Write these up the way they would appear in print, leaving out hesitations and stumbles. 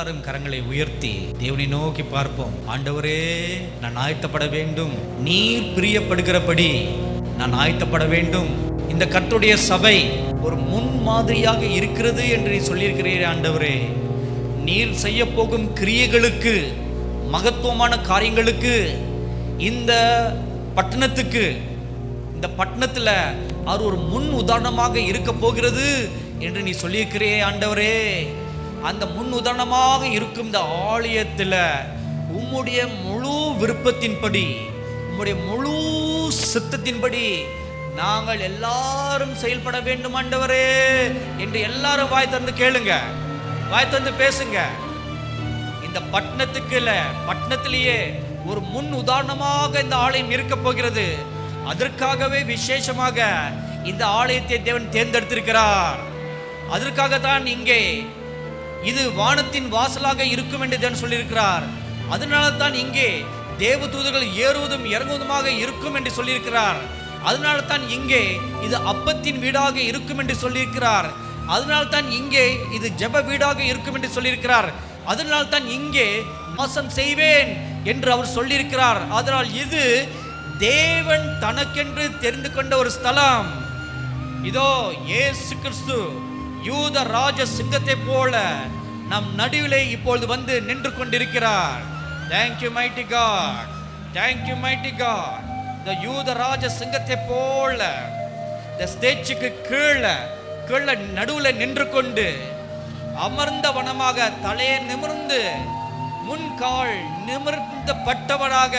எல்லாரும் கரங்களை உயர்த்தி தேவனை நோக்கி பார்ப்போம். ஆண்டவரே, நான் ஆயத்தப்பட வேண்டும். நீர் பிரியப்படுகிறபடி நான் ஆயத்தப்பட வேண்டும். இந்த கர்த்தருடைய சபை ஒரு முன் மாதிரியாக இருக்கிறது என்று நீ சொல்லியிருக்கிறீரே ஆண்டவரே. நீர் செய்ய போகும் கிரியைகளுக்கு, மகத்துவமான காரியங்களுக்கு, இந்த பட்டணத்துக்கு, இந்த பட்டணத்துல அவர் ஒரு முன் உதாரணமாக இருக்க போகிறது என்று நீ சொல்லியிருக்கிறே ஆண்டவரே. அந்த முன் உதாரணமாக இருக்கும் இந்த ஆலயத்தில் உம்முடைய முழு விருப்பத்தின்படி, உம்முடைய முழு சித்தத்தின்படி நாங்கள் எல்லாரும் செயல்பட வேண்டும் ஆண்டவரே என்று எல்லாரும் வாய் தந்து கேளுங்க, வாய் தந்து பேசுங்க. இந்த பட்டணத்துக்கு இல்ல, பட்டணத்திலேயே ஒரு முன் உதாரணமாக இந்த ஆலயம் இருக்க போகிறது. அதற்காகவே விசேஷமாக இந்த ஆலயத்தை தேவன் தேர்ந்தெடுத்திருக்கிறார். அதற்காகத்தான் இங்கே இது வானத்தின் வாசலாக இருக்கும் என்று தேவன் சொல்லியிருக்கிறார். அதனால தான் இங்கே தேவ தூதர்கள் ஏறுவதும் இறங்குவதுமாக இருக்கும் என்று சொல்லியிருக்கிறார். அதனால தான் இங்கே இது அப்பத்தின் வீடாக இருக்கும் என்று சொல்லியிருக்கிறார். அதனால தான் இங்கே இது ஜெப வீடாக இருக்கும் என்று சொல்லியிருக்கிறார். அதனால தான் இங்கே வாசம் செய்வேன் என்று அவர் சொல்லியிருக்கிறார். அதனால் இது தேவன் தனக்கென்று தெரிந்து கொண்ட ஒரு ஸ்தலம். இதோ இயேசு கிறிஸ்து யூத ராஜ சிங்கத்தை போல நம் நடுவிலே இப்பொழுது வந்து நின்று கொண்டிருக்கிறார். Thank you mighty God, thank you mighty God. இந்த யூத ராஜ சிங்கத்தை போல இந்த ஸ்டேஜுக்கு கீழே நடுவில் நின்று கொண்டு அமர்ந்த வனமாக தலையை நிமிர்ந்து முன்கால் நிமிர்ந்த பட்டவனாக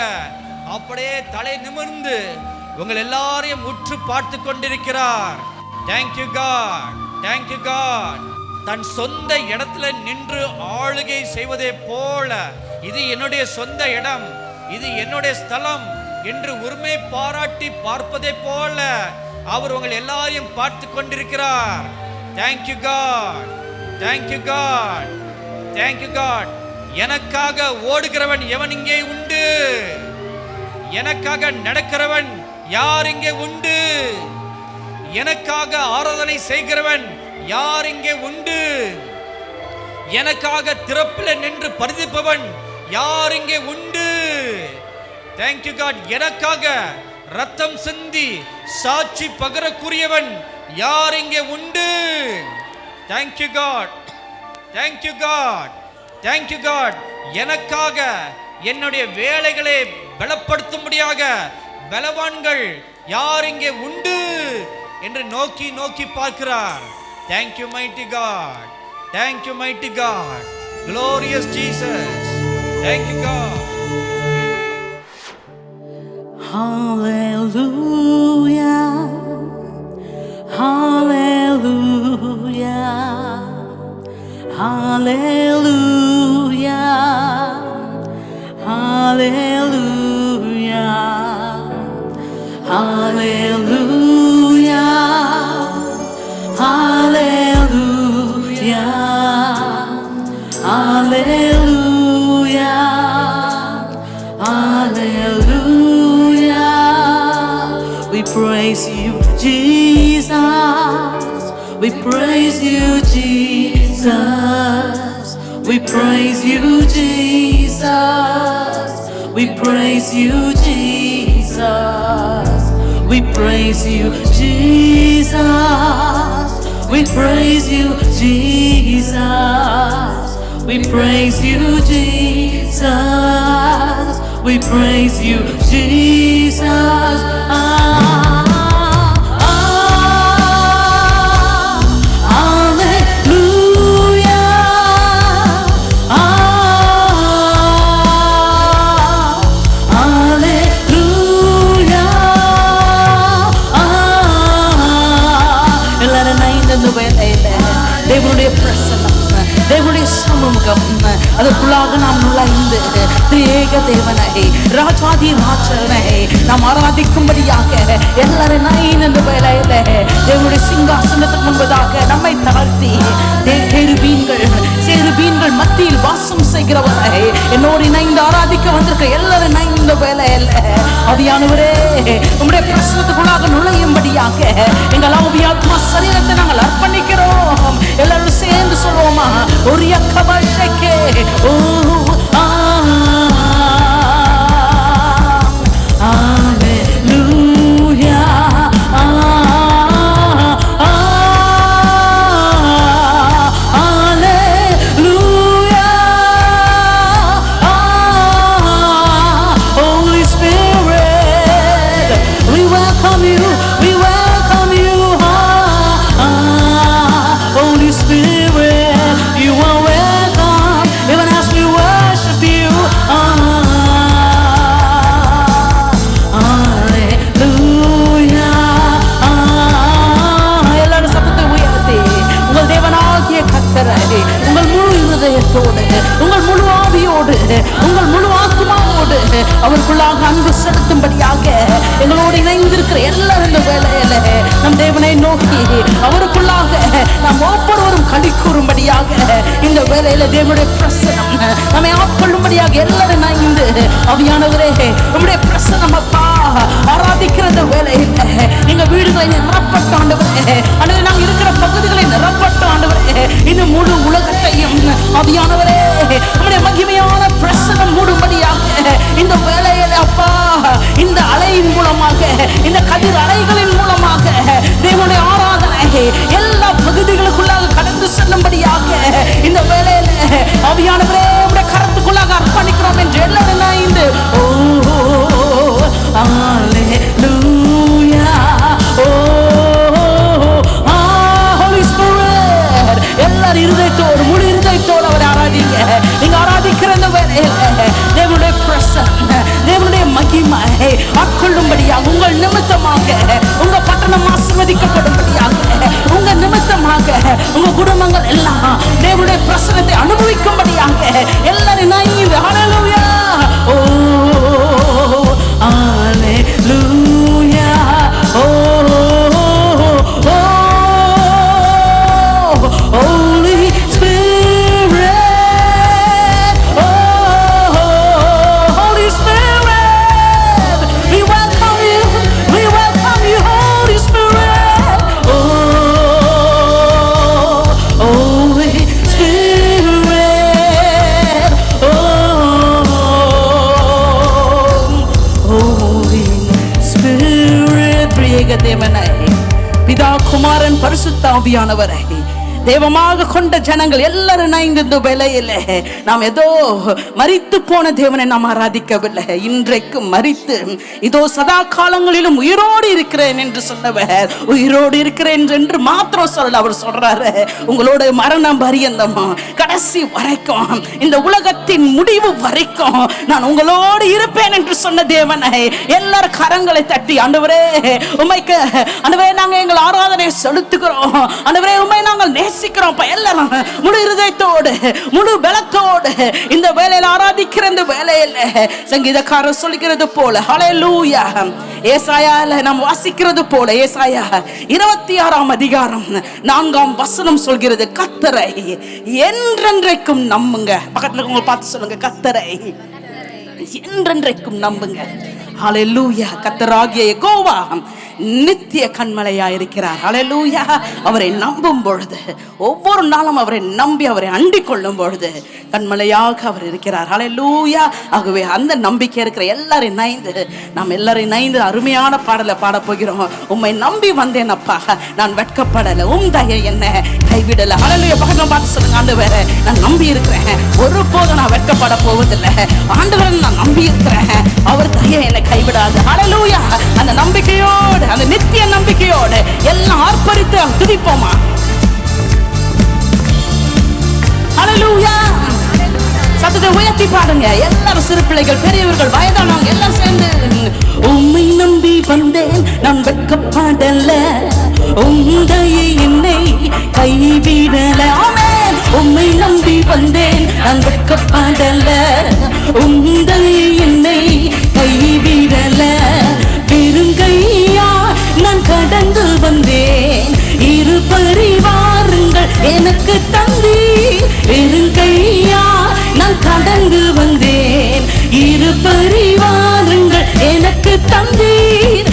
அப்படியே தலை நிமிர்ந்து உங்கள் எல்லாரையும் உற்று பார்த்து கொண்டிருக்கிறார். Thank you God, thank you God. தன் சொந்த இடத்துல நின்று ஆளுகை செய்வதே போல, இது என்னுடைய சொந்த இடம், இது என்னுடைய ஸ்தலம் என்று உரிமை பாராட்டி பார்ப்பதே போல அவர் உங்கள் எல்லாரையும் பார்த்து கொண்டிருக்கிறார். Thank you God, thank you God, thank you God. எனக்காக ஓடுகிறவன் எவன் இங்கே உண்டு? எனக்காக நடக்கிறவன் யார் இங்கே உண்டு? எனக்காக ஆராதனை செய்கிறவன் யார் இங்கே உண்டு? எனக்காக திறப்பில் நின்று பரிதிப்பவன் யார் இங்கே உண்டு? Thank you God. எனக்காக ரத்தம் சிந்தி சாட்சி பகரக்கூடியவன் யார் இங்கே உண்டு? Thank you God, thank you God, thank you God. எனக்காக என்னுடைய வேலைகளை பலப்படுத்தும்படியாக பலவான்கள் யார் இங்கே உண்டு என்று நோக்கி நோக்கி பார்க்கிறார். Thank you mighty God, thank you mighty God, glorious Jesus. Thank you God. Hallelujah, hallelujah, hallelujah, hallelujah, hallelujah, hallelujah, hallelujah, hallelujah. We praise you, Jesus. We praise you, Jesus. We praise you, Jesus. We praise you, Jesus. We praise you, Jesus. We praise you, Jesus. We praise you, Jesus. We praise you, Jesus. தேவனுடைய பிரசன்னம், தேவனுடைய சமூகம், அதற்குள்ளாக நாம் நுழைந்து திரியேக தேவனை, ராஜாதி ராஜனை நாம் ஆராதிக்கும்படியாக எல்லாரும் நைந்து வேலையில தேவனுடைய சிங்காசனத்துக்கு முன்பதாக நம்மை தாழ்த்தி கேருபீன்கள் சேருபீன்கள் மத்தியில் வாசம் செய்கிறவரே, என்னோடு இணைந்து ஆராதிக்க வந்திருக்க எல்லாரும் இணைந்த வேலையில ஆவியானவரே உம்முடைய பிரசன்னத்துக்குள்ளாக நுழையும்படியாக எங்கள் ஆவியாத்மா சரீரத்தை நாங்கள் அர்ப்பணிக்கிறோம். எல்லாரும் சேர்ந்து சொல்லுவோமா? ஒரு யக்கபாஷக்கே ஓ உங்கள் முழு ஆவியோடு உங்கள் முழு ஆத்மாவோடு அவருக்குள்ளாக அன்பு செலுத்தும்படியாக எங்களோடு இணைந்திருக்கிற எல்லாரும் இந்த வேளையில நம் தேவனை நோக்கி அவருக்குள்ளாக நாம் ஒவ்வொருவரும் களி கூறும்படியாக இந்த வேளையில தேவனுடைய பிரசனம் நம்மை ஆட்கொள்ளும்படியாக எல்லாரும் இணைந்து ஆவியானவரே உம்முடைய பிரசனம் அப்பா ஆராதிக்கிற வேளையில எங்க வீடுகளை நிரப்பட்ட ஆண்டவரே, அல்லது நாங்கள் இருக்கிற பகுதிகளை நிரப்பட்ட ஆண்டவரே, இன்னும் முழு உலகத்தையும் ஆவியானவரே நம்முடைய மகிமையான பிரசனம் மூடும்படியாக இந்த வேளையில அப்பா இந்த அலையின் மூலமாக இந்த கதிர் அலைகளின் மூலமாக தேவனுடைய ஆராதனை எல்லா பகுதிகளுக்குள்ளாக கடந்து செல்லும்படியாக இந்த வேளையில ஆவியானவரே உம்முடைய கரத்துக்குள்ளாக அர்ப்பணிக்கிறோம் என்று எல்லாரும் இணைந்து ஓ ஹalleluya ஓ Holy Spirit எல்லாரும் இருதயத்தோடு முழு இருதயத்தோடு அவரை ஆராதிங்க. நீங்க ஆராதிக்கிற இந்த வேளையில தேவனுடைய பிரசன்னம் தேவனுடைய மகிமை ஆட்கொள்ளும்படியாக உங்கள் நிமித்தமாக உங்க பட்டணம் ஆசீர்வதிக்கப்படும்படியாக உங்க நிமித்தமாக உங்க குடும்பங்கள் எல்லாம் தேவனுடைய பிரசன்னத்தை அனுபவிக்கும்படியாக எல்லாரும் இணைந்து ஹalleluya ஓ ஹalleluya ஓ Holy Spirit, oh Holy Spirit, we welcome you, Holy Spirit, oh Holy Spirit, oh Holy Spirit, பிரியக தேவனே பிதா குமாரன் பரிசுத்த ஆவியானவரே தேவமாக கொண்ட ஜனங்கள் எல்லாரும் இணைந்து இந்த வேளையில நாம் ஏதோ மரித்து போன தேவனை நாம் ஆராதிக்கவில்லை. இன்றைக்கு மரித்து இதோ சதா காலங்களிலும் உயிரோடு இருக்கிறேன் என்று சொன்னவர் உயிரோடு இருக்கிறேன் என்று மாத்திரம் சொல்ல அவர் சொல்றாரு, உங்களோட மரணம் பரியந்தமா கடைசி வரைக்கும் இந்த உலகத்தின் முடிவு வரைக்கும் நான் உங்களோடு இருப்பேன் என்று சொன்ன தேவனை எல்லாரும் கரங்களை தட்டி ஆண்டவரே உமைக்கு ஆண்டவரே நாங்க எங்கள் ஆராதனை செலுத்துகிறோம், ஆண்டவரே உமை நாங்கள் நேசிக்கிறோம். எல்லாரும் முழு இருதயத்தோடு முழு பலத்தோடு இந்த வேளையில ஆராதிக்கிற இந்த வேளையில சங்கீதக்காரர் சொல்கிறது போல ஹalleluya ஏசாயால நாம் வாசிக்கிறது போல ஏசாயா 26ஆம் அதிகாரம் 4ஆம் வசனம் சொல்கிறது, கர்த்தரை என்றென்றைக்கும் நம்புங்க. பக்கத்துல உங்களை பார்த்து சொல்லுங்க, கர்த்தரை என்றென்றைக்கும் நம்புங்க. ஹalleluya கர்த்தராகிய யெகோவா நித்திய கண்மலையா இருக்கிறார். ஹalleluya அவரை நம்பும் பொழுது ஒவ்வொரு நாளும் அவரை நம்பி அவரை அண்டிக் கொள்ளும் பொழுது கண்மலையாக அவர் இருக்கிறார். ஹalleluya ஆகவே அந்த நம்பிக்கை இருக்கிற எல்லாரும் இணைந்து நாம் எல்லாரும் இணைந்து அருமையான பாடலை பாட போகிறோம். உம்மை நம்பி வந்தேன் அப்பா, நான் வெட்கப்படல, உம் தயை என்ன கைவிடல. ஹalleluya பக்கத்துல பார்த்து சொல்லுங்க, ஆண்டவரே நான் நம்பி இருக்கிறேன், ஒருபோதும் நான் வெட்கப்பட போவதில்லை. ஆண்டவரை நான் நம்பி இருக்கிறேன், அவர் தயை என்னை கைவிடாது. ஹalleluya அந்த நம்பிக்கையோடு அந்த நித்திய நம்பிக்கையோடு எல்லாம் ஆர்ப்பரித்து துதிப்போமா? ஹalleluya சத்தத்தை உயர்த்தி பாடுங்க எல்லாரும், சிறு பிள்ளைகள் பெரியவர்கள் வயதானவங்க எல்லாம் சேர்ந்து. உம்மை நம்பி வந்தேன் நான் வெட்கப்படல, உம் தயை என்னை கைவிடல. ஆமென். உம்மை நம்பி வந்தேன் நான் வெட்கப்படல, உம் தயை என்னை கைவிடல. பெருங்கையா நான் கடந்து வந்தேன், இரு பரிவாரங்கள் எனக்கு தந்தீர். வெறுங்கையா நான் கடந்து வந்தேன். இரு பரிவாரங்கள் எனக்கு தந்தீர்.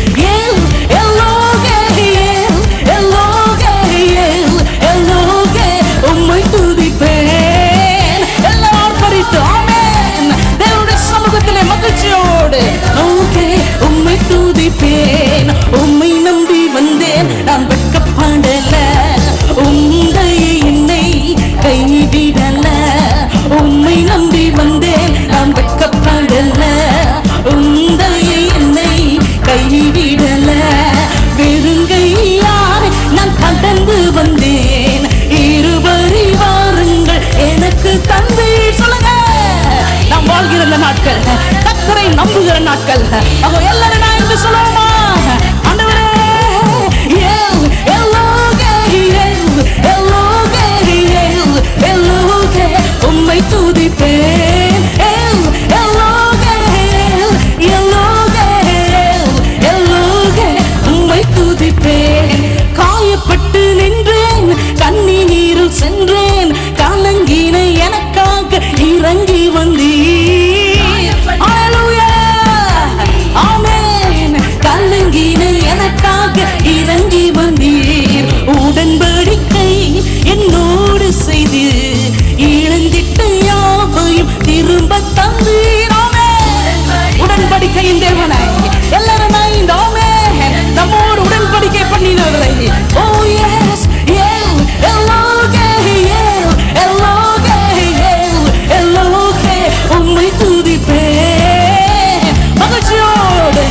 உம்மை துதிப்பேன். எல்லாரும் படித்து ஆமென். தேவனுடைய சமூகத்திலே மகிழ்ச்சியோடு உம்மை துதிப்பேன். உம்மை நம்பி வந்தேன், நான் வெட்கப்படல. உம்மையே என்னை கைவிடல. உம்மை நம்பி வந்தேன், நான் வெட்கப்படல. உம்மையே என்னை கைவிடல. வெறுங்கையாய் நான் கடந்து வந்தேன். இருவரி வாருங்கள் எனக்கு தந்தீர். சொல்லுங்க, நாம் வாழ்கிற நாட்கள், கர்த்தரை நம்புகிற நாட்கள். அப்போ எல்லாரும் நான் என்று சொல்லுவோமா? ஆண்டவரே உம்மை துதிப்பேன். உம்மை துதிப்பேன். காயப்பட்டு நின்றேன், கண்ணீரில் சென்றேன். கலங்கின எனக்காக இறங்கி வந்தீர். ஆமென். கலங்கின எனக்காக இறங்கி வந்தீர். உடன்படிக்கை என்னோடு செய்து இழந்திட்ட யாவையும் திரும்ப தந்தீர். உடன்படிக்கையின் தேவனை எல்லாரும் நம்மோடு உடன்படிக்கை பண்ணினவரை உம்மை துதிப்பேன் மகிழ்ச்சியோடு.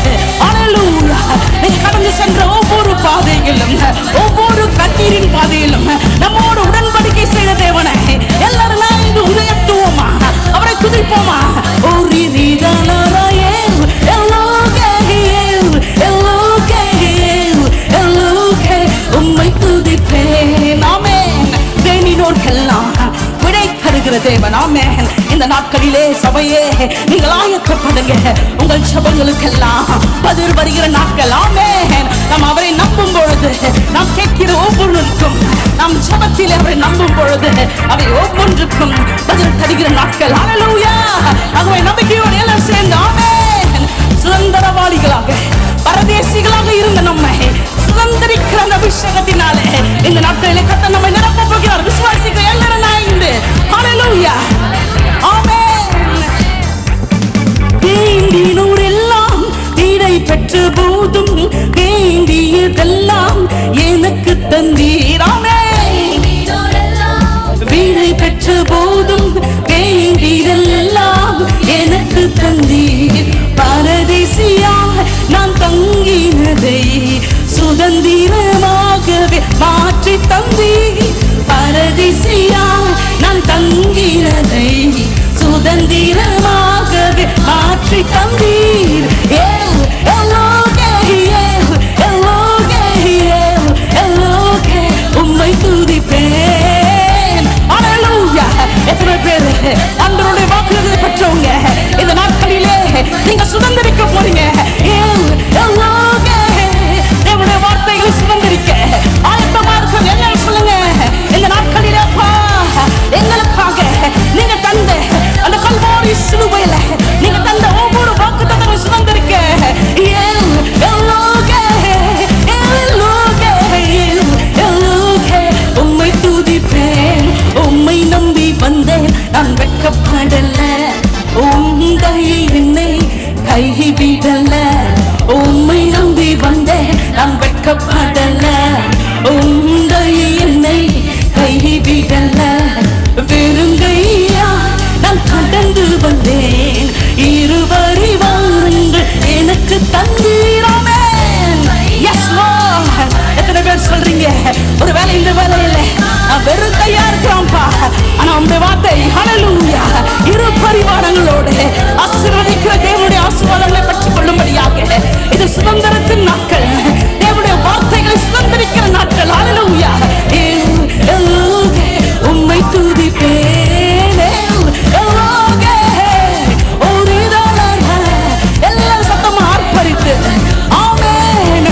அல்லேலூயா. நீங்க கடந்து சென்ற ஒவ்வொரு பாதையிலும், ஒவ்வொரு கண்ணீரின் பாதையிலும் நம்மோடு உடன்படிக்கை செய்த தேவனை எல்லாரும் நான் இது உயர்த்துவோமா, அவரை துதிப்போமா? உம்மை துதிப்பேன். ஆமென். தேனினோர்க்கெல்லாம் விடை தருகிற தேவன். ஆமென். இந்த நாட்களிலே சபையே நீங்கள் ஆயத்தப்படுங்க. உங்கள் ஜெபங்களுக்கெல்லாம் பதில் வருகிற நாட்கள். ஆமென். நாம் அவரை நம்பும் பொழுது, நாம் கேட்கிற ஒவ்வொன்றுக்கும், நாம் ஜெபத்தில் அவரை நம்பும் பொழுது அவை ஒவ்வொன்றுக்கும் பதில் தருகிற நாட்கள். அல்லேலூயா. ஆகவே நம்பிக்கையோடு எல்லாம் சேர்ந்து ஆமென். சுதந்திரவாளிகளாக, பரதேசிகளாக இருந்த நம்மை சுதந்திரிக்கிற அந்த அபிஷேகத்தினாலே இந்த நாட்களிலே கர்த்தர் நம்மை நிரப்ப போகிறார். விசுவாசிக்க எல்லாரும் நாய்ந்து அல்லேலூயா. ஆமென். வேண்டினோரெல்லாம் விடை பெற்ற போதும் வேண்டியதெல்லாம் எனக்கு தந்தீர். ஆமென். விடை பெற்ற போதும் வேண்டியதெல்லாம் எனக்கு தந்தீர். பரதேசியாக நான் தங்கினதை சுதந்திரமாகவே மாற்றி தந்தீர். பரதேசியாக நான் தங்கினதை சுதந்திரமாகவே மாற்றி தந்தீர். உம்மை துதிப்பேன். அல்லேலூயா. எத்தனை பேர் ஆண்டவருடைய வாக்குறுதியை பெற்றவங்க இந்த நாட்களிலே நீங்க சுதந்திரிக்க போறீங்க? தேவனுடைய வார்த்தைகளை சுதந்திரிக்க ஆயத்தமா இருக்கிற எல்லாரும் சொல்லுங்க. இந்த நாட்களிலே எங்களுக்காக நீங்க தந்த அந்த கல்வாரி சிலுவையில நீங்க தந்த ஒவ்வொரு வாக்குத்தத்தங்களை சுதந்திரிக்க உம்மை துதிப்பேன். உம்மை நம்பி வந்தேன், நான் வெட்கப்படல. உம்மையே என்னை கைவிடல. உம்மை நம்பி வந்தேன், நான் வெட்கப்படல. உம்மையே என்னை கைவிடல. வெறுங்கையா நான் கடந்து வந்தேன். இருவரி வாருங்கள் எனக்கு தந்தீர். ஆமென். Yes Lord. எத்தனை பேர் சொல்றீங்க, ஒரு வேலை இந்த வேலையில நான் வெறும் கையா இருக்கிறான்பா, ஆனா உங்களுடைய வார்த்தை ஹல்லேலூயா இரு பரிவாரங்களோடு ஆசீர்வதிக்கிற தேவனுடைய ஆசீர்வாதங்களை பெற்றுக் கொள்ளும்படியாக இது சுதந்திரத்தின் நாட்கள். தேவனுடைய வார்த்தைகளை சுதந்திரிக்கிற நாட்கள். ஹல்லேலூயா. உம்மை துதிப்பேன். எல்லா சத்தமா ஆர்ப்பரித்து ஆமென்.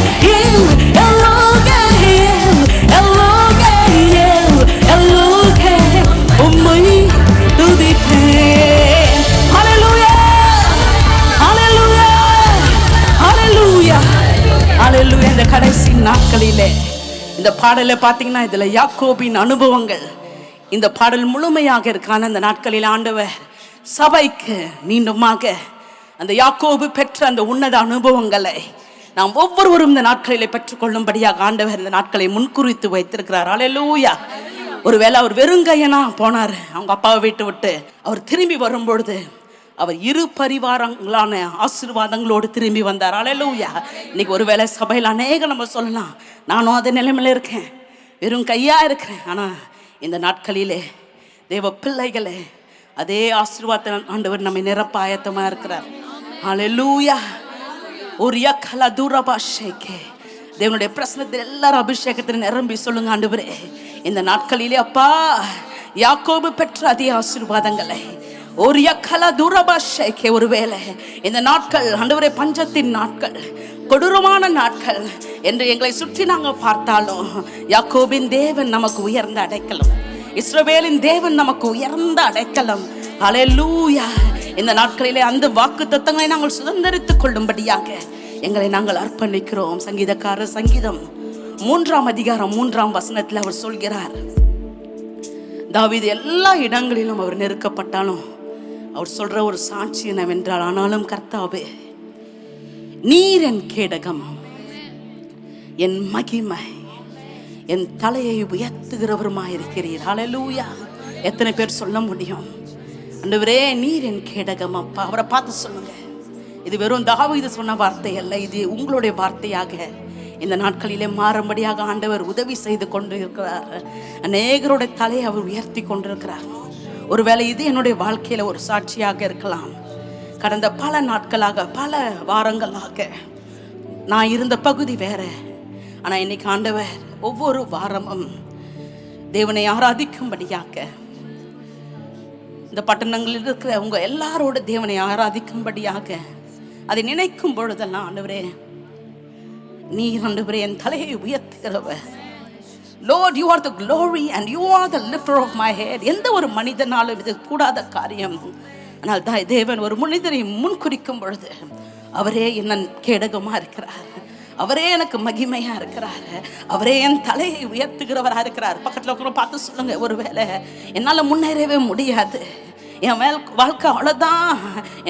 ஹல்லேலூயா. இந்த கடைசி நாட்களிலே இந்த பாடலை பார்த்தீங்கன்னா இதுல யாக்கோபின் அனுபவங்கள் இந்த பாடல் முழுமையாக இருக்கான அந்த நாட்களில் ஆண்டவர் சபைக்கு மீண்டுமாக அந்த யாக்கோபு பெற்ற அந்த உன்னத அனுபவங்களை நாம் ஒவ்வொருவரும் இந்த நாட்களிலே பெற்றுக்கொள்ளும்படியாக ஆண்டவர் இந்த நாட்களை முன்குறித்து வைத்திருக்கிறார். ஹல்லேலூயா. ஒருவேளை அவர் வெறுங்கையனா போனார் அவங்க அப்பாவை விட்டு அவர் திரும்பி வரும்பொழுது அவர் இரு பரிவாரங்களான ஆசீர்வாதங்களோடு திரும்பி வந்தார். ஹல்லேலூயா. இன்னைக்கு ஒருவேளை சபையில் அநேகம் நம்ம சொல்லலாம், நானும் அதே நிலைமையில இருக்கேன், வெறும் கையா இருக்கிறேன். ஆனா இந்த நாட்களிலே தேவ பிள்ளைகளே அதே ஆசீர்வாதத்தை ஆண்டவர் நம்மை நிரப்ப ஆயத்தமா இருக்கிறார். ஹல்லேலூயா. ஒரு யக்கல தூரபாஷேக்கே தேவனுடைய பிரசன்னத்தில் எல்லாரும் அபிஷேகத்தில் நிரம்பி சொல்லுங்க, ஆண்டவரே இந்த நாட்களிலே அப்பா யாக்கோபு பெற்ற அதே ஆசீர்வாதங்களை ஒரு யக்கல தூரபாஷேக்கே ஒருவேளை இந்த நாட்கள் ஆண்டவரே பஞ்சத்தின் நாட்கள், கொடூரமான நாட்கள் என்று எங்களை சுற்றி நாங்கள் பார்த்தாலும் யாக்கோபின் தேவன் நமக்கு உயர்ந்த அடைக்கலம், இஸ்ரவேலின் தேவன் நமக்கு உயர்ந்த அடைக்கலம். ஹல்லேலூயா. இந்த நாட்களிலே அந்த வாக்குத்தத்தங்களை நாங்கள் சுதந்திரித்துக் கொள்ளும்படியாக எங்களை நாங்கள் அர்ப்பணிக்கிறோம். சங்கீதக்காரர் சங்கீதம் 3ஆம் அதிகாரம் 3ஆம் வசனத்தில் அவர் சொல்கிறார், தாவீது எல்லா இடங்களிலும் அவர் நெருக்கப்பட்டாலும் அவர் சொல்ற ஒரு சாட்சி என்னவென்றால், ஆனாலும் கர்த்தாவே நீர் என் கேடகம், என் மகிமை, என் தலையை உயர்த்துகிறவருமாயிருக்கிறீர். ஹல்லேலூயா. எத்தனை பேர் சொல்ல முடியும், ஆண்டவரே நீர் என் கேடகம்? அப்பா அவரை பார்த்து சொல்லுங்க. இது வெறும் தாவீது சொன்ன வார்த்தை அல்ல, இது உங்களுடைய வார்த்தையாக இந்த நாட்களிலே மாறும்படியாக ஆண்டவர் உதவி செய்து கொண்டிருக்கிறார். அநேகருடைய தலையை அவர் உயர்த்தி கொண்டிருக்கிறார். ஒருவேளை இது என்னுடைய வாழ்க்கையில ஒரு சாட்சியாக இருக்கலாம். கடந்த பல நாட்களாக பல வாரங்களாக நான் இருந்த பகுதி வேற, ஆனா இன்னைக்கு ஆண்டவர் ஒவ்வொரு வாரமும் தேவனை ஆராதிக்கும்படியாக இந்த பட்டணங்களில் இருக்கிற உங்க எல்லாரோட தேவனை ஆராதிக்கும்படியாக அதை நினைக்கும் பொழுதெல்லாம் ஆண்டவரே நீர் ஆண்டவரே என் தலையை உயர்த்துகிறவர். Lord, you are the glory and you are the lifter of my head. எந்த ஒரு மனிதனாலும் இது கூடாத காரியம். ஆனால் தேவன் ஒரு மனிதரை முன்குறிக்கும் பொழுது அவரே என் கேடகமா இருக்கிறார், அவரே எனக்கு மகிமையா இருக்கிறார், அவரே என் தலையை உயர்த்துகிறவரா இருக்கிறார். பக்கத்தில் இருக்கிற பார்த்து சொல்லுங்க, ஒருவேளை என்னால் முன்னேறவே முடியாது, என் வாழ்க்கை அவ்வளோதான்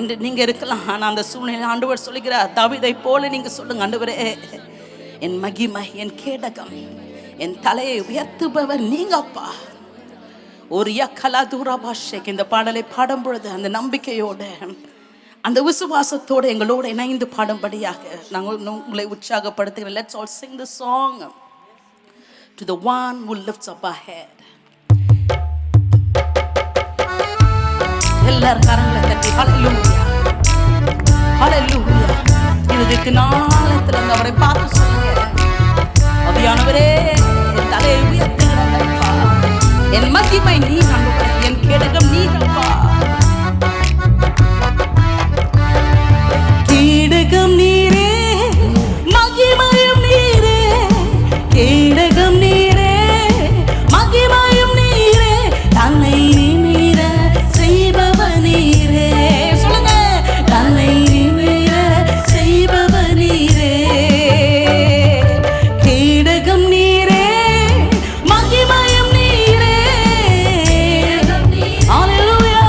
என்று நீங்க இருக்கலாம். ஆனால் அந்த சூழ்நிலை ஆண்டவர் சொல்லுகிறார், தாவீதை போல நீங்க சொல்லுங்க, ஆண்டவரே என் மகிமை, என் கேடகம், என் தலையை உயர்த்துபவர் நீங்க அப்பா. ஒரு யக்கலா தூரபாஷேக் இந்த பாடலை பாடும் பொழுது அந்த நம்பிக்கையோடு அந்த விசுவாசத்தோடு எங்களோடு இணைந்து பாடும்படியாக நாங்கள் உங்களை உற்சாகப்படுத்துகிறோம். Let's all sing the song to the one who lifts up our head. எல்லாரும் கரங்களை தட்டி ஹல்லேலூயா ஹல்லேலூயா. இதுக்கு நாளத்துல அவரை பார்த்து சொல்லுங்க, ஆவியானவரே என் தலையை உயர்த்துகிறப்பா, என் மகிமை நீ ஆண்டவரே, என் கேடகம் நீ அப்பா. கேடகம் நீரே, மகிமையும் நீரே, கேடகம் நீரே, மகிமையும் நீரே, தன்னை நிமிர செய்பவ நீரே. சொல்லுங்க, தன்னை நிமிர செய்பவ நீரே. கேடகம் நீரே, மகிமையும் நீரே. ஹல்லேலூயா.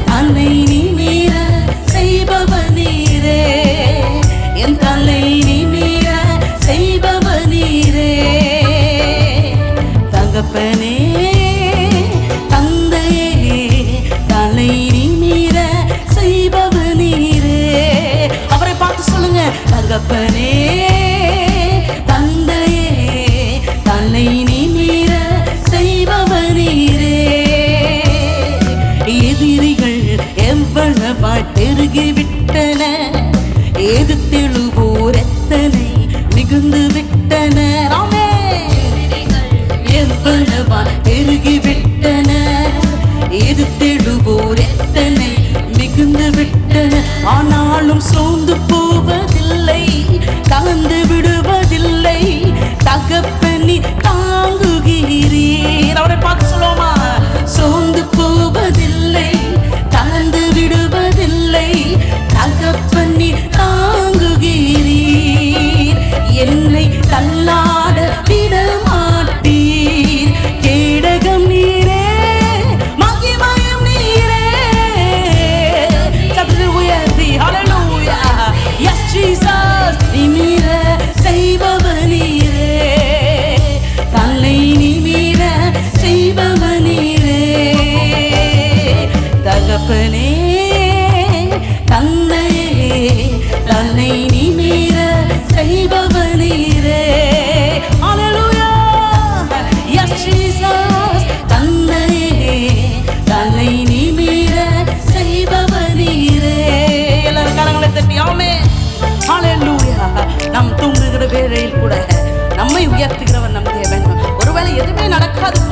தன்னை நிமிர செய்பவ நீரே, என் தலை நிமிர செய்பவ நீரே. தகப்பனே தந்தையே, தலை நிமிர செய்பவ நீரே. அவரை பார்த்து சொல்லுங்க, தகப்பனே தந்தையே, தலை நிமிர செய்பவ நீரே. எதிரிகள் எவ்வளவாய் பெருகிவிட்டன, எதிர்த்தெழுவோர் எத்தனை மிகுந்து விட்டனர். எவ்வளவாய் பெருகிவிட்டன, எதிர்த்தெழுவோர் எத்தனை மிகுந்து விட்டனர். ஆனாலும் சோர்ந்து போவதில்லை, தளர்ந்து விடுவதில்லை, தகப்பனி தாங்குகிறீர். அவரை பார்த்து சொல்லுவோமா, சோர்ந்து போவதில்லை, தளர்ந்து விடுவதில்லை, தகப்பனி தாங்குகிறீர்.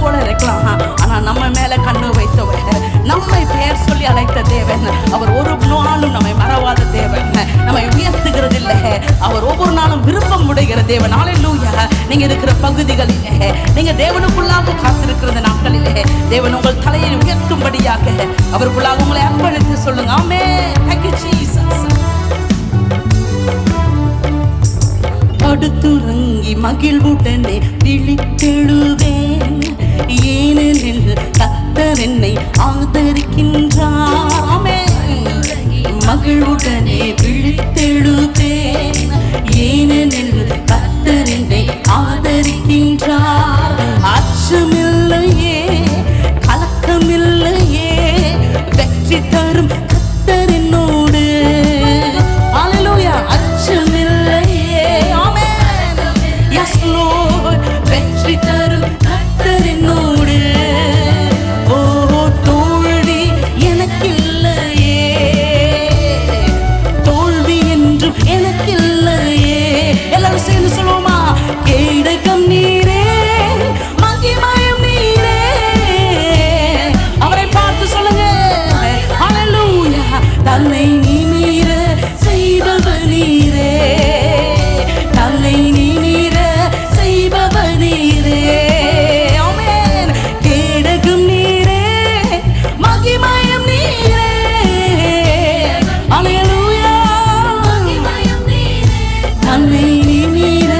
போல இருக்கலாம், ஆனா நம்ம மேல கண்ணு வைத்தவர், நம்மை பெயர் சொல்லி அழைத்த தேவன், அவர் ஒரு நாளும் நம்மை மறவாத தேவன், நம்மை உயர்த்துகிறது இல்லை, அவர் ஒவ்வொரு நாளும் விருப்பம் உடைகிற தேவன். ஹல்லேலூயா. நீங்க இருக்கிற பகுதிகளிலே, நீங்க தேவனுக்குள்ளாக காத்திருக்கிற நாட்களிலே தேவன் உங்கள் தலையை உயர்த்தும்படியாக அவருக்குள்ளாக உங்களை அர்ப்பணித்து சொல்லுங்க. ஆமென். Thank you Jesus. படுத்துறங்கி மகிழ்வுடனே விழித்தெழுவேன், ஏனெனில் கர்த்தர் என்னை ஆதரிக்கின்றார். ஆமென். மகிழ்வுடனே விழித்தெழுவேன், ஏனெனில் கர்த்தர் என்னை ஆதரிக்கின்றார். அச்சமில்லையே, கலக்கமில்லையே, வெற்றி தரும் கர்த்தர் என்னோடு. ஹல்லேலூயா. அச்சமில்லையே. ஆமென். Yes Lord. வெற்றி தரும் கர்த்தர் என்னோடு. ஓ தோல்வி எனக்கில்லையே, தோல்வி என்றும் எனக்கில்லையே. எல்லாரும் சேர்ந்து சொல்லுவோமா? கேடகம் நீரே, மகிமையும் நீரே. அவரை பார்த்து சொல்லுங்க. ஹல்லேலூயா. தன்னை நிமிர செய்பவர் நீரே, தன்னை நிமிர செய்பவர் நீரே. ஆமென். கேடகம் நீரே, மகிமையும் நீரே. ஹல்லேலூயா. தன்னை நிமிர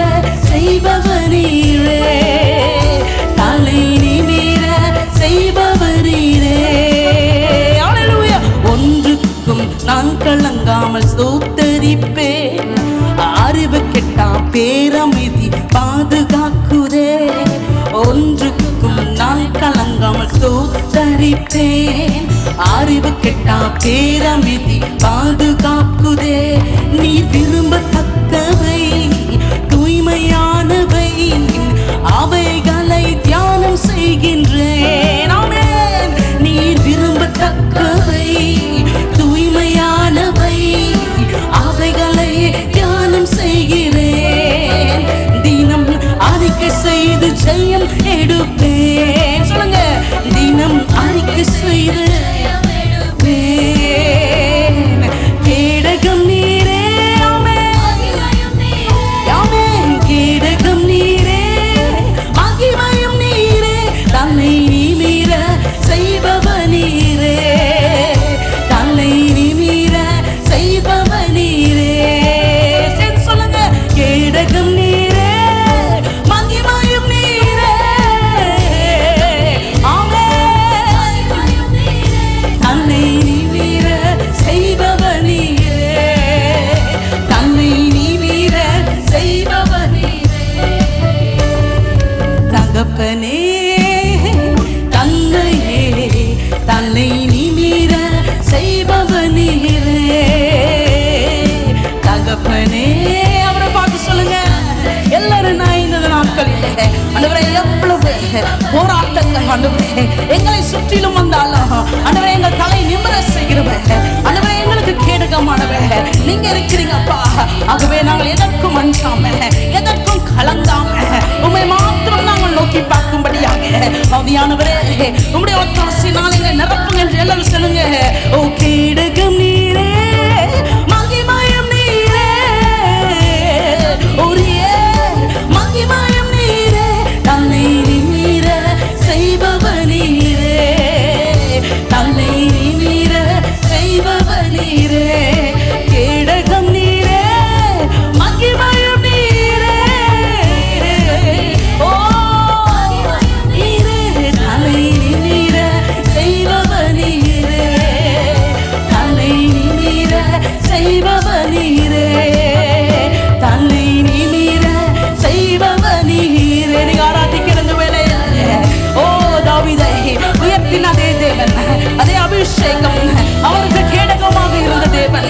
செய்பவர் நீரே, தன்னை நிமிர செய்பவர் நீரே. ஹல்லேலூயா. ஒன்றுக்கும் நான் கலங்காமல் ஸ்தோத்தரிப்பேன், அறிவு கெட்டா பேரமைதி பாதுகாக்குதே. ஒன்றுக்கும் நான் கலங்காமல் ஸ்தோத்தரிப்பேன், அறிவு கெட்டா பேரமைதி பாதுகாக்குதே. நீ விரும்பத்தக்கவை தூய்மையானவை, அவைகளை தியானம் செய்கின்றேன். ஆமென். நீர் விரும்பத்தக்கவை தூய்மையானவை, அவைகளை தியானம் செய்கிறேன். தினம் அறிக்கை செய்து ஜெயம் எடுப்பேன். சொல்லுங்க. தினம் அறிக்கை செய்து கேடகம் நீரே. ஆமென். ஆமென். கேடகம் நீரே, மகிமையும் நீரே. தன்னை நிமிர செய்பவர் நீரே, தன்னை நிமிர செய்பவர் நீரே. சேர்ந்து சொல்லுங்க. கேடகம் நீரே, மகிமையும் நீரே. ஆமென். தன்னை நிமிர செய்பவர் நீரே, தன்னை நிமிர செய்பவர் நீரே. தகப்பனே, தந்தையே, தன்னை நிமிர செய்பவர் நீரே. தகப்பனே. அவரை பார்த்து சொல்லுங்க. எல்லாரும் நான் இந்த நாட்களிலே ஆண்டவரே எவ்வளவு போராட்டங்கள் ஆண்டவரே எங்களை சுற்றிலும் வந்தாலும் ஆண்டவரே எங்கள் தலை நிமிர செய்கிறவர் ஆண்டவரே எங்களுக்கு கேடகமானவர் நீங்க இருக்கிறீங்கப்பா. ஆகவே நாங்கள் எதற்கும் அஞ்சாம எதற்கும் கலங்காம உம்மை மாத்திரம் நாங்கள் நோக்கி பார்க்கும்படியாக ஆவியானவரே உம்முடைய ஒத்தாசையினால் எங்களை நிரப்புங்க என்று எல்லாரும் சொல்லுங்க. ஓ கேடகம் நீரே, மகிமையும் நீரே. ஒரே மகிமையும் நீரே, தன்னை நிமிர செய்பவர் நீரே, தன்னை நிமிர செய்பவர் நீரே. கேடகம் நீரே, மகிமையும் நீரே. ஓ நீரே, தன்னை நிமிர செய்பவர் நீரே, தன்னை நிமிர செய்பவர் நீரே, தன்னை நிமிர செய்பவர் நீரே. நீங்க ஆராதிக்கிற வேலையிலே ஓ தாவீதை உயர்த்தின அதே தேவன், அதே அபிஷேகம் அவருக்கு கேடகமாக இருந்த தேவன்,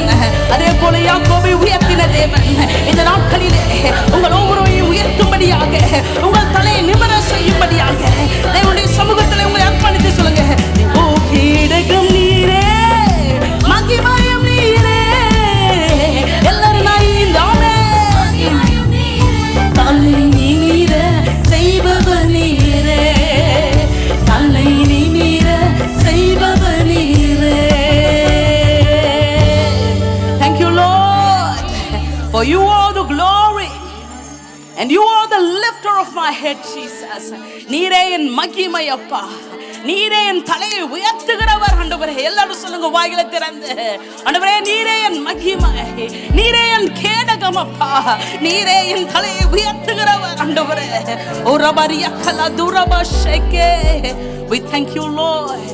அதே போல யாக்கோபை உயர்த்தின தேவன் இந்த நாட்களிலே உங்கள் ஒவ்வொருவரையும் உயர்த்தும்படியாக உங்கள் தலையை நிமிர செய்யும்படியாக தேவனுடைய சமூகத்தில் உங்களை அர்ப்பணித்து சொல்லுங்க. ஓ கேடகம் நீரே, மகிமையும் நீரே. எல்லாரும் நான் இந்த தன்னை நிமிர செய்பவர் நீரே, For you are the glory and you are the lifter of my head, Jesus. நீரே என் மகிமை அப்பா, நீரே என் தலையை உயர்த்துகிறவர். ஆண்டவரே எல்லாரும் சொல்லுங்க வாயில திறந்து, ஆண்டவரே நீரே என் மகிமை, நீரே என் கேடகம் அப்பா, நீரே என் தலையை உயர்த்துகிறவர். ஆண்டவரே ஓரபரியா கலா துரபஷகே. We thank you, Lord.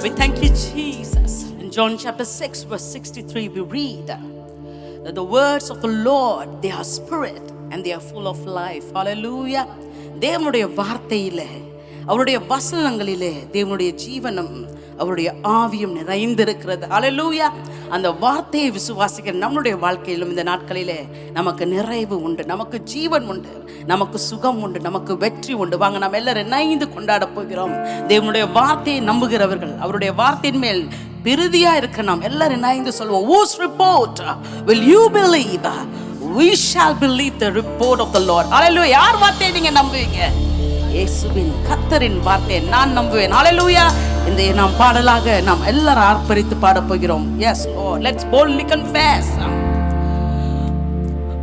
We thank you, Jesus. In John chapter 6 verse 63 we read that the words of the Lord, they are spirit and they are full of life. Hallelujah. தேவனுடைய வார்த்தையிலே, அவருடைய வசனங்களிலே தேவனுடைய ஜீவனும் அவருடைய ஆவியும் நிறைந்திருக்கிறது. ஹல்லேலூயா. அந்த வார்த்தையை விசுவாசிக்கிற நம்முடைய வாழ்க்கையிலும் இந்த நாட்களிலே நமக்கு நிறைவு உண்டு, நமக்கு ஜீவன் உண்டு, நமக்கு சுகம் உண்டு, நமக்கு வெற்றி உண்டு. வாங்க நாம் எல்லாரும் இணைந்து கொண்டாட போகிறோம். தேவனுடைய வார்த்தையை நம்புகிறவர்கள், அவருடைய வார்த்தையின் மேல் பிரிதியா இருக்க நாம் எல்லாரும் இணைந்து சொல்வோம், whose report will you believe? We shall believe the report of the Lord. Hallelujah. யார் வார்த்தையை நீங்க நம்புவீங்க? இயேசுவின் கர்த்தரின் வார்த்தையை நான் நம்புவேன். Hallelujah. இந்த நாம் பாடலாக நாம் எல்லாரும் ஆர்ப்பரித்து பாட போகிறோம். Yes Lord, let's boldly confess.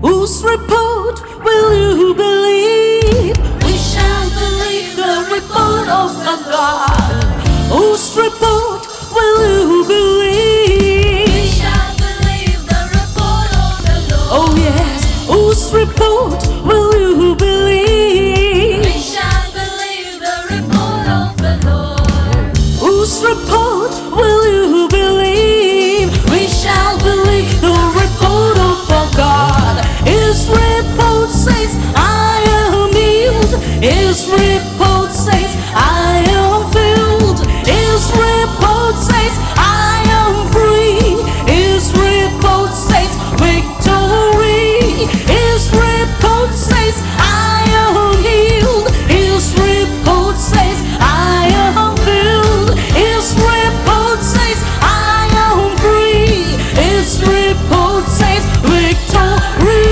Whose report will you believe? We shall believe the report of the God. Whose report will you believe? We shall believe the report of the Lord. Oh yes, whose report will you believe? We shall believe the report of the Lord. Whose report will you believe? We shall believe the report of our God. His report says I am healed. His report says I am filled. His report says I am free. His report says victory. His report says I am healed. His report says I am filled. His report says I am free. His report says victory.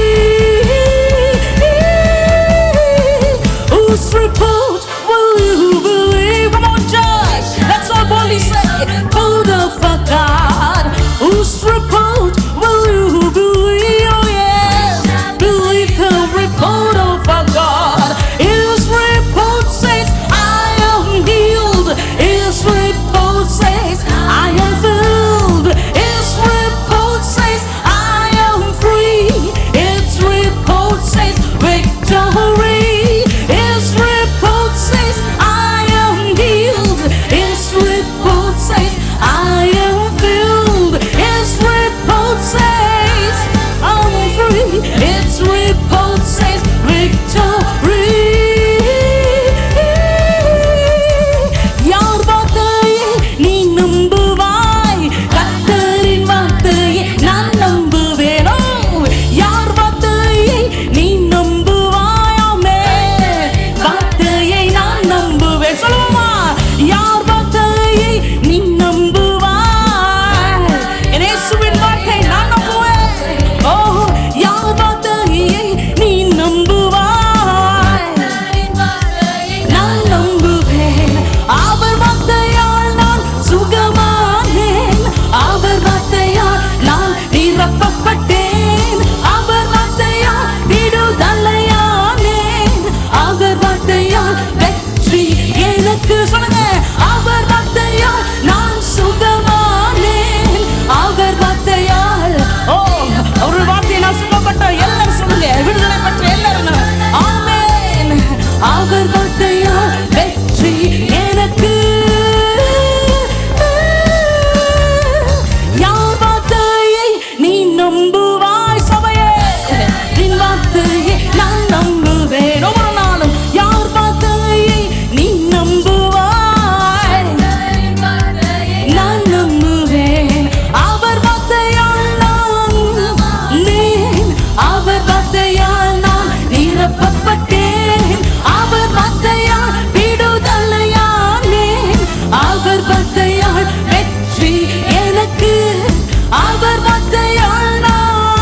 Whose report will you believe? Come on, church. Let's all boldly say, "Report of our God." Whose report will you believe? Oh yes, believe the report of our God. His report says I am healed. His report says I am filled. His report says I am free. His report says victory. His report says I am healed. His report says I am filled. His report says I'm free. His report says victory. யார் வார்த்தையை நீ நம்புவாய்? கர்த்தரின் வார்த்தையை நான் நம்புவேனோ. யார் வார்த்தையை நீ நம்புவாய்? ஆமென். வார்த்தையை நான் நம்புவேன். சொல்லுவோமா? யார் வார்த்தையை நீ நம்புவாய்? என் இயேசுவின் வார்த்தை நான் நம்புவேன். ஓ, யார் வார்த்தையை நீ நம்புவாய்? நான் நம்புவேன். அவர் வார்த்தையால் நான் சுகமானேன். அவர் வார்த்தையால் நான் நிரப்பப்பட்டேன். அவர் வார்த்தையால் விடுதலையானேன். அவர் வார்த்தையால் வெற்றி எனக்கு. சொல்லுங்க, அவர் வார்த்தையால் நான் சுகமானேன். அவர் வார்த்தையால், ஓ, அவர் வார்த்தையை நான் சுகப்பட்ட எல்லாரும் சொல்லுங்க, விடுதலை பெற்ற எல்லாரும் ஆமென். அவர் வார்த்தையால் வெற்றி எனக்கு. யார் வார்த்தையை நீ நம்புவாய்? சபையே, நின் வார்த்தையை நான் நம்புவேன். ஒவ்வொரு நாளும் யார் வார்த்தையை நீ நம்புவாய்? நான் நம்புவேன். அவர் வார்த்தையால் நான் நீன். அவர் வார்த்தையால் நான் நிரப்பப்பட்டேன். அவர் வார்த்தையால் விடுதலையானேன். அவர் வார்த்தையால் வெற்றி எனக்கு. அவர் வார்த்தையால் நான்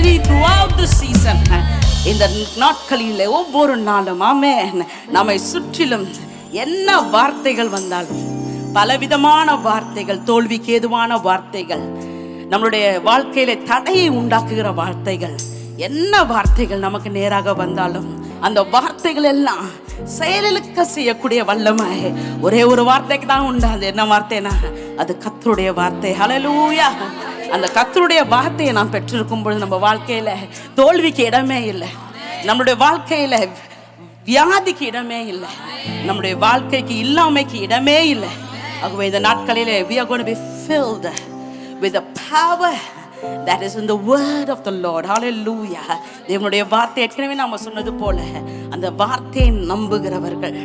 be throughout the season. இந்த நாட்களிலே ஒவ்வொரு நாளும் ஆமென் நம்மை சுற்றிலும் என்ன வார்த்தைகள் வந்தாலும், பலவிதமான வார்த்தைகள், தோல்விக்கு ஏதுவான வார்த்தைகள், நம்மளுடைய வாழ்க்கையில தடையை உண்டாக்குகிற வார்த்தைகள், என்ன வார்த்தைகள் நமக்கு நேராக வந்தாலும் அந்த வார்த்தைகள் எல்லாம் செயலுக்க செய்யக்கூடிய வல்லமை ஒரே ஒரு வார்த்தைக்கு தான் உண்டு. அது என்ன வார்த்தைனா அது கர்த்தருடைய வார்த்தை. ஹல்லேலூயா. அந்த கர்த்தருடைய வார்த்தையை நாம் பெற்றிருக்கும் பொழுது நம்ம வாழ்க்கையில தோல்விக்கு இடமே இல்லை, நம்மளுடைய வாழ்க்கையில வியாதிக்கு இடமே இல்லை, நம்முடைய வாழ்க்கைக்கு இல்லாமைக்கு இடமே இல்லை. ஆகவே இந்த நாட்களிலே we are going to be filled with the power that is in the word of the Lord. Hallelujah. தேவனுடைய வார்த்தை ஏற்கனவே நாம சொன்னது போல அந்த வார்த்தையை நம்புகிறவர்கள்,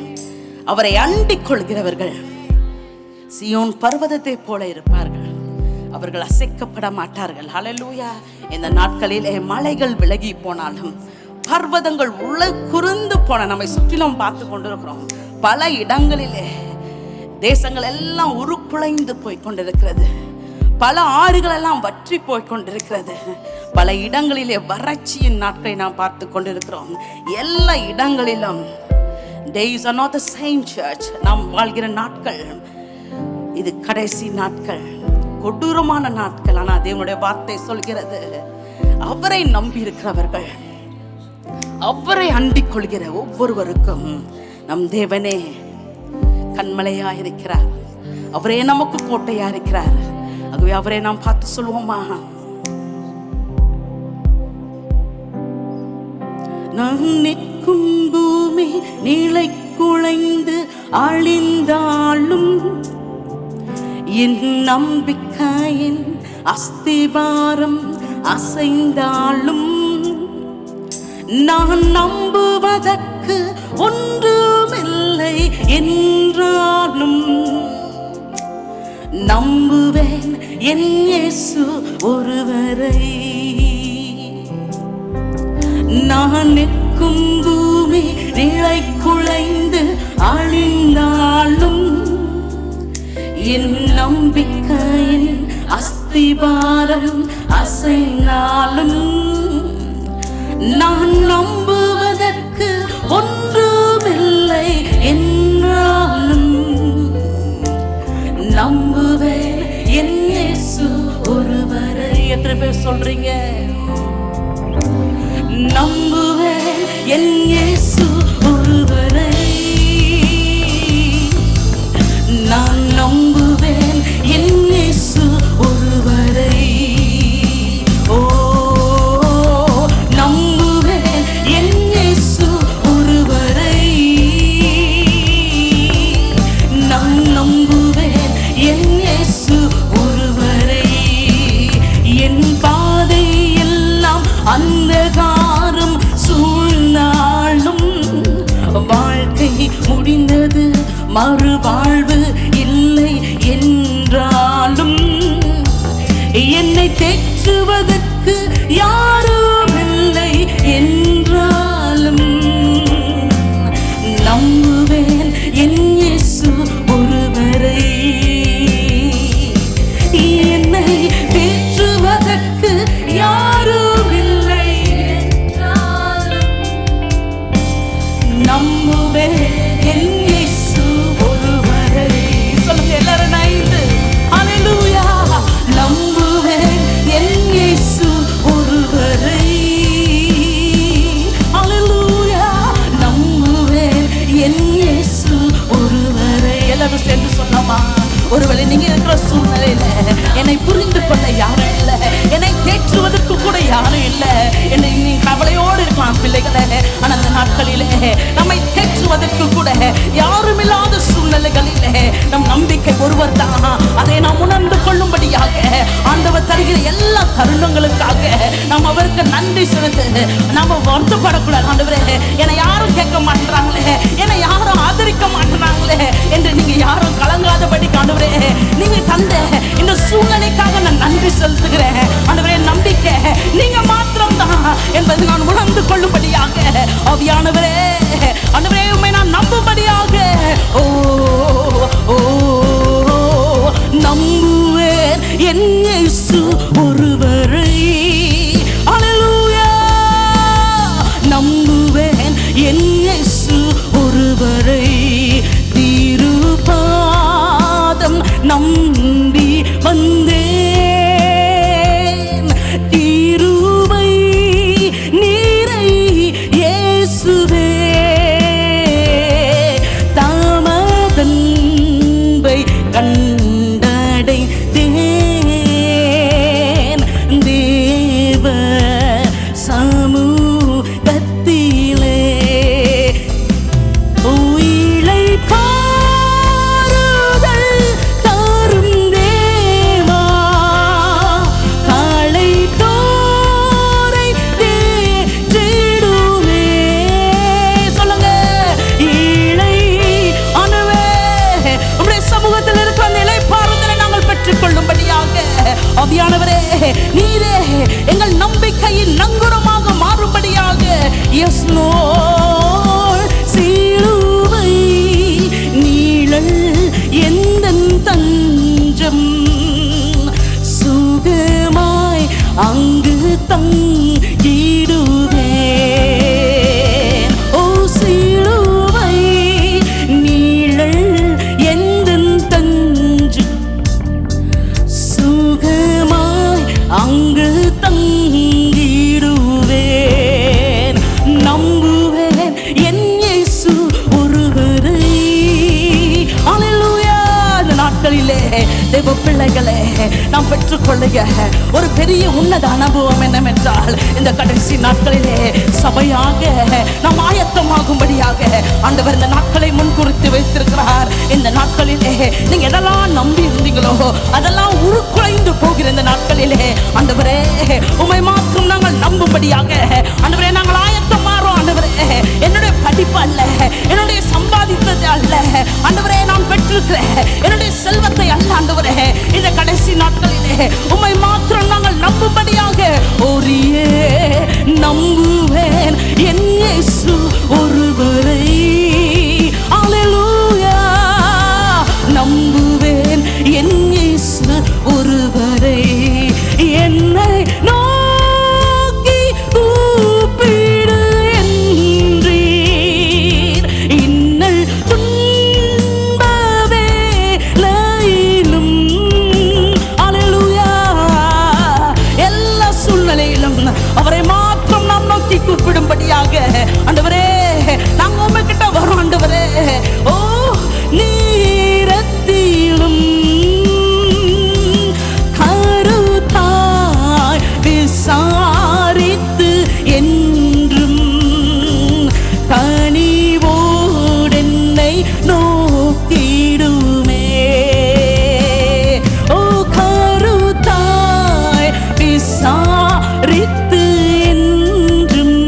அவரை அண்டிக் கொள்கிறவர்கள் சியோன் பர்வதத்தை போல இருப்பார்கள், அவர்கள் அசைக்கப்பட மாட்டார்கள். ஹல்லேலூயா. இந்த நாட்களிலே மலைகள் விலகி போனாலும், பர்வதங்கள் உள்ள குறுந்து போன நம்மை சுற்றிலும் பார்த்து கொண்டிருக்கிறோம். பல இடங்களிலே தேசங்கள் எல்லாம் உருக்குலைந்து போய் கொண்டிருக்கிறது, பல ஆறுகள் எல்லாம் வற்றி போய் கொண்டிருக்கிறது, பல இடங்களிலே வறட்சியின் நாட்களை நாம் பார்த்து கொண்டிருக்கிறோம். எல்லா இடங்களிலும் days are not the same church. நாம் வாழ்கிற நாட்கள் இது கடைசி நாட்கள், கொடூரமான நாட்கள். ஆனால் தேவனுடைய வார்த்தை சொல்கிறது, அவரை நம்பி இருக்கிறவர்கள், அவரை அண்டிக் கொள்கிற ஒவ்வொருவருக்கும் நம் தேவனே கண்மலையா இருக்கிறார், அவரே நமக்கு கோட்டையா இருக்கிறார். ஆகவே அவரை நாம் பார்த்து சொல்வோமா, நான் நிற்கும் பூமி நீளை குலைந்து அழிந்தாலும், என் நம்பிக்கையின் அஸ்திபாரம் அசைந்தாலும், நான் நம்புவதற்கு ஒன்றுமில்லை என்றாலும், நம்புவேன் என் இயேசு ஒருவரை. நான் நிற்கும் பூமி நிலை குலைந்து அழிந்தாலும், என் நம்பிக்கையின் அஸ்திபாரம் அசைந்தாலும், நான் நம்புவதற்கு ஒன்றுமில்லை என்றாலும், நம்புவேன் என் இயேசு ஒருவரை. எத்தனை பேர் சொல்றீங்க? நம்புவேன் என் இயேசு ஒருவரை, நான் நம்புவேன் என் இயேசு ஒருவரை. ஓ, நம்புவேன் என் இயேசு ஒருவரை, நான் நம்புவேன் என் இயேசு ஒருவரை. என் பாதை எல்லாம் அந்தகாரம் சூழ்ந்தாலும், வாழ்க்கை முடிந்தது மறுவாழ்வு இல்லை என்றாலும், என்னை தேற்றுவதற்கு யாரும் இல்லை என்றாலும், நம்புவேன் என் இயேசு ஒருவரை. என்னை தேற்றுவதற்கு யாரும் இல்லை என்றாலும், நம்புவேன் என் இயேசு ஒருவரை. சொல்லுங்க எல்லாரும் நைந்து. ஹல்லேலூயா. நம்புவேன் என் இயேசு ஒருவரை. ஹல்லேலூயா. நம்புவேன் என் இயேசு ஒருவரை. எல்லாரும் சேர்ந்து சொன்னோமா? ஒருவேளை நீங்க இருக்கிற சூழ்நிலையில என்னை புரிந்து கொள்ள யாரும் இல்லை, என்னை தேற்றுவதற்கு கூட யாரும் இல்லை என்று நீ கவலையோடு இருக்கலாம் பிள்ளைகளே. ஆனால் அந்த நாட்களிலே நம்மை தேற்றுவதற்கு கூட யாரும் இல்லாத சூழ்நிலைகளிலே நம் நம்பிக்கை ஒருவர் தான். அதை நாம் உணர்ந்து கொள்ளும்படியாக ஆண்டவர் தருகிற எல்லா தருணங்களுக்காக நாம் அவருக்கு நன்றி செலுத்து. நாம வருத்தப்படக்கூடாது. ஆண்டவரே, என்னை யாரும் கேட்க மாட்டாங்களே, என்னை யாரும் ஆதரிக்க மாட்டாங்களே என்று நீங்க யாரும் கலங்காதபடி ஆண்டவரே, நீங்க தந்த இந்த சூழ்நிலைக்காக நான் நன்றி செலுத்துகிறேன். ஆண்டவரே, நம்பிக்கை நீங்க மாத்திரம் தான் என்பதை நான் உணர்ந்து கொள்ளும்படியாக ஆவியானவரே, ஆண்டவரே உம்மை நான் நம்பும்படியாக ஓ ஓ நம்புவேன் என் இயேசு ஒருவரை. ஹல்லேலூயா. நம்பி வந்தேன். கிருபை நீரை இயேசுவே, தாமதன்பை கண்டடைந்தேன். தேவ சமூகத்திலே உயிலை பாருதல் தரும் தேவா, காலை தோரை தேற்றிடுமே. சொல்லுங்க, இலை ஆனவே உம்முடைய சமூகத்தில் இருக்கிற அந்த இலை பாருதலை நாங்கள் பெற்றுக்கொள்ளும்படியாக ஆவியானவரே நீரே எங்கள் நம்பிக்கையின் நங்குரமாக மாறும்படியாக எஸ் லோர்ட், சிலுவை நீழல் எந்தன் தஞ்சம், சுகமாய் அங்கு தங்கிடுவேன். ஓ சிலுவை நீழல் எந்தன் தஞ்சம், சுகமாய் அங்கு தங்கிடுவேன். நம்புவேன் என் இயேசு ஒருவரை. அல்லேலூயா. இந்த நாட்களிலே தேவ பிள்ளைகளே நாம் பெற்றுக்கொள்ளுக ஒரு பெரிய உன்னத அனுபவம் என்னவென்றால், இந்த கடைசி நாட்களிலே சபையாக நாம் ஆயத்தமாகும்படியாக ஆண்டவர் இந்த நாட்களை முன்குறித்து வைத்திருக்கிறார். இந்த நாட்களிலே நீங்க எதெல்லாம் நம்பி இருந்தீங்களோ அதெல்லாம் உருக்குலைந்து போகிற இந்த நாட்களிலே ஆண்டவரே உம்மை மாத்திரம் நாங்கள் நம்பும்படியாக ஆண்டவரே நாங்கள் ஆயத்தம் மாறோம். ஆண்டவரே என்னுடைய படிப்பு அல்ல, என்னுடைய சம்பாதித்தது அல்ல ஆண்டவரே, நான் பெற்றிருக்கிற என்னுடைய செல்வத்தை அல்ல ஆண்டவரே, இந்த கடைசி நாட்களிலே உம்மை மாத்திரம் நாங்கள் நம்பும்படியாக ஒரே நம்புவேன் என் இயேசு ஒருவரை. அல்லேலூயா. நம்புவேன் என் இயேசு ஒருவரை. என்னை நோக்கி கூப்பிடு என்றீர், இன்னல் துன்ப வேளையிலும். அல்லேலூயா. எல்லா சூழ்நிலையிலும் அவரை மாத்திரம் நாம் நோக்கி கூப்பிடும்படியாக ஆண்டவரே நாங்க உங்ககிட்ட வரோம். ஆண்டவரே ஓ நீரத்திலும் கருத்தாய் விசாரித்து என்றும் கனிவோடென்னை நோக்கிடுமே. ஓ கருத்தாய் விசாரித்து என்றும்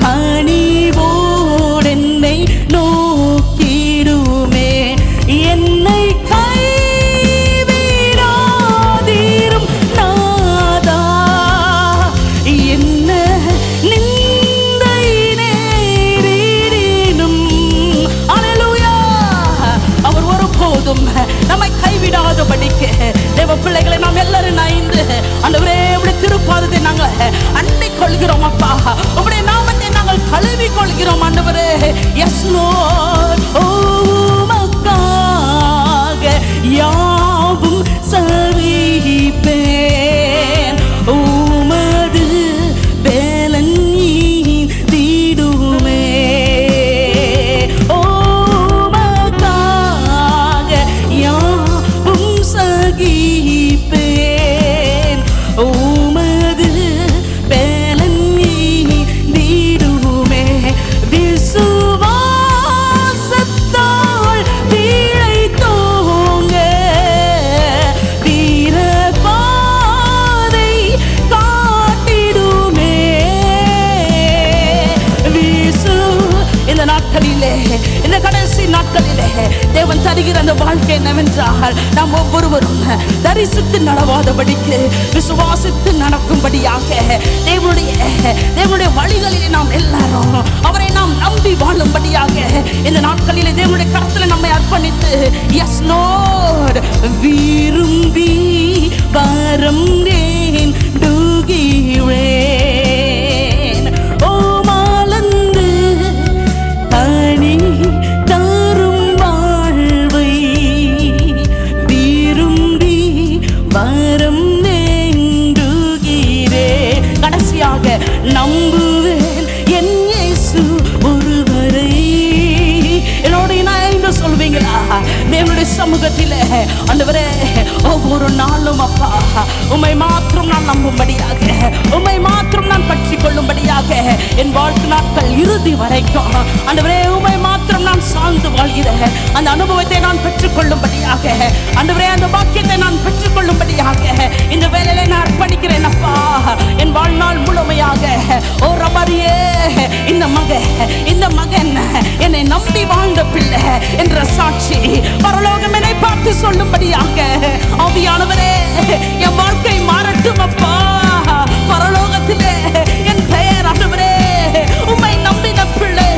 கனிவோடென்னை நோக்கிடுமே. என்னை கைவிடாதீரும் நாதா, என்ன நிந்தை நேரிடினும். அல்லேலூயா. அவர் ஒருபோதும் நம்மை கைவிடாதபடிக்கு தேவ பிள்ளைகளை நாம் எல்லாரும் நைந்து ஆண்டவரே உம்முடைய திருப்பாதத்தை நாங்கள் அண்டிக் கொள்கிறோம் அப்பா, உம்முடைய நாமத்தை நாங்கள் கழுவி கொள்கிறோம் ஆண்டவரே. S lord. ஓ உமக்காக யாவும் சகிப்பேன், உமது வேலன் தீடுமே. ஓ உமக்காக யாவும் சகிப்பேன், உமது வேலன் தீடுமே. விசுவாசத்தால் பிழைத்தோங்க, வீரபாதை காட்டிடுமே. இந்த நாட்களிலே, இந்த கடைசி நாட்களிலே தேவன் தருகிற அந்த வாழ்க்கை என்னவென்றால், நாம் ஒவ்வொருவரும் தரிசித்து நடவாதபடிக்கு விசுவாசித்து நடக்கும்படியாக தேவனுடைய வழிகளிலே நாம் எல்லாரும் அவரை நாம் நம்பி வாழும்படியாக இந்த நாட்களிலே தேவனுடைய கரத்தில் நம்மை அர்ப்பணித்து எஸ் லோர்ட் விரும்பி வரம் டுகிறேன். ஓ மலர்ந்து தனி தரும் வாழ்வை சமூகத்திலே ஆண்டவரே ஒவ்வொரு நாளும் அப்பா உம்மை மாத்திரம் நான் நம்பும்படியாக, உம்மை மாத்திரம் நான் பற்றி கொள்ளும்படியாக என் வாழ்க்கை நாட்கள் இறுதி வரைக்கும் ஆண்டவரே உம்மை மாத்திரம் நான் சார்ந்து வாழ்கிறேன். அந்த அனுபவத்தை நான் பெற்றுக்கொள்ளும்படியாக ஆண்டவரே அந்த பாக்கியத்தை நான் பெற்றுக்கொள்ளும்படியாக இந்த வேலையில நான் அர்ப்பணிக்கிறேன் அப்பா. என் வாழ்நாள் முழுமையாக ஓ ரபரியே இந்த மகன் என்னை நம்பி வாழ்ந்த பிள்ளை என்ற சாட்சி பரலோகம் என்னை பார்த்து சொல்லும்படியாக ஆவியானவரே என் வாழ்க்கை மாறட்டும் அப்பா. பரலோகத்திலே என் பெயர் ஆண்டவரே உம்மை நம்பின பிள்ளை,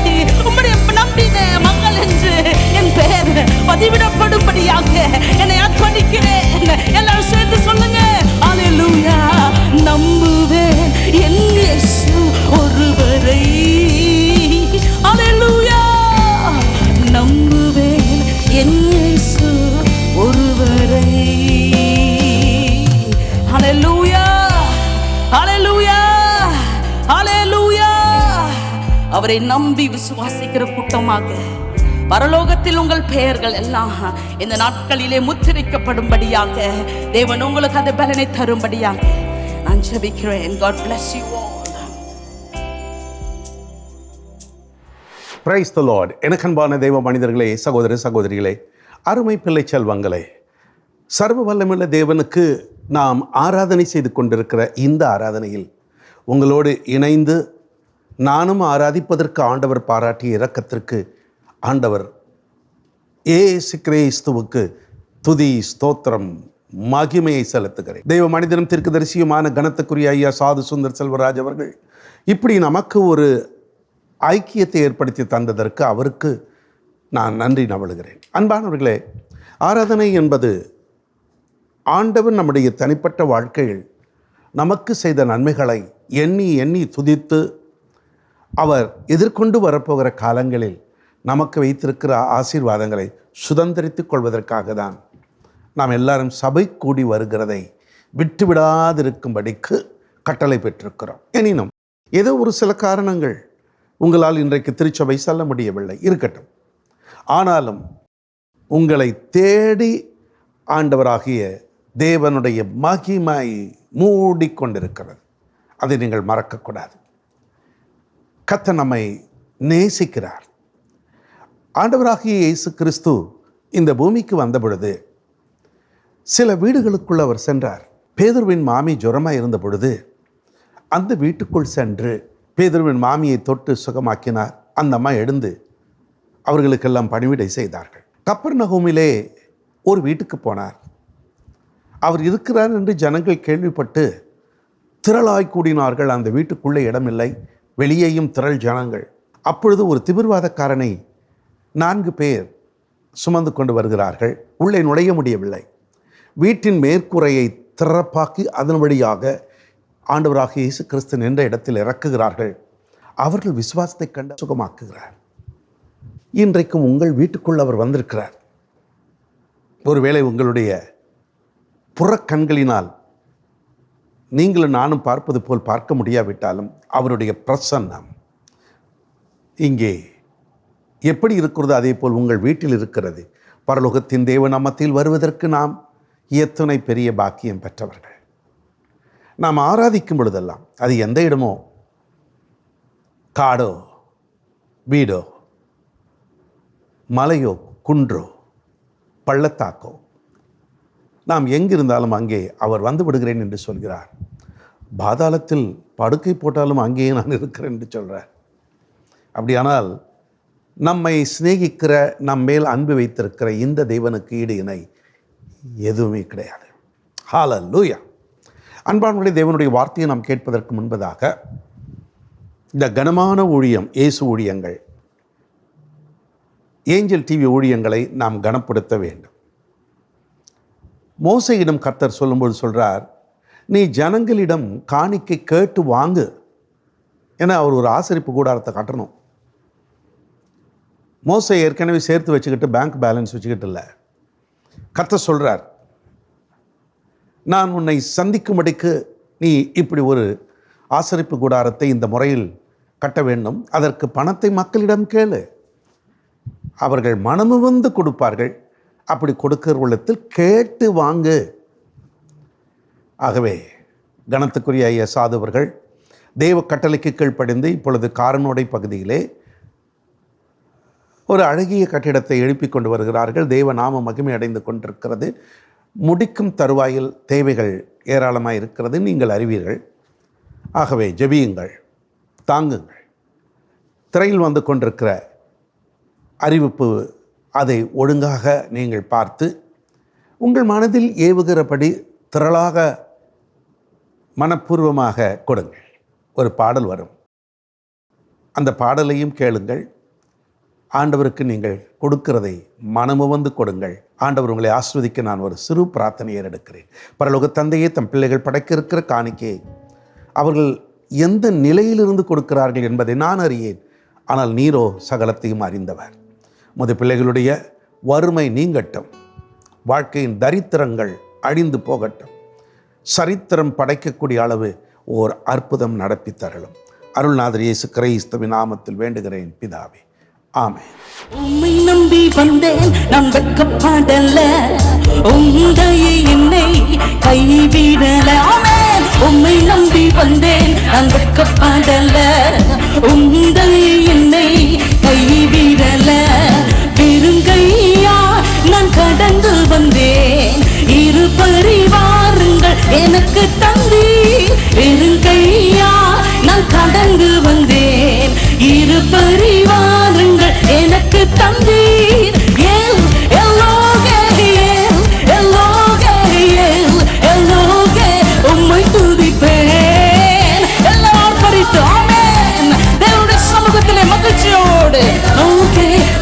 உம்முடைய நம்பின மகள் என்று என் பெயர் பதிவிடப்படும்படியாக என்னை அர்ப்பணிக்கிறேன். எல்லாரும் சேர்ந்து சொல்லுங்க அல்லேலூயா. நம்புவேன் என் இயேசு ஒருவரை, அல்லேலூயா. நம்புவேன் என் இயேசு ஒருவரை, அல்லேலூயா அல்லேலூயா அல்லேலூயா. அவரை நம்பி விசுவாசிக்கிற கூட்டமாக பரலோகத்தில் உங்கள் பெயர்கள் எல்லாம் இந்த நாட்களிலே முத்திரிக்கப்படும்படியாக தேவன் உங்களுக்கு அந்த பலனை தரும்படியாக நான் ஜெபிக்கிறேன். God bless you all. Praise the Lord. எனக்கன்பான தெய்வ மனிதர்களே, சகோதர சகோதரிகளே, அருமை பிள்ளை செல்வங்களே, சர்வ வல்லமையுள்ள தேவனுக்கு நாம் ஆராதனை செய்து கொண்டிருக்கிற இந்த ஆராதனையில் உங்களோடு இணைந்து நானும் ஆராதிப்பதற்கு ஆண்டவர் பாராட்டிய இரக்கத்திற்கு ஆண்டவர் இயேசு கிறிஸ்துவுக்கு துதி ஸ்தோத்திரம் மகிமையை செலுத்துகிறேன். தெய்வ மனிதனும் தீர்க்கதரிசியுமான கனத்துக்குரிய ஐயா சாது சுந்தர் செல்வராஜ் அவர்கள் இப்படி நமக்கு ஒரு ஐக்கியத்தை ஏற்படுத்தி தந்ததற்கு அவருக்கு நான் நன்றி நவழுகிறேன். அன்பானவர்களே, ஆராதனை என்பது ஆண்டவர் நம்முடைய தனிப்பட்ட வாழ்க்கையில் நமக்கு செய்த நன்மைகளை எண்ணி எண்ணி துதித்து அவர் எதிர்கொண்டு வரப்போகிற காலங்களில் நமக்கு வைத்திருக்கிற ஆசீர்வாதங்களை சுதந்திரித்துக் கொள்வதற்காக தான் நாம் எல்லாரும் சபை கூடி வருகிறதை விட்டுவிடாதிருக்கும்படிக்கு கட்டளை பெற்றிருக்கிறோம். எனினும் ஏதோ ஒரு சில காரணங்கள் உங்களால் இன்றைக்கு திருச்சபை செல்ல முடியவில்லை, இருக்கட்டும். ஆனாலும் உங்களை தேடி ஆண்டவராகிய தேவனுடைய மகிமை மூடிக்கொண்டிருக்கிறது. அதை நீங்கள் மறக்கக்கூடாது. கர்த்தர் நம்மை நேசிக்கிறார். ஆண்டவராகிய இயேசு கிறிஸ்து இந்த பூமிக்கு வந்த பொழுது சில வீடுகளுக்குள் அவர் சென்றார். பேதுருவின் மாமி ஜுரமாக இருந்த பொழுது அந்த வீட்டுக்குள் சென்று பேதுருவின் மாமியை தொட்டு சுகமாக்கினார். அந்த அம்மா எழுந்து அவர்களுக்கெல்லாம் பணிவிடை செய்தார்கள். கப்பர்நகூமிலே ஒரு வீட்டுக்கு போனார். அவர் இருக்கிறார் என்று ஜனங்கள் கேள்விப்பட்டு திரளாய் கூடினார்கள். அந்த வீட்டுக்குள்ளே இடமில்லை, வெளியேயும் திரள் ஜனங்கள். அப்பொழுது ஒரு திமிர்வாதக்காரனை 4 பேர் சுமந்து கொண்டு வருகிறார்கள். உள்ளே நுழைய முடியவில்லை. வீட்டின் மேற்கூரையை திறப்பாக்கி அதன் வழியாக ஆண்டவராக இயேசு கிறிஸ்து நின்ற இடத்தில் இறக்குகிறார்கள். அவர்கள் விசுவாசத்தை கண்டு சுகமாக்குகிறார். இன்றைக்கும் உங்கள் வீட்டுக்குள் அவர் வந்திருக்கிறார். ஒருவேளை உங்களுடைய புறக்கண்களினால் நீங்களும் நானும் பார்ப்பது போல் பார்க்க முடியாவிட்டாலும் அவருடைய பிரசன்னம் இங்கே எப்படி இருக்கிறதோ அதே போல் உங்கள் வீட்டில் இருக்கிறது. பரலோகத்தின் தேவநாமத்தில் வருவதற்கு நாம் எத்தனை பெரிய பாக்கியம் பெற்றவர்கள். நாம் ஆராதிக்கும் பொழுதெல்லாம் அது எந்த இடமோ, காடோ வீடோ மலையோ குன்றோ பள்ளத்தாக்கோ, நாம் எங்கிருந்தாலும் அங்கே அவர் வந்து விடுகிறேன் என்று சொல்கிறார். பாதாளத்தில் படுக்கை போட்டாலும் அங்கேயே நான் இருக்கிறேன் என்று சொல்கிறார். அப்படியானால் நம்மை சிநேகிக்கிற, நம் மேல் அன்பு வைத்திருக்கிற இந்த தேவனுக்கு ஈடு இணை எதுவுமே கிடையாது. ஹல்லேலூயா. அன்பானவர்களே, தேவனுடைய வார்த்தையை நாம் கேட்பதற்கு முன்பதாக இந்த கனமான ஊழியம், இயேசு ஊழியங்கள், ஏஞ்சல் டிவி ஊழியங்களை நாம் கனப்படுத்த வேண்டும். மோசேயிடம் கர்த்தர் சொல்லும்போது சொல்கிறார், நீ ஜனங்களிடம் காணிக்கை கேட்டு வாங்கு. ஏன்னா அவர் ஒரு ஆசரிப்பு கூடாரத்தை கட்டணும். மோசே ஏற்கனவே சேர்த்து வச்சுக்கிட்டு பேங்க் பேலன்ஸ் வச்சுக்கிட்டு இல்லை. கர்த்தர் சொல்கிறார், நான் உன்னை சந்திக்கும்படிக்கு நீ இப்படி ஒரு ஆசரிப்பு கூடாரத்தை இந்த முறையில் கட்ட வேண்டும். அதற்கு பணத்தை மக்களிடம் கேளு, அவர்கள் மனமுவந்து கொடுப்பார்கள். அப்படி கொடுக்கிற உள்ளத்தில் கேட்டு வாங்கு. ஆகவே கனத்துக்குரிய ஐயா சாதுவர்கள் தெய்வ கட்டளைக்கு கீழ்ப்படிந்து இப்பொழுது காரனோடை பகுதியிலே ஒரு அழகிய கட்டிடத்தை எழுப்பிக் கொண்டு வருகிறார்கள். தெய்வ நாம மகிமை அடைந்து கொண்டிருக்கிறது. முடிக்கும் தருவாயில் தேவைகள் ஏராளமாக இருக்கிறது, நீங்கள் அறிவீர்கள். ஆகவே ஜெபியுங்கள், தாங்குங்கள். திரையில் வந்து கொண்டிருக்கிற அறிவிப்பு அதை ஒழுங்காக நீங்கள் பார்த்து உங்கள் மனதில் ஏவுகிறபடி திரளாக மனப்பூர்வமாக கொடுங்கள். ஒரு பாடல் வரும், அந்த பாடலையும் கேளுங்கள். ஆண்டவருக்கு நீங்கள் கொடுக்கிறதை மனமுவந்து கொடுங்கள். ஆண்டவர் உங்களை ஆஸ்வதிக்க நான் ஒரு சிறு பிரார்த்தனையை எடுக்கிறேன். பரலோக தந்தையே, தம் பிள்ளைகள் படைக்க இருக்கிற காணிக்கையை அவர்கள் எந்த நிலையிலிருந்து கொடுக்கிறார்கள் என்பதை நான் அறியேன். ஆனால் நீரோ சகலத்தையும் அறிந்தவர். முது பிள்ளைகளுடைய வறுமை நீங்கட்டும், வாழ்க்கையின் தரித்திரங்கள் அழிந்து போகட்டும், சரித்திரம் படைக்கக்கூடிய அளவு ஓர் அற்புதம் நடத்தி தரலும். அருள்நாதர் இயேசு கிறிஸ்துவின் நாமத்தில் வேண்டுகிறேன் பிதாவே, ஆமென். உம்மை நம்பி வந்தேன் நான் வெட்கப்படல, உம்மையே என்னை கைவிடல. ஆமென். உம்மை நம்பி வந்தேன் நான் வெட்கப்படல, உம்மையே என்னை கைவிடல. பெருங்கையா நான் கடந்து வந்தேன், இரு பரிவாரங்கள் எனக்கு தந்தீர். பெருங்கையா நான் கடந்து வந்தேன், இரு பரிவாரங்கள் எனக்கு தந்தீர். உம்மை துதிப்பேன் எல்லாரும் பறித்து. ஆமென். தேவனுடைய சமூகத்திலே மகிழ்ச்சியோடு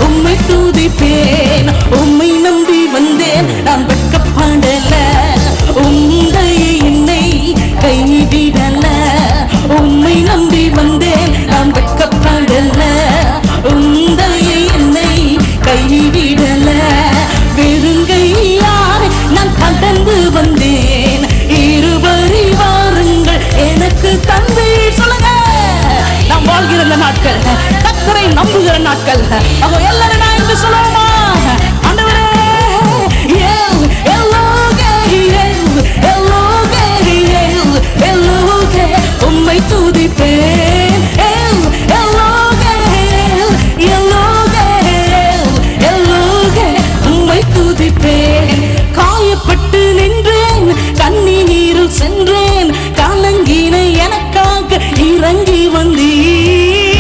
உம்மை துதிப்பேன். உம்மை நம்பி வந்தேன் நான் வெட்கப்படல, உம்மையே என்னை கைவிடல. உம்மை நம்பி வந்தேன் நான் வெட்கப்படல, உம்மையே என்னை கைவிடல. வெறுங்கையாய் நான் கடந்து வந்தேன், இரு பரிவாரங்கள் எனக்கு தந்தீர். சொல்லுங்க, நாம் வாழ்கிற இந்த நாட்கள் கர்த்தரை நம்புகிற நாட்கள். அவங்க எல்லாரும் நான் என்று சொல்லுவோமா? ஆண்டவரே, உம்மை துதிப்பேன். உம்மை துதிப்பேன். காயப்பட்டு நின்றேன், கண்ணீரில் சென்றேன், கலங்கின எனக்காக இறங்கி வந்தீர்.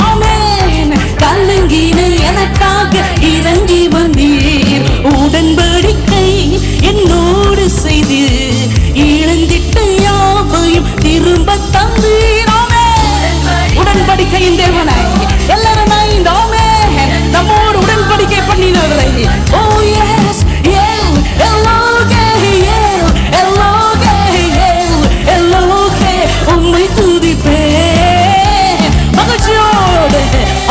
ஆமென். கலங்கின எனக்காக இறங்கி வந்தீர். உடன்படிக்கை என்னோடு செய்து இழந்திட்ட யாவையும் திரும்ப தந்தீர். உடன்படிக்கையின் தேவனை எல்லாரும் நம்மோடு உடன்படிக்கை பண்ணினவரை. ஓ எஸ், உம்மை துதிப்பேன் மகிழ்ச்சியோடு.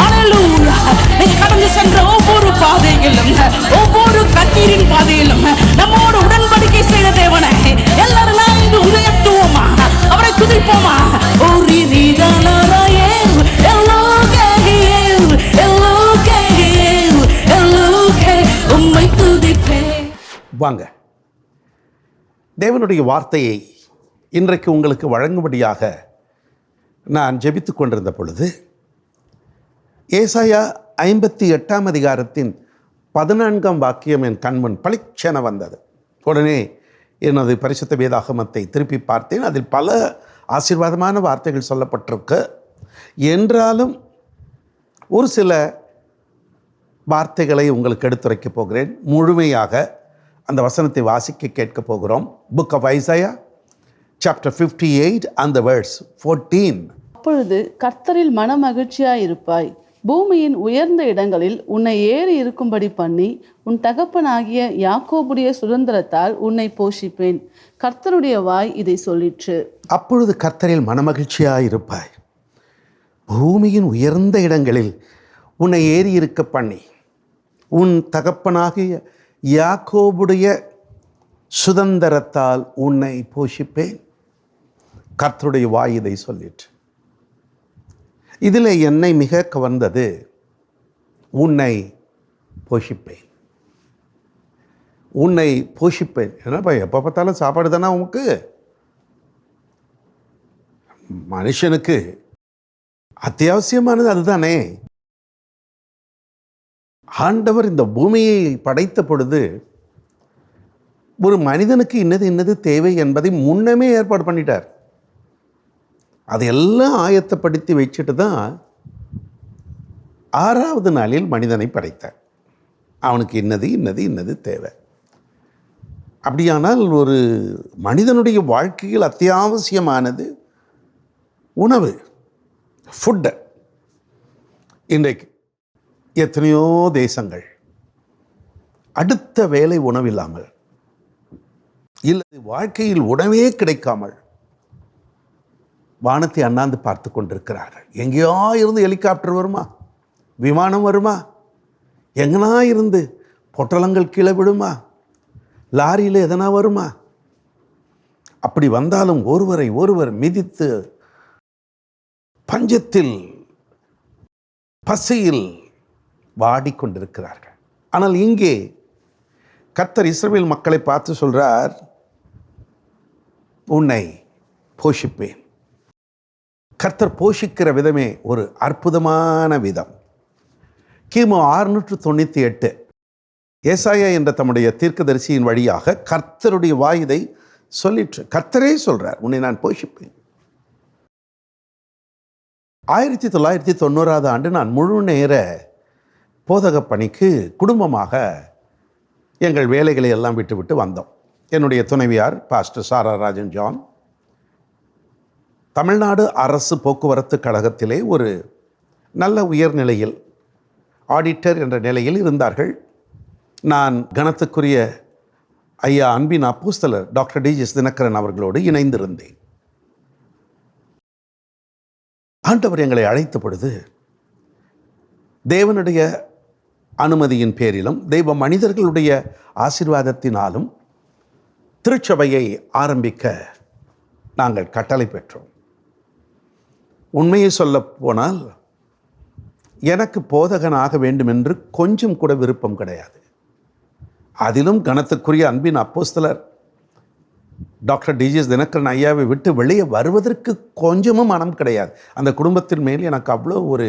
அல்லேலூயா. நீ கடந்து சென்ற ஒவ்வொரு பாதையிலும், ஒவ்வொரு கண்ணீரின் பாதையிலும் நம்மோடு உடன்படிக்கை செய்த தேவனை எல்லாரும் நான் இது உயர்த்துவோமா, அவரை துதிப்போமா? ஒரு ரீதனாயே உம்மை துதிப்பேன். வாங்க, தேவனுடைய வார்த்தையை இன்றைக்கு உங்களுக்கு வழங்கும்படியாக நான் ஜெபித்து கொண்டிருந்த பொழுது ஏசாயா 58 அதிகாரத்தின் 14 வாக்கியம் என் கண்முன் பளிச்சென வந்தது. உடனே எனது பரிசுத்த வேதாகமத்தை திருப்பி பார்த்தேன். அதில் பல ஆசீர்வாதமான வார்த்தைகள் சொல்லப்பட்டிருக்கு. என்றாலும் ஒரு சில வார்த்தைகளை உங்களுக்கு எடுத்துரைக்க போகிறேன். முழுமையாக அந்த வசனத்தை வாசிக்க கேட்க போகிறோம். Book of Isaiah chapter 58 and verse 14. அப்பொழுது கர்த்தரில் மனமகிழ்ச்சியாய் இருப்பாய், பூமியின் உயர்ந்த இடங்களில் உன்னை ஏறி இருக்கும்படி பண்ணி உன் தகப்பனாகிய யாக்கோபுடைய சுதந்திரத்தால் உன்னை போஷிப்பேன். கர்த்தருடைய வாய் இதை சொல்லிற்று. அப்பொழுது கர்த்தரில் மனமகிழ்ச்சியாய் இருப்பாய், பூமியின் உயர்ந்த இடங்களில் உன்னை ஏறி இருக்க பண்ணி உன் தகப்பனாகிய யாக்கோபுடைய சுதந்திரத்தால் உன்னை போஷிப்பேன். கர்த்தருடைய வாய் இதை சொல்லிற்று. இதில் என்னை மிக கவர்ந்தது, உன்னை போஷிப்பேன். உன்னை போஷிப்பேன். என்னப்பா எப்போ பார்த்தாலும் சாப்பாடு தானே உனக்கு? மனுஷனுக்கு அத்தியாவசியமானது அதுதானே. ஆண்டவர் இந்த பூமியை படைத்த பொழுது ஒரு மனிதனுக்கு இன்னது தேவை என்பதை முன்னமே ஏற்பாடு பண்ணிட்டார். அதையெல்லாம் ஆயத்தப்படுத்தி வச்சுட்டு தான் 6வது நாளில் மனிதனை படைத்தார். அவனுக்கு இன்னது தேவை. அப்படியானால் ஒரு மனிதனுடைய வாழ்க்கையில் அத்தியாவசியமானது உணவு, ஃபுட்டு. இன்றைக்கு எத்தனையோ தேசங்கள் அடுத்த வேளை உணவில்லாமல், இல்லை வாழ்க்கையில் உணவே கிடைக்காமல் வானத்தை அண்ணாந்து பார்த்து கொண்டிருக்கிறார்கள். எங்கேயோ இருந்து ஹெலிகாப்டர் வருமா, விமானம் வருமா, எங்கனா இருந்து பொட்டலங்கள் கீழே விடுமா, லாரியில் எதனா வருமா? அப்படி வந்தாலும் ஒருவரை ஒருவர் மிதித்து பஞ்சத்தில் பசியில் வாடிக்கொண்டிருக்கிறார்கள். ஆனால் இங்கே கர்த்தர் இஸ்ரவேல் மக்களை பார்த்து சொல்றார், உன்னை போஷிப்பேன். கர்த்தர் போஷிக்கிற விதமே ஒரு அற்புதமான விதம். கிமு 698 ஏசாயா என்ற தம்முடைய தீர்க்கதரிசியின் வழியாக கர்த்தருடைய வாய் இதை சொல்லிற்று. கர்த்தரே சொல்றார், உன்னை நான் போஷிப்பேன். 1990 ஆண்டு நான் முழு நேர போதக பணிக்கு குடும்பமாக எங்கள் வேலைகளை எல்லாம் விட்டு வந்தோம். என்னுடைய துணைவியார் பாஸ்டர் சாரா ராஜன் ஜான் தமிழ்நாடு அரசு போக்குவரத்து கழகத்திலே ஒரு நல்ல உயர்நிலையில் ஆடிட்டர் என்ற நிலையில் இருந்தார்கள். நான் கனத்துக்குரிய ஐயா அன்பின் அப்போஸ்தலர் டாக்டர் டிஜிஎஸ் தினகரன் அவர்களோடு இணைந்திருந்தேன். ஆண்டவர் எங்களை அழைத்த பொழுது தேவனுடைய அனுமதியின் பேரிலும் தெய்வ மனிதர்களுடைய ஆசீர்வாதத்தினாலும் திருச்சபையை ஆரம்பிக்க நாங்கள் கட்டளை பெற்றோம். உண்மையை சொல்ல போனால் எனக்கு போதகனாக வேண்டும் என்று கொஞ்சம் கூட விருப்பம் கிடையாது. அதிலும் கனத்துக்குரிய அன்பின் அப்போஸ்தலர் டாக்டர் டிஜிஎஸ் தினகரன் ஐயாவை விட்டு வெளியே வருவதற்கு கொஞ்சமும் மனம் கிடையாது. அந்த குடும்பத்தின் மேல் எனக்கு அவ்வளோ ஒரு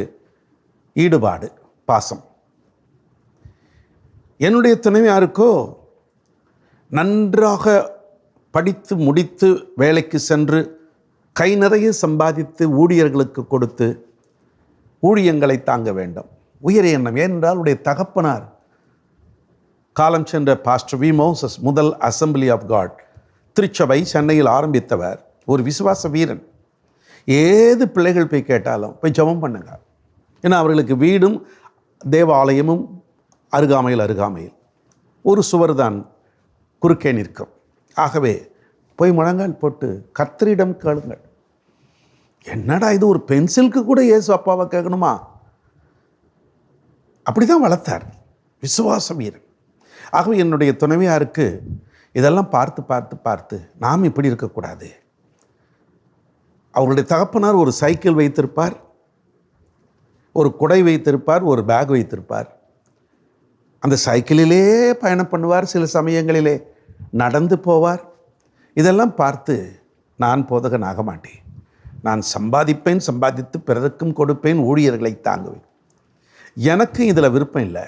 ஈடுபாடு, பாசம். என்னுடைய துணைவியாருக்கோ நன்றாக படித்து முடித்து வேலைக்கு சென்று கை நிறைய சம்பாதித்து ஊழியர்களுக்கு கொடுத்து ஊழியங்களை தாங்க வேண்டும், உயர் எண்ணம். ஏனென்றால் உடைய தகப்பனார் காலம் சென்ற பாஸ்டர் வி மோசஸ் முதல் அசம்பிளி ஆஃப் காட் திருச்சபை சென்னையில் ஆரம்பித்தவர், ஒரு விசுவாச வீரன். ஏது பிள்ளைகள் போய் கேட்டாலும் போய் ஜெபம் பண்ணுங்க. ஏன்னா அவர்களுக்கு வீடும் தேவாலயமும் அருகாமையில் ஒரு சுவர் தான் குறுக்கே நிற்கும். ஆகவே போய் முழங்கால் போட்டு கர்த்தரிடம் கேளுங்கள். என்னடா இது, ஒரு பென்சிலுக்கு கூட இயேசு அப்பாவை கேட்கணுமா? அப்படி தான் வளர்த்தார், விசுவாச வீரன். ஆகவே என்னுடைய துணைவியாருக்கு இதெல்லாம் பார்த்து நாம் இப்படி இருக்கக்கூடாது. அவருடைய தகப்பனார் ஒரு சைக்கிள் வைத்திருப்பார், ஒரு குடை வைத்திருப்பார், ஒரு பேக் வைத்திருப்பார். அந்த சைக்கிளிலே பயணம் பண்ணுவார், சில சமயங்களிலே நடந்து போவார். இதெல்லாம் பார்த்து நான் போதகன் ஆக மாட்டேன். நான் சம்பாதித்து பிறருக்கும் கொடுப்பேன், ஊழியர்களை தாங்குவேன். எனக்கு இதில் விருப்பம் இல்லை.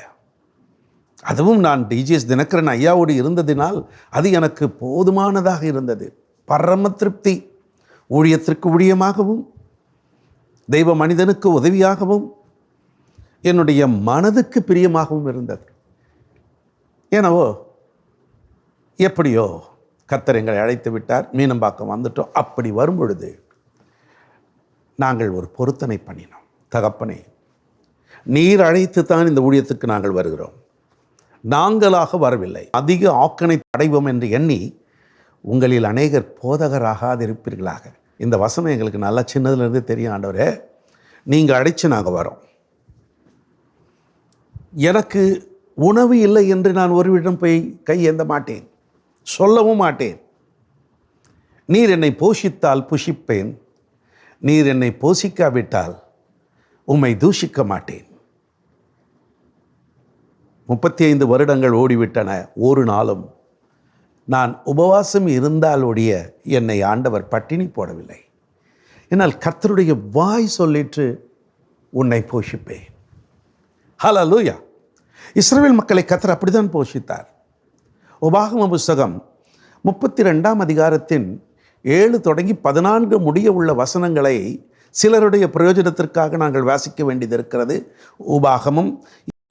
அதுவும் நான் டிஜிஎஸ் தினகரன் ஐயாவோடு இருந்ததினால் அது எனக்கு போதுமானதாக இருந்தது. பரம திருப்தி. ஊழியத்திற்கு ஊழியமாகவும் தெய்வ மனிதனுக்கு உதவியாகவும் என்னுடைய மனதுக்கு பிரியமாகவும் இருந்தது. ஏனவோ எப்படியோ கர்த்தர் எங்களை அழைத்து விட்டார், மீனம்பாக்கம் வந்துட்டோம். அப்படி வரும் பொழுது நாங்கள் ஒரு பொருத்தனை பண்ணினோம். தகப்பனே, நீர் அழைத்து தான் இந்த ஊழியத்துக்கு நாங்கள் வருகிறோம், நாங்களாக வரவில்லை. அதிக ஆக்கனை அடைவோம் என்று எண்ணி உங்களில் அநேகர் போதகராகாதிருப்பீர்களாக. இந்த வசனம் எங்களுக்கு நல்லா சின்னதுலேருந்து தெரியும். ஆண்டவரே, நீங்கள் அழைச்சு நாங்கள் வரோம். எனக்கு உணவு இல்லை என்று நான் ஒருவரிடம் போய் கையேந்த மாட்டேன், சொல்லவும் மாட்டேன். நீர் என்னை போஷித்தால் புஷிப்பேன், நீர் என்னை போஷிக்காவிட்டால் உம்மை தூஷிக்க மாட்டேன். 35 வருடங்கள் ஓடிவிட்டன. ஒரு நாளும் நான் உபவாசம் இருந்தால் ஒழிய என்னை ஆண்டவர் பட்டினி போடவில்லை. என்னால் கர்த்தருடைய வாய் சொல்லிட்டு உன்னை போஷிப்பேன். ஹல்லேலூயா. இஸ்ரவேல் மக்களை கர்த்தர் அப்படித்தான் போஷித்தார். உபாகம புஸ்தகம் 32ஆம் அதிகாரத்தின் 7 தொடங்கி 14 முடிய உள்ள வசனங்களை சிலருடைய பிரயோஜனத்திற்காக நாங்கள் வாசிக்க வேண்டியது இருக்கிறது. உபாகமம்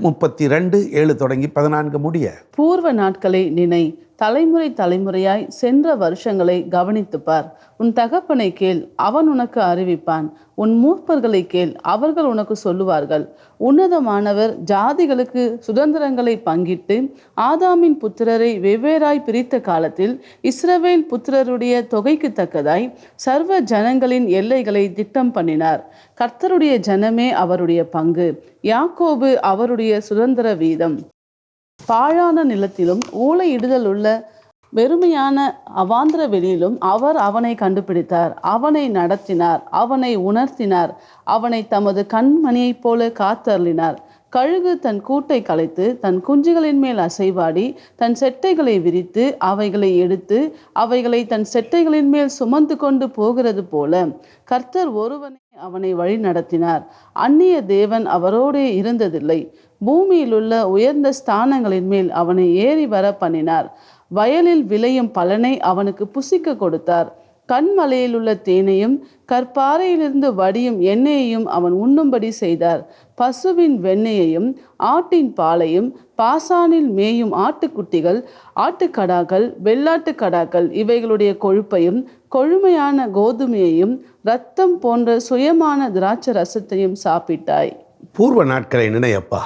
32 7 தொடங்கி 14 முடிய. பூர்வ நாட்களை நினை, தலைமுறை தலைமுறையாய் சென்ற வருஷங்களை கவனித்துப் பார். உன் தகப்பனை கேள், அவன் உனக்கு அறிவிப்பான். உன் மூப்பர்களை கேள், அவர்கள் உனக்கு சொல்லுவார்கள். உன்னதமானவர் ஜாதிகளுக்கு சுதந்திரங்களை பங்கிட்டு ஆதாமின் புத்திரரை வெவ்வேறாய் பிரித்த காலத்தில் இஸ்ரவேல் புத்திரருடைய தொகைக்கு தக்கதாய் சர்வ ஜனங்களின் எல்லைகளை திட்டம் பண்ணினார். கர்த்தருடைய ஜனமே அவருடைய பங்கு, யாக்கோபு அவருடைய சுதந்திர வீதம். பாழான நிலத்திலும் ஊளையிடுதல் உள்ள வெறுமையான அவாந்திர வெளியிலும் அவர் அவனை கண்டுபிடித்தார், அவனை நடத்தினார், அவனை உணர்த்தினார், அவனை தமது கண்மணியைப் போல காத்தருளினார். கழுகு தன் கூட்டை கலைத்து தன் குஞ்சுகளின் மேல் அசைவாடி தன் செட்டைகளை விரித்து அவைகளை எடுத்து அவைகளை தன் செட்டைகளின் மேல் சுமந்து கொண்டு போகிறது போல கர்த்தர் ஒருவனை அவனை வழி நடத்தினார். அந்நிய தேவன் அவரோடே இருந்ததில்லை. பூமியிலுள்ள உயர்ந்த ஸ்தானங்களின் மேல் அவனை ஏறி வர பண்ணினார். வயலில் விளையும் பலனை அவனுக்கு புசிக்க கொடுத்தார். கண்மலையில் உள்ள தேனையும் கற்பாறையிலிருந்து வடியும் எண்ணெயையும் அவன் உண்ணும்படி செய்தார். பசுவின் வெண்ணெயையும் ஆட்டின் பாலையும் பாசானில் மேயும் ஆட்டுக்குட்டிகள், ஆட்டுக்கடாக்கள், வெள்ளாட்டுக்கடாக்கள் இவைகளுடைய கொழுப்பையும் கொழுமையான கோதுமையையும் இரத்தம் போன்ற சுயமான திராட்சை ரசத்தையும் சாப்பிட்டாய். பூர்வ நாட்களை நினையப்பா.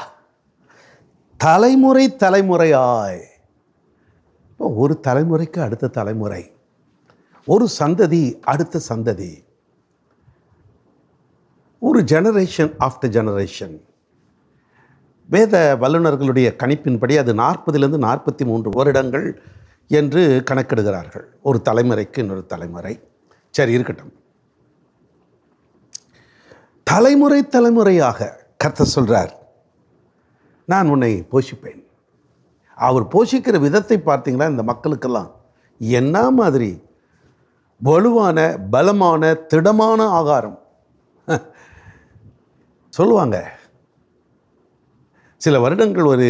தலைமுறை தலைமுறையாய், ஒரு தலைமுறைக்கு அடுத்த தலைமுறை, ஒரு சந்ததி அடுத்த சந்ததி, ஒரு ஜெனரேஷன் ஆஃப்டர் ஜெனரேஷன். வேத வல்லுநர்களுடைய கணிப்பின்படி அது 40 43 வருடங்கள் என்று கணக்கிடுகிறார்கள். ஒரு தலைமுறைக்கு இன்னொரு தலைமுறை. சரி, இருக்கட்டும். தலைமுறை தலைமுறையாக கர்த்தர் சொல்றார், நான் உன்னை போஷிப்பேன். அவர் போஷிக்கிற விதத்தை பார்த்தீங்களா? இந்த மக்களுக்கெல்லாம் என்ன மாதிரி வலுவான பலமான திடமான ஆகாரம் சொல்லுவாங்க. சில வருடங்கள், ஒரு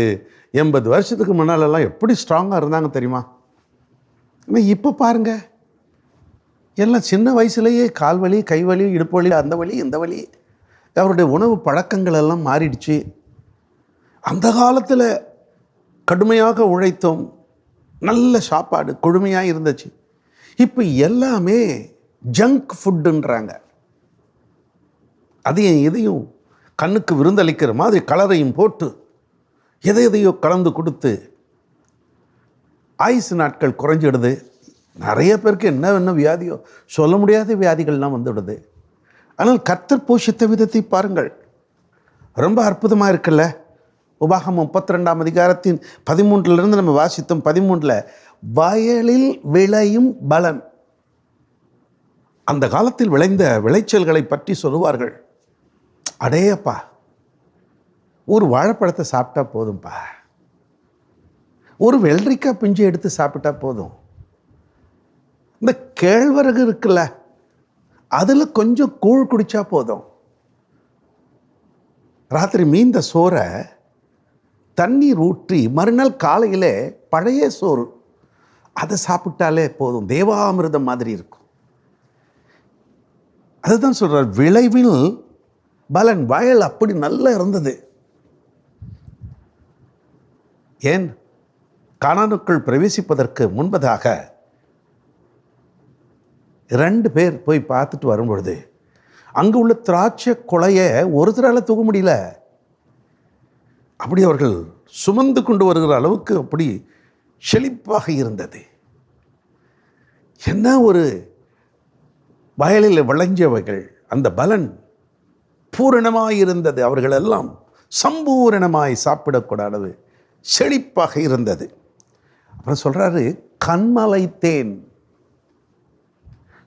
80 வருஷத்துக்கு முன்னாலெல்லாம் எப்படி ஸ்ட்ராங்காக இருந்தாங்க தெரியுமா? ஆனால் இப்போ பாருங்க, எல்லாம் சின்ன வயசுலேயே கால் வலி, கை வலி, இடுப்பு வலி, அந்த வலி, இந்த வலி. அவருடைய உணவு பழக்கங்கள் எல்லாம் மாறிடுச்சு. அந்த காலத்தில் கடுமையாக உழைத்தோம், நல்ல சாப்பாடு கொழுமையாக இருந்துச்சு. இப்போ எல்லாமே ஜங்க் ஃபுட்டுன்றாங்க. அதையும் இதையும் கண்ணுக்கு விருந்தளிக்கிற மாதிரி கலரையும் போட்டு எதையோ கலந்து கொடுத்து ஆயுசு நாட்கள் குறைஞ்சிடுது. நிறைய பேருக்கு என்ன வியாதியோ சொல்ல முடியாத வியாதிகள்லாம் வந்துவிடுது. ஆனால் கர்த்தர் போஷித்த விதத்தை பாருங்கள், ரொம்ப அற்புதமாக இருக்குல்ல. உபாகமம் 32ஆம் அதிகாரத்தின் 13 நம்ம வாசித்தோம். 13 வயலில் விளையும் பலன். அந்த காலத்தில் விளைந்த விளைச்சல்களை பற்றி சொல்லுவார்கள். அடேயப்பா, ஒரு வாழைப்பழத்தை சாப்பிட்டா போதும்பா, ஒரு வெள்ளரிக்காய் பிஞ்சு எடுத்து சாப்பிட்டா போதும். இந்த கேழ்வரகு இருக்குல்ல, அதில் கொஞ்சம் கூழ் குடித்தா போதும். ராத்திரி மீந்த சோறை தண்ணீர் ஊற்றி மறுநாள் காலையில் பழைய சோறு அதை சாப்பிட்டாலே போதும், தேவாமிர்தம் மாதிரி இருக்கும். அதுதான் சொல்கிறார், விளைவில் பலன். வயல் அப்படி நல்லா இருந்தது. ஏன்? கானானுக்குள் பிரவேசிப்பதற்கு முன்பதாக 2 பேர் போய் பார்த்துட்டு வரும்பொழுது அங்கு உள்ள திராட்சை கொலையை ஒருத்தரால் தூக்க முடியல. அப்படி அவர்கள் சுமந்து கொண்டு வருகிற அளவுக்கு அப்படி செழிப்பாக இருந்தது. என்ன ஒரு வயலில் விளைஞ்சவைகள், அந்த பலன் பூரணமாய் இருந்தது. அவர்கள் எல்லாம் சம்பூரணமாய் சாப்பிடக்கூடாது, செழிப்பாக இருந்தது. அப்புறம் சொல்கிறாரு, கண்மலை தேன்,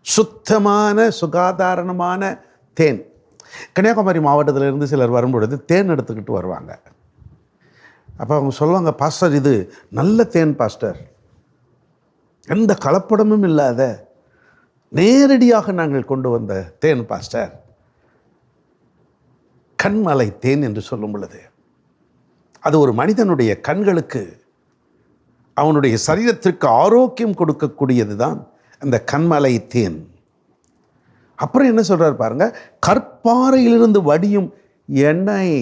சுத்தமான சுகாதாரணமான தேன். கன்னியாகுமரி மாவட்டத்திலிருந்து சிலர் வரும்பொழுது தேன் எடுத்துக்கிட்டு வருவாங்க. அப்போ அவங்க சொல்லுவாங்க, பாஸ்டர் இது நல்ல தேன் பாஸ்டர், எந்த கலப்படமும் இல்லாத நேரடியாக நாங்கள் கொண்டு வந்த தேன் பாஸ்டர். கண்மலை தேன் என்று சொல்லும் பொழுது அது ஒரு மனிதனுடைய கண்களுக்கு, அவனுடைய சரீரத்திற்கு ஆரோக்கியம் கொடுக்கக்கூடியது தான் அந்த கண்மலை தேன். அப்புறம் என்ன சொல்றார் பாருங்க, கற்பாறையிலிருந்து வடியும் எண்ணெய்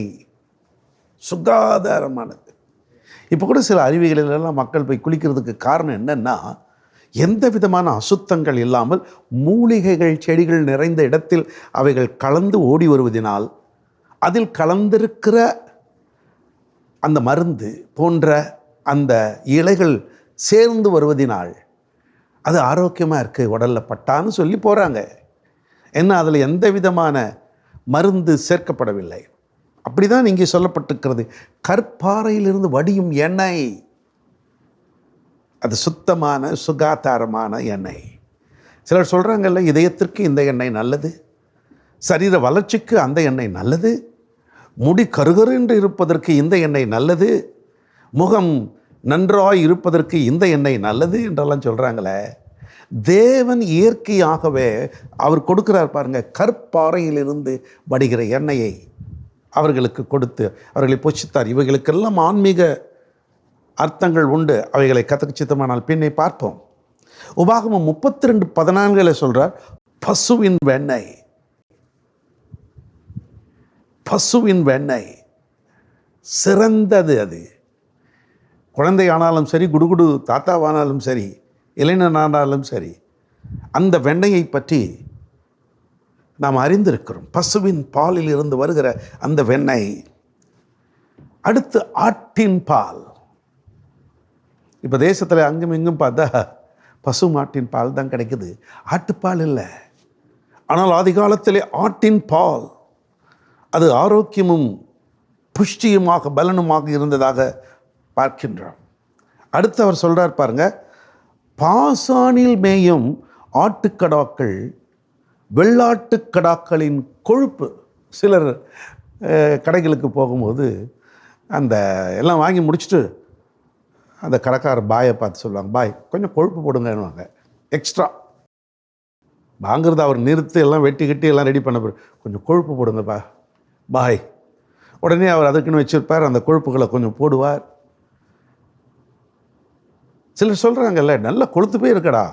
சுகாதாரமானது. இப்போ கூட சில அருவிகளிலெல்லாம் மக்கள் போய் குளிக்கிறதுக்கு காரணம் என்னன்னா, எந்த விதமான அசுத்தங்கள் இல்லாமல் மூலிகைகள் செடிகள் நிறைந்த இடத்தில் அவைகள் கலந்து ஓடி வருவதனால் அதில் கலந்திருக்கிற அந்த மருந்து போன்ற அந்த இலைகள் சேர்ந்து வருவதினால் அது ஆரோக்கியமாக இருக்குது உடலில் பட்டான்னு சொல்லி போகிறாங்க. ஏன்னா அதில் எந்த விதமான மருந்து சேர்க்கப்படவில்லை. அப்படி தான் இங்கே சொல்லப்பட்டிருக்கிறது, கற்பாறையிலிருந்து வடியும் எண்ணெய், அது சுத்தமான சுகாதாரமான எண்ணெய். சிலர் சொல்கிறாங்கல்ல, இதயத்திற்கு இந்த எண்ணெய் நல்லது, சரீர வளர்ச்சிக்கு அந்த எண்ணெய் நல்லது, முடி கருகரு என்று இருப்பதற்கு இந்த எண்ணெய் நல்லது, முகம் நன்றாய் இருப்பதற்கு இந்த எண்ணெய் நல்லது என்றெல்லாம் சொல்கிறாங்களே. தேவன் இயற்கையாகவே அவர் கொடுக்கிறார் பாருங்க, கற்பாறையிலிருந்து வடிகிற எண்ணெயை அவர்களுக்கு கொடுத்து அவர்களை போஷித்தார். இவைகளுக்கெல்லாம் ஆன்மீக அர்த்தங்கள் உண்டு, அவைகளை கற்றுக்கு சித்தமானால் பின்னை பார்ப்போம். உபாகமம் 32:14 சொல்கிறார், பசுவின் வெண்ணெய், பசுவின் வெண்ணெய் சிறந்தது. அது குழந்தை ஆனாலும் சரி, குடுகுடு தாத்தாவானாலும் சரி, இளைஞனானாலும் சரி, அந்த வெண்ணெயை பற்றி நாம் அறிந்திருக்கிறோம். பசுவின் பாலில் இருந்து வருகிற அந்த வெண்ணெய். அடுத்து ஆட்டின் பால். இப்போ தேசத்தில் அங்கும் இங்கும் பார்த்தா பசு மாட்டின் பால் தான் கிடைக்குது, ஆட்டுப்பால் இல்லை. ஆனால் ஆதி காலத்திலே ஆட்டின் பால் அது ஆரோக்கியமும் புஷ்டியுமாக பலனுமாக இருந்ததாக பார்க்கின்றோம். அடுத்து அவர் சொல்கிறார் பாருங்க, பாசானில் மேயும் ஆட்டுக்கடாக்கள் வெள்ளாட்டுக்கடாக்களின் கொழுப்பு. சிலர் கடைகளுக்கு போகும்போது அந்த எல்லாம் வாங்கி முடிச்சுட்டு அந்த கடைக்கார பாயை பார்த்து சொல்லுவாங்க, பாய் கொஞ்சம் கொழுப்பு போடுங்கன்னுவாங்க. எக்ஸ்ட்ரா வாங்குறத அவர் நிறுத்து எல்லாம் வெட்டி கட்டி எல்லாம் ரெடி பண்ண பிறகு கொஞ்சம் கொழுப்பு போடுங்கப்பா பாய். உடனே அவர் அதுக்குன்னு வச்சுருப்பார், அந்த கொழுப்புகளை கொஞ்சம் போடுவார். சிலர் சொல்கிறாங்கல்ல, நல்ல கொழுத்து போய் இருக்கடா,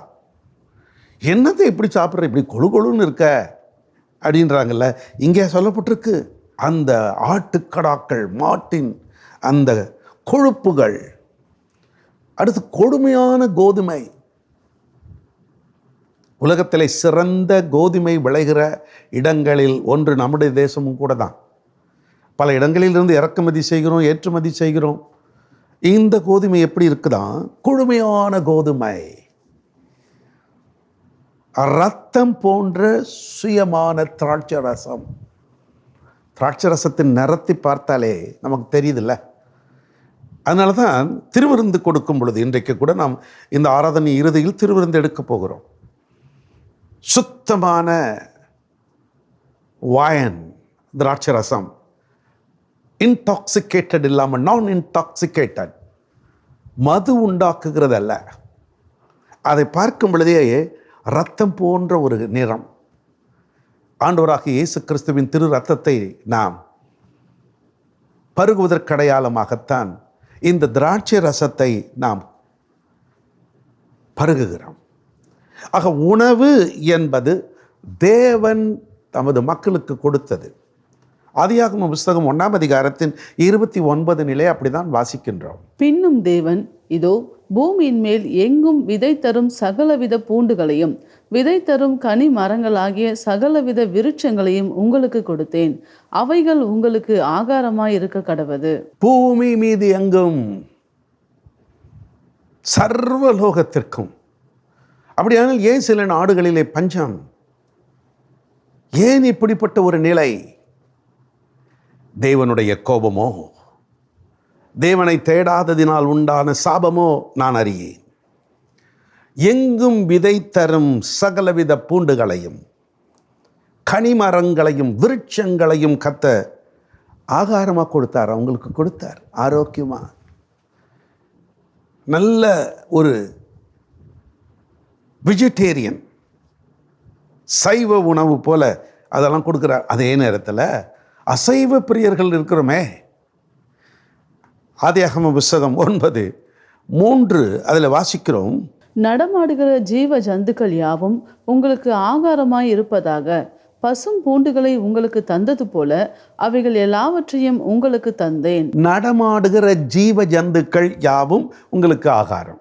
என்னத்தை இப்படி சாப்பிட்ற, இப்படி கொழு கொழுன்னு இருக்க அப்படின்றாங்கல்ல. இங்கே சொல்லப்பட்டிருக்கு, அந்த ஆட்டுக்கடாக்கள் மாட்டின் அந்த கொழுப்புகள். அடுத்து கொடுமையான கோதுமை. உலகத்திலே சிறந்த கோதுமை விளைகிற இடங்களில் ஒன்று நம்முடைய தேசமும் கூட தான். பல இடங்களிலிருந்து இறக்குமதி செய்கிறோம், ஏற்றுமதி செய்கிறோம். இந்த கோதுமை எப்படி இருக்குதான், கொடுமையான கோதுமை, ரத்தம் போன்ற சுயமான திராட்சை ரசம். திராட்சை ரசத்தின் நிறத்தை பார்த்தாலே நமக்கு தெரியுதில்ல. அதனால தான் திருவிருந்து கொடுக்கும் பொழுது, இன்றைக்கு கூட நாம் இந்த ஆராதனை இறுதியில் திருவிருந்து எடுக்க போகிறோம். சுத்தமான வயன் திராட்சை ரசம், இன்டாக்சிகேட்டட் இல்லாமல் நான் இன்டாக்சிகேட்டட், மது உண்டாக்குகிறதல்ல. அதை பார்க்கும் பொழுதே இரத்தம் போன்ற ஒரு நிறம். ஆண்டவராகிய இயேசு கிறிஸ்துவின் திரு ரத்தத்தை நாம் பருகுவதற்கடையாளமாகத்தான் இந்த திராட்சை ரசத்தை நாம் பருகுகிறோம். ஆக உணவு என்பது தேவன் தமது மக்களுக்கு கொடுத்தது. ஆதியாகமம் புஸ்தகம் 1ஆம் அதிகாரத்தின் 29 அப்படிதான் வாசிக்கின்றோம். பின்னும் தேவன், இதோ பூமியின் மேல் எங்கும் விதை தரும் சகலவித பூண்டுகளையும் விதை தரும் கனி மரங்களாகிய சகலவித விருட்சங்களையும் உங்களுக்கு கொடுத்தேன், அவைகள் உங்களுக்கு ஆகாரமாய் இருக்க கடவது. பூமி மீது எங்கும், சர்வலோகத்திற்கும். அப்படியானால் ஏன் சில நாடுகளிலே பஞ்சம்? ஏன் இப்படிப்பட்ட ஒரு நிலை? தேவனுடைய கோபமோ, தேவனை தேடாததினால் உண்டான சாபமோ நான் அறியேன். எங்கும் விதை தரும் சகலவித பூண்டுகளையும் கனிமரங்களையும் விருட்சங்களையும் கர்த்தர் ஆகாரமாக கொடுத்தார், அவங்களுக்கு கொடுத்தார் ஆரோக்கியமாக. நல்ல ஒரு வெஜிடேரியன் சைவ உணவு போல அதெல்லாம் கொடுக்குறார். அதே நேரத்தில் அசைவ பிரியர்கள் இருக்கிறோமே. ஆதியாகம புஸ்தகம் 9:3 அதில் வாசிக்கிறோம், நடமாடுகிற ஜீவ ஜந்துக்கள் யாவும் உங்களுக்கு ஆகாரமாய் இருப்பதாக பசும் பூண்டுகளை உங்களுக்கு தந்தது போல அவைகள் எல்லாவற்றையும் உங்களுக்கு தந்தேன். நடமாடுகிற ஜீவ ஜந்துக்கள் யாவும் உங்களுக்கு ஆகாரம்.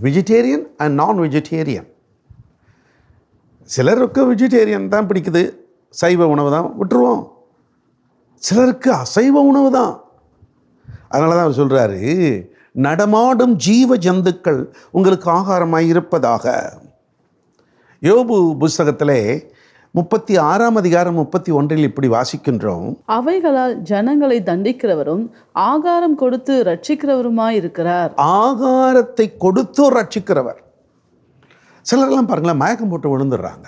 வெஜிடேரியன் அண்ட் நான் வெஜிடேரியன். சிலருக்கு வெஜிடேரியன் தான் பிடிக்குது, சைவ உணவு தான் விட்டுருவோம். சிலருக்கு அசைவ உணவு தான். அதனால தான் அவர் சொல்கிறாரு, நடமாடும் ஜீவ ஜந்துக்கள் உங்களுக்கு ஆகாரமாய் இருப்பதாக. யோபு புஸ்தகத்திலே 36ஆம் அதிகாரம் 31 இப்படி வாசிக்கின்றோம், அவைகளால் ஜனங்களை தண்டிக்கிறவரும் ஆகாரம் கொடுத்து ரட்சிக்கிறவருமாய் இருக்கிறார். ஆகாரத்தை கொடுத்து ரட்சிக்கிறவர். சிலரெல்லாம் பாருங்களேன், மயக்கம் போட்டு விழுந்துடுறாங்க.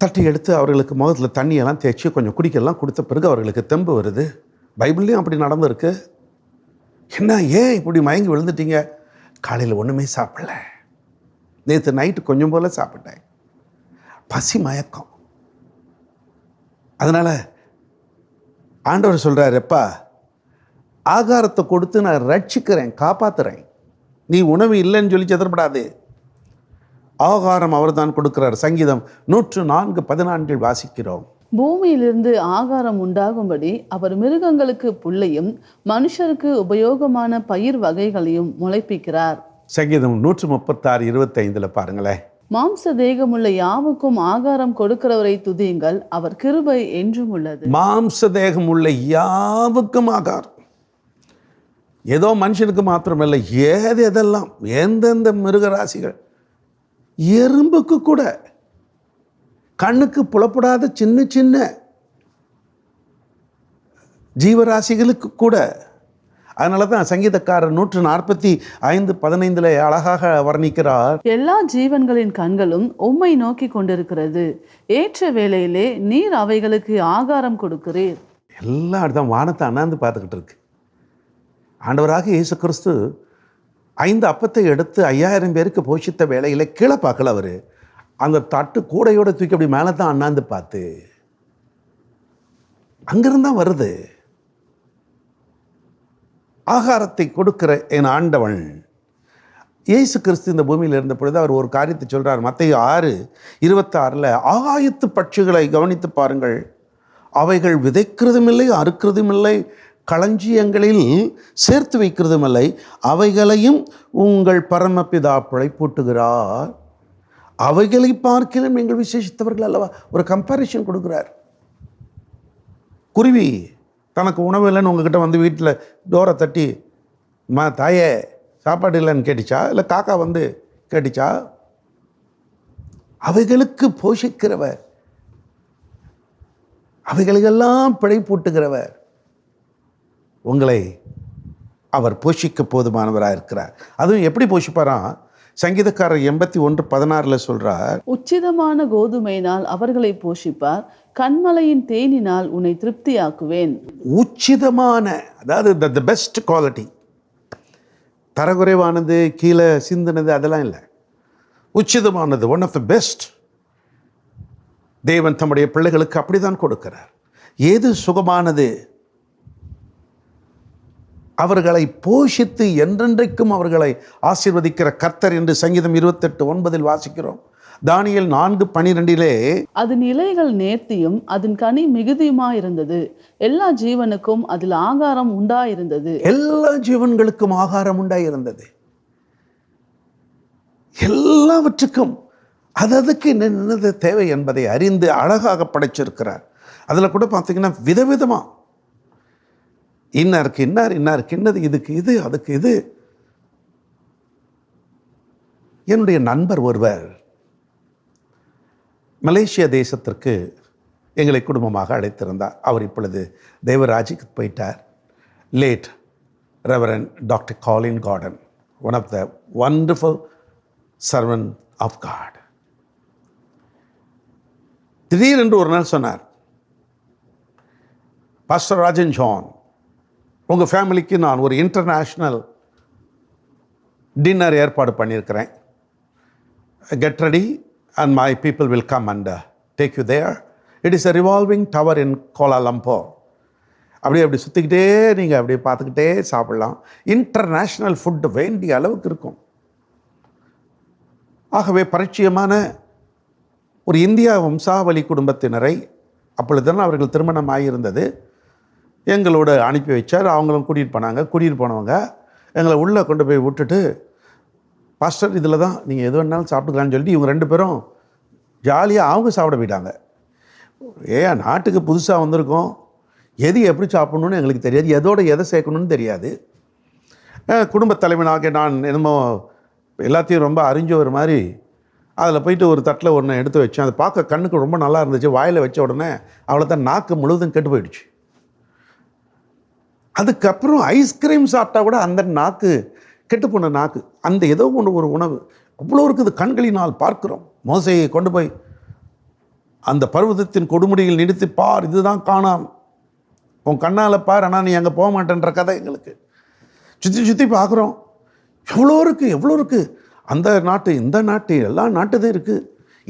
தட்டி எடுத்து அவர்களுக்கு முகத்தில் தண்ணியெல்லாம் தேய்ச்சி கொஞ்சம் குடிக்கலாம் கொடுத்த பிறகு அவர்களுக்கு தெம்பு வருது. பைபிள்லேயும் அப்படி நடந்திருக்கு. என்ன, ஏன் இப்படி மயங்கி விழுந்துட்டீங்க? காலையில் ஒன்றுமே சாப்பிடல, நேற்று நைட்டு கொஞ்சம் போல் சாப்பிட்டேன், பசி மயக்கம். அதனால் ஆண்டவர் சொல்கிறார், எப்பா ஆகாரத்தை கொடுத்து நான் ரட்சிக்கிறேன், காப்பாற்றுறேன், நீ உணவு இல்லைன்னு சொல்லி செதறப்படாது. ஆகாரம் அவர் தான் கொடுக்கிறார். சங்கீதம் 104:14 வாசிக்கிறோம், பூமியிலிருந்து ஆகாரம் உண்டாகும்படி அவர் மிருகங்களுக்கு புல்லையும் மனுஷருக்கு உபயோகமான பயிர் வகைகளையும் முளைப்பிக்கிறார். சங்கீதம் 136:25 பாருங்களேன், மாம்ச தேகமுள்ள யாவுக்கும் ஆகாரம் கொடுக்கிறவரை துதியுங்கள், அவர் கிருபை என்றும் உள்ளது. மாம்ச தேகம் உள்ள யாவுக்கும் ஆகாரம். ஏதோ மனுஷனுக்கு மாத்திரமல்ல, எதெல்லாம் எந்தெந்த மிருகராசிகள், எறும்புக்கு கூட, கண்ணுக்கு புலப்படாத சின்ன சின்ன ஜீவராசிகளுக்கு கூட. அதனால தான் சங்கீதக்காரர் 145:15 அழகாக வர்ணிக்கிறார், எல்லா ஜீவன்களின் கண்களும் உம்மை நோக்கி கொண்டிருக்கிறது, ஏற்ற வேளையிலே நீர் அவைகளுக்கு ஆகாரம் கொடுக்கிறீர். எல்லாம் அப்படிதான் வானத்தை அண்ணாந்து பார்த்துக்கிட்டு இருக்கு. ஆண்டவராக இயேசு கிறிஸ்து 5 அப்பத்தை எடுத்து 5000 பேருக்கு போஷித்த வேளையில் கீழே பார்க்கல. அவர் அந்த தட்டு கூடையோட தூக்கி அப்படி மேலே தான் அண்ணாந்து பார்த்து, அங்கிருந்தான் வருது ஆகாரத்தை கொடுக்கிற என் ஆண்டவன். இயேசு கிறிஸ்து இந்த பூமியில் இருந்த பொழுது அவர் ஒரு காரியத்தை சொல்கிறார். மத்தேயு 6:26 ஆகாயத்து பட்சிகளை கவனித்து பாருங்கள், அவைகள் விதைக்கிறதும் இல்லை, அறுக்கிறதும் இல்லை, களஞ்சியங்களில் சேர்த்து வைக்கிறதும் இல்லை, அவைகளையும் உங்கள் பரமபிதா பிழைப்பூட்டுகிறார், அவைகளை பார்க்கிலும் நீங்கள் விசேஷித்தவர்கள் அல்லவா. ஒரு கம்பேரிஷன் கொடுக்குறார். குருவி தனக்கு உணவு இல்லைன்னு உங்ககிட்ட வந்து வீட்டில் டோரை தட்டி, தாயே சாப்பாடு இல்லைன்னு கேட்டுச்சா? இல்லை காக்கா வந்து கேட்டுச்சா? அவைகளுக்கு போஷிக்கிறவர், அவைகளுக்கெல்லாம் பிழைப்பூட்டுகிறவர், உங்களை அவர் போஷிக்க போதுமானவராக இருக்கிறார். அதுவும் எப்படி போஷிப்பாராம்? சங்கீதக்காரர் 81:16 சொல்றார், உச்சிதமான கோதுமையினால் அவர்களை போஷிப்பார், கண்மலையின் தேனினால் உன்னை திருப்தியாக்குவேன். உச்சிதமான, அதாவது த பெஸ்ட் குவாலிட்டி. தரக்குறைவானது, கீழே சிந்தினது அதெல்லாம் இல்லை, உச்சிதமானது, ஒன் ஆஃப் த பெஸ்ட். தேவன் தம்முடைய பிள்ளைகளுக்கு அப்படிதான் கொடுக்கிறார். ஏது சுகமானது? அவர்களை போஷித்து என்றென்றைக்கும் அவர்களை ஆசீர்வதிக்கிற கர்த்தர் என்று சங்கீதம் 28:9 வாசிக்கிறோம். தானியேல் 4:12 அதன் இலைகள் நேர்த்தியும் அதன் கனி மிகுதியுமாயிருந்தது, எல்லா ஜீவனுக்கும் அதில் ஆகாரம் உண்டாயிருந்தது. எல்லா ஜீவன்களுக்கும் ஆகாரம் உண்டாயிருந்தது. எல்லாவற்றுக்கும் அதுக்கு என்னென்னது தேவை என்பதை அறிந்து அழகாக படைச்சிருக்கிறார். அதில் கூட பார்த்தீங்கன்னா விதவிதமாக இன்னாருக்கு இன்னார், இன்னாருக்கு இன்னது, இதுக்கு இது, அதுக்கு இது. என்னுடைய நண்பர் ஒருவர் மலேசியா தேசத்திற்கு எங்களை குடும்பமாக அழைத்திருந்தார். அவர் இப்பொழுது தேவராஜுக்கு போயிட்டார். Late reverend doctor Colin Gordon, one of the wonderful servant of God. திடீரென்று ஒரு நாள் சொன்னார், பாஸ்டர் ராஜன் ஜான், உங்கள் ஃபேமிலிக்கு நான் ஒரு இன்டர்நேஷ்னல் டின்னர் ஏற்பாடு பண்ணியிருக்கிறேன். Get ready and my people will come and take you there. It is a revolving tower in Kuala Lumpur. அப்படி சுற்றிக்கிட்டே நீங்கள் அப்படியே பார்த்துக்கிட்டே சாப்பிட்லாம். இன்டர்நேஷ்னல் ஃபுட்டு வேண்டிய அளவுக்கு இருக்கும். ஆகவே பரிச்சயமான ஒரு இந்தியா வம்சாவளி குடும்பத்தினரை, அப்பொழுதுதான் அவர்கள் திருமணம் ஆகியிருந்தது, எங்களோட அனுப்பி வச்சார். அவங்களும் கூட்டிகிட்டு போனவங்க எங்களை உள்ளே கொண்டு போய் விட்டுட்டு, பாஸ்டர் இதில் தான் நீங்கள் எது வேணாலும் சாப்பிட்டுக்கலான்னு சொல்லிட்டு இவங்க 2 பேரும் ஜாலியாக அவங்க சாப்பிட போயிட்டாங்க. நாட்டுக்கு புதுசாக வந்திருக்கோம், எது எப்படி சாப்பிட்ணுன்னு எங்களுக்கு தெரியாது, எதை சேர்க்கணுன்னு தெரியாது. குடும்பத் தலைவனாக நான் என்னமோ எல்லாத்தையும் ரொம்ப அறிஞ்சவர் மாதிரி அதில் போயிட்டு ஒரு தட்டில் ஒன்று எடுத்து வச்சேன். அதை பார்க்க கண்ணுக்கு ரொம்ப நல்லா இருந்துச்சு. வாயில் வச்ச உடனே அவ்வளோ தான் நாக்கு முழுவதும் கெட்டு போயிடுச்சு. அதுக்கப்புறம் ஐஸ்கிரீம் சாப்பிட்டா கூட அந்த நாக்கு கெட்டு போன நாக்கு, அந்த ஏதோ ஒரு உணவு அவ்வளோ இருக்குது. கண்களினால் பார்க்கிறோம். மோசையை கொண்டு போய் அந்த பர்வதத்தின் கொடுமுடியில் நிறுத்தி பார், இதுதான் காணாம், உன் கண்ணால் பார், ஆனால் நீ அங்கே போக மாட்டேன்ற கதை எங்களுக்கு. சுற்றி பார்க்குறோம். எவ்வளோ இருக்குது. அந்த நாட்டு இந்த நாட்டு எல்லா நாட்டுதான் இருக்குது.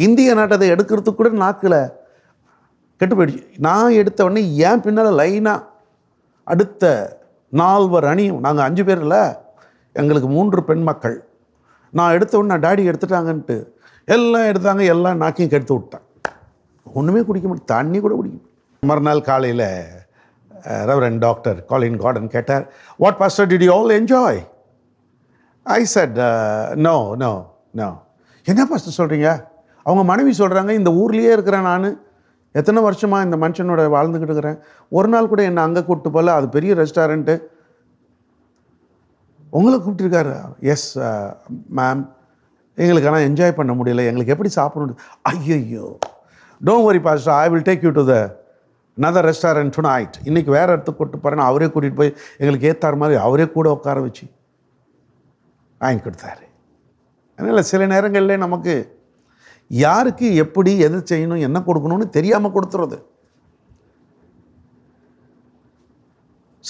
இந்திய நாட்டை எடுக்கிறதுக்கு கூட நாக்கில் கெட்டு போயிடுச்சு. நான் எடுத்த உடனே ஏன் பின்னால் லைனாக அடுத்த 4 அணியும், நாங்கள் 5 பேர் இல்லை, எங்களுக்கு 3 பெண் மக்கள். நான் எடுத்த உடனே டாடி எடுத்துட்டாங்கன்ட்டு எல்லாம் எடுத்தாங்க. எல்லாம் நாக்கையும் கெடுத்து விட்டேன். ஒன்றுமே குடிக்க முடியும், தண்ணி கூட குடிக்கும். மறுநாள் காலையில் ரெவரண்ட் டாக்டர் காலின் கார்டன் கேட்டார், what pastor did you all enjoy? I said no. என்ன பாஸ்டர் சொல்கிறீங்க? அவங்க மனைவி சொல்கிறாங்க, இந்த ஊர்லேயே இருக்கிறேன் நான், எத்தனை வருஷமாக இந்த மனுஷனோட வாழ்ந்துக்கிட்டு இருக்கிறேன், ஒரு நாள் கூட என்னை அங்கே கூப்பிட்டு போகல, அது பெரிய ரெஸ்டாரண்ட்டு, உங்களை கூப்பிட்டுருக்காரு. எஸ் மேம், எங்களுக்கு ஆனால் என்ஜாய் பண்ண முடியல, எங்களுக்கு எப்படி சாப்பிடணும்? ஐயோ, don't worry pastor, I will take you to the another restaurant tonight. இன்றைக்கி வேறு இடத்துக்கு கூப்பிட்டு போகிறேன்னு அவரே கூட்டிகிட்டு போய் எங்களுக்கு ஏற்றார் மாதிரி அவரே கூட உட்கார வச்சு வாங்கி கொடுத்தாரு. அதனால் சில நேரங்களில் நமக்கு யாருக்கு எப்படி எது செய்யணும் என்ன கொடுக்கணும்னு தெரியாமல் கொடுத்துறது.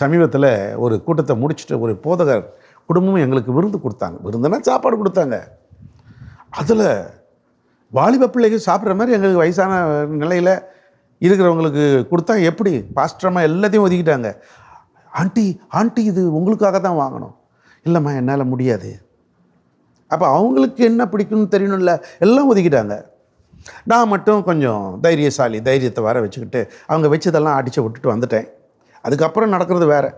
சமீபத்தில் ஒரு கூட்டத்தை முடிச்சுட்டு ஒரு போதகர் குடும்பமும் எங்களுக்கு விருந்து கொடுத்தாங்க. விருந்துனா சாப்பாடு கொடுத்தாங்க. அதில் வாலிப பிள்ளைகள் சாப்பிட்ற மாதிரி எங்களுக்கு வயசான நிலையில் இருக்கிறவங்களுக்கு கொடுத்தா எப்படி? பாஸ்டரமாக எல்லாத்தையும் ஒதுக்கிட்டாங்க. ஆண்டி இது உங்களுக்காக தான் வாங்கணும். இல்லைம்மா என்னால் முடியாது. அப்போ அவங்களுக்கு என்ன பிடிக்கும்னு தெரியணும்ல, எல்லாம் ஒதுக்கிட்டாங்க. நான் மட்டும் கொஞ்சம் தைரியசாலி, தைரியத்தை வர வச்சுக்கிட்டு அவங்க வச்சதெல்லாம் அடித்து விட்டுட்டு வந்துட்டேன். அதுக்கப்புறம் நடக்கிறது வேறு.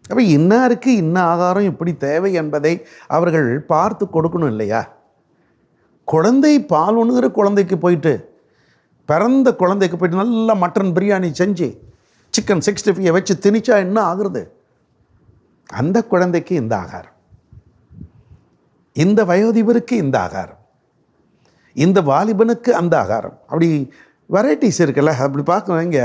அப்போ இன்னாருக்கு இன்ன ஆகாரம் இப்படி தேவை என்பதை அவர்கள் பார்த்து கொடுக்கணும் இல்லையா? குழந்தை பால் ஒன்றுங்கிற குழந்தைக்கு போயிட்டு, பிறந்த குழந்தைக்கு போயிட்டு நல்லா மட்டன் பிரியாணி செஞ்சு சிக்கன் 65 வச்சு திணிச்சா என்ன ஆகுறது? அந்த குழந்தைக்கு இந்த ஆகாரம், இந்த வயோதிபருக்கு இந்த ஆகாரம், இந்த வாலிபனுக்கு அந்த ஆகாரம், அப்படி வெரைட்டிஸ் இருக்குல்ல. அப்படி பார்க்குறவங்க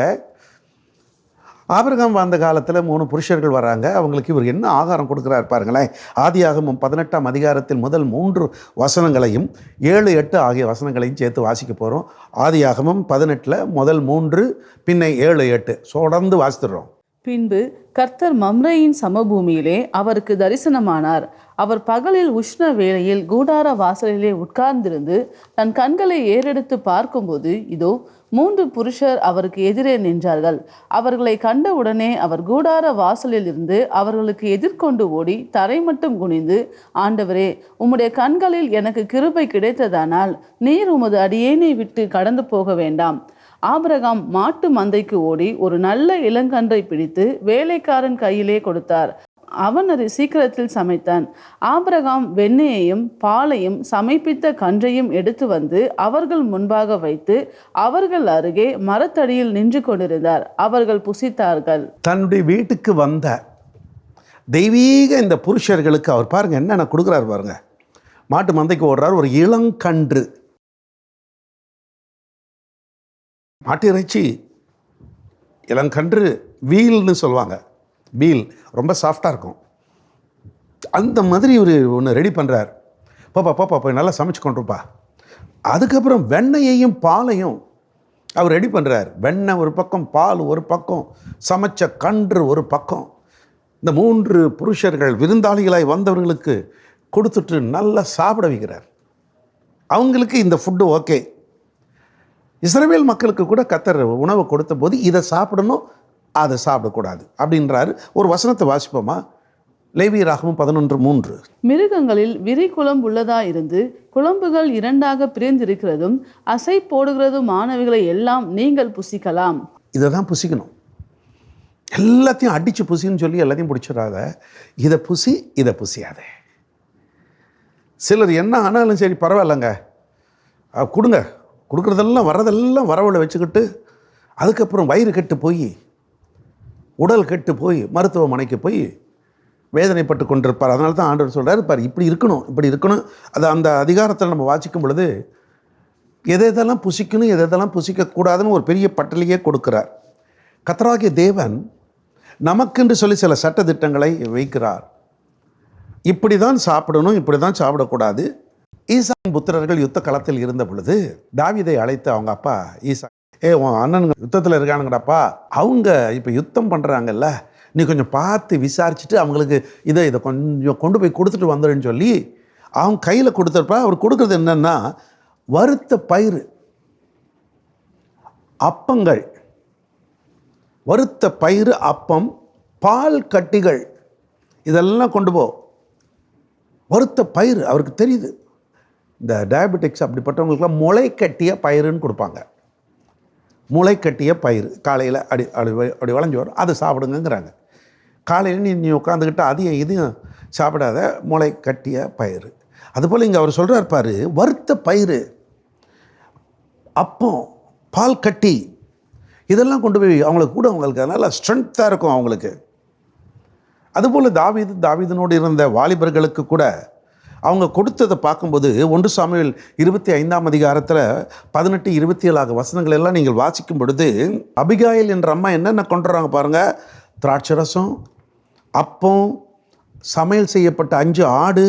ஆபிரகாம் வாழ்ந்த காலத்தில் 3 புருஷர்கள் வராங்க. அவங்களுக்கு இவர் என்ன ஆகாரம் கொடுக்குறாரு பாருங்களேன். ஆதியாகமம் 18ஆம் அதிகாரத்தில் முதல் 3 வசனங்களையும் 7, 8 ஆகிய வசனங்களையும் சேர்த்து வாசிக்க போகிறோம். ஆதியாகமம் 18 முதல் 3 பின்ன 7, 8 தொடர்ந்து வாசித்துடுறோம். பின்பு கர்த்தர் மம்ரேயின் சமபூமியிலே அவருக்கு தரிசனமானார். அவர் பகலில் உஷ்ண வேளையில் கூடார வாசலிலே உட்கார்ந்திருந்து தன் கண்களை ஏறெடுத்து பார்க்கும்போது இதோ 3 புருஷர் அவருக்கு எதிரே நின்றார்கள். அவர்களை கண்டவுடனே அவர் கூடார வாசலில் இருந்து அவர்களுக்கு எதிர்கொண்டு ஓடி தரை மட்டும் குனிந்து, ஆண்டவரே, உம்முடைய கண்களில் எனக்கு கிருபை கிடைத்ததானால் நீர் உமது அடியேனை விட்டு கடந்து போக வேண்டாம். ஆபிரகாம் மாட்டு மந்தைக்கு ஓடி ஒரு நல்ல இளங்கன்றை பிடித்து வேலைக்காரன் கையிலே கொடுத்தார். அவன் அதை சீக்கிரத்தில் சமைத்தான். ஆபிரகாம் வெண்ணெயையும் பாலையும் சமைப்பித்த கன்றையும் எடுத்து வந்து அவர்கள் முன்பாக வைத்து அவர்கள் அருகே மரத்தடியில் நின்று கொண்டிருந்தார். அவர்கள் புசித்தார்கள். தன்னுடைய வீட்டுக்கு வந்த தெய்வீக இந்த புருஷர்களுக்கு அவர் பாருங்க என்னென்ன கொடுக்குறாரு பாருங்க. மாட்டு மந்தைக்கு ஓடுறார், ஒரு இளங்கன்று, மாட்டு இறைச்சி, இளங்கன்று, வீல்னு சொல்லுவாங்க. வீல் ரொம்ப சாஃப்டாக இருக்கும். அந்த மாதிரி ஒரு ஒன்று ரெடி பண்ணுறார். பாப்பா போய் நல்லா சமைச்சு கொண்டுருப்பா. அதுக்கப்புறம் வெண்ணெயையும் பாலையும் அவர் ரெடி பண்ணுறார். வெண்ணெய் ஒரு பக்கம், பால் ஒரு பக்கம், சமைச்ச கன்று ஒரு பக்கம். இந்த 3 புருஷர்கள் விருந்தாளிகளாய் வந்தவர்களுக்கு கொடுத்துட்டு நல்லா சாப்பிட வைக்கிறார். அவங்களுக்கு இந்த ஃபுட்டு ஓகே. இஸ்ரவேல் மக்களுக்கு கூட கர்த்தர் உணவை கொடுத்த போது இதை சாப்பிடணும், அதை சாப்பிடக்கூடாது அப்படின்றாரு. ஒரு வசனத்தை வாசிப்போமா? லேவியராகமம் 11:3. மிருகங்களில் விரி குளம்பு உள்ளதா இருந்து குளம்புகள் 2ஆக பிரிந்திருக்கிறதும் அசை போடுகிறதுமானவைகளை எல்லாம் நீங்கள் புசிக்கலாம். இதை தான் புசிக்கணும். எல்லாத்தையும் அடித்து புசின்னு சொல்லி எல்லாத்தையும் பிடிச்சிடாத. இதை புசி, இதை புசியாதே. சிலர் என்ன ஆனாலும் சரி பரவாயில்லைங்க, கொடுங்க, கொடுக்குறதெல்லாம் வர்றதெல்லாம் வரவழை வச்சுக்கிட்டு அதுக்கப்புறம் வயிறு கெட்டு போய், உடல் கெட்டு போய் மருத்துவமனைக்கு போய் வேதனைப்பட்டு கொண்டிருப்பார். அதனால தான் ஆண்டவர் சொல்கிறார், பார் இப்படி இருக்கணும், இப்படி இருக்கணும். அது அந்த அதிகாரத்தில் நம்ம வாசிக்கும் பொழுது எதெல்லாம் புசிக்கணும், எதெல்லாம் புசிக்கக்கூடாதுன்னு ஒரு பெரிய பட்டியலையே கொடுக்கிறார். கர்த்தராகிய தேவன் நமக்கென்று சொல்லி சில சட்டதிட்டங்களை வைக்கிறார். இப்படி தான் சாப்பிடணும், இப்படி தான் சாப்பிடக்கூடாது. ஈசாயின் புத்திரர்கள் யுத்த களத்தில் இருந்த பொழுது தாவீதை அழைத்து அவங்க அப்பா ஈசா, உன் அண்ணனுங்க யுத்தத்தில் இருக்கானுங்கடாப்பா, அவங்க இப்போ யுத்தம் பண்ணுறாங்கல்ல, நீ கொஞ்சம் பார்த்து விசாரிச்சுட்டு அவங்களுக்கு இதை கொஞ்சம் கொண்டு போய் கொடுத்துட்டு வந்துடுன்னு சொல்லி அவங்க கையில் கொடுத்துருப்பா. அவர் கொடுக்குறது என்னென்னா வறுத்த பயிறு, அப்பங்கள், வறுத்த பயிறு, அப்பம், பால் கட்டிகள், இதெல்லாம் கொண்டு போ. வறுத்த பயிறு அவருக்கு தெரியுது. இந்த டயபெட்டிக்ஸ் அப்படிப்பட்டவங்களுக்குலாம் முளை கட்டிய பயிருன்னு கொடுப்பாங்க. முளை கட்டிய பயிறு காலையில் அப்படி வளைஞ்சு வரும், அதை சாப்பிடுங்கிறாங்க. காலையில் நீ உட்காந்துக்கிட்டு அதையும் இதையும் சாப்பிடாத, முளை கட்டிய பயிறு. அதுபோல் இங்கே அவர் சொல்கிறார் பாரு, வறுத்த பயிறு, அப்பம், பால் கட்டி, இதெல்லாம் கொண்டு போய் அவங்களுக்கு கூட அவங்களுக்கு அதனால் ஸ்ட்ரென்த்தாக இருக்கும் அவங்களுக்கு. அதுபோல் தாவீதினோடு இருந்த வாலிபர்களுக்கு கூட அவங்க கொடுத்ததை பார்க்கும்போது 1 சாமுவேல் 25ஆம் அதிகாரத்தில் 18-27 வசனங்கள் எல்லாம் நீங்கள் வாசிக்கும் பொழுது அபிகாயில் என்ற அம்மா என்னென்ன கொண்டு வராங்க பாருங்கள். திராட்சை ரசம், அப்பம், சமையல் செய்யப்பட்ட 5 ஆடு,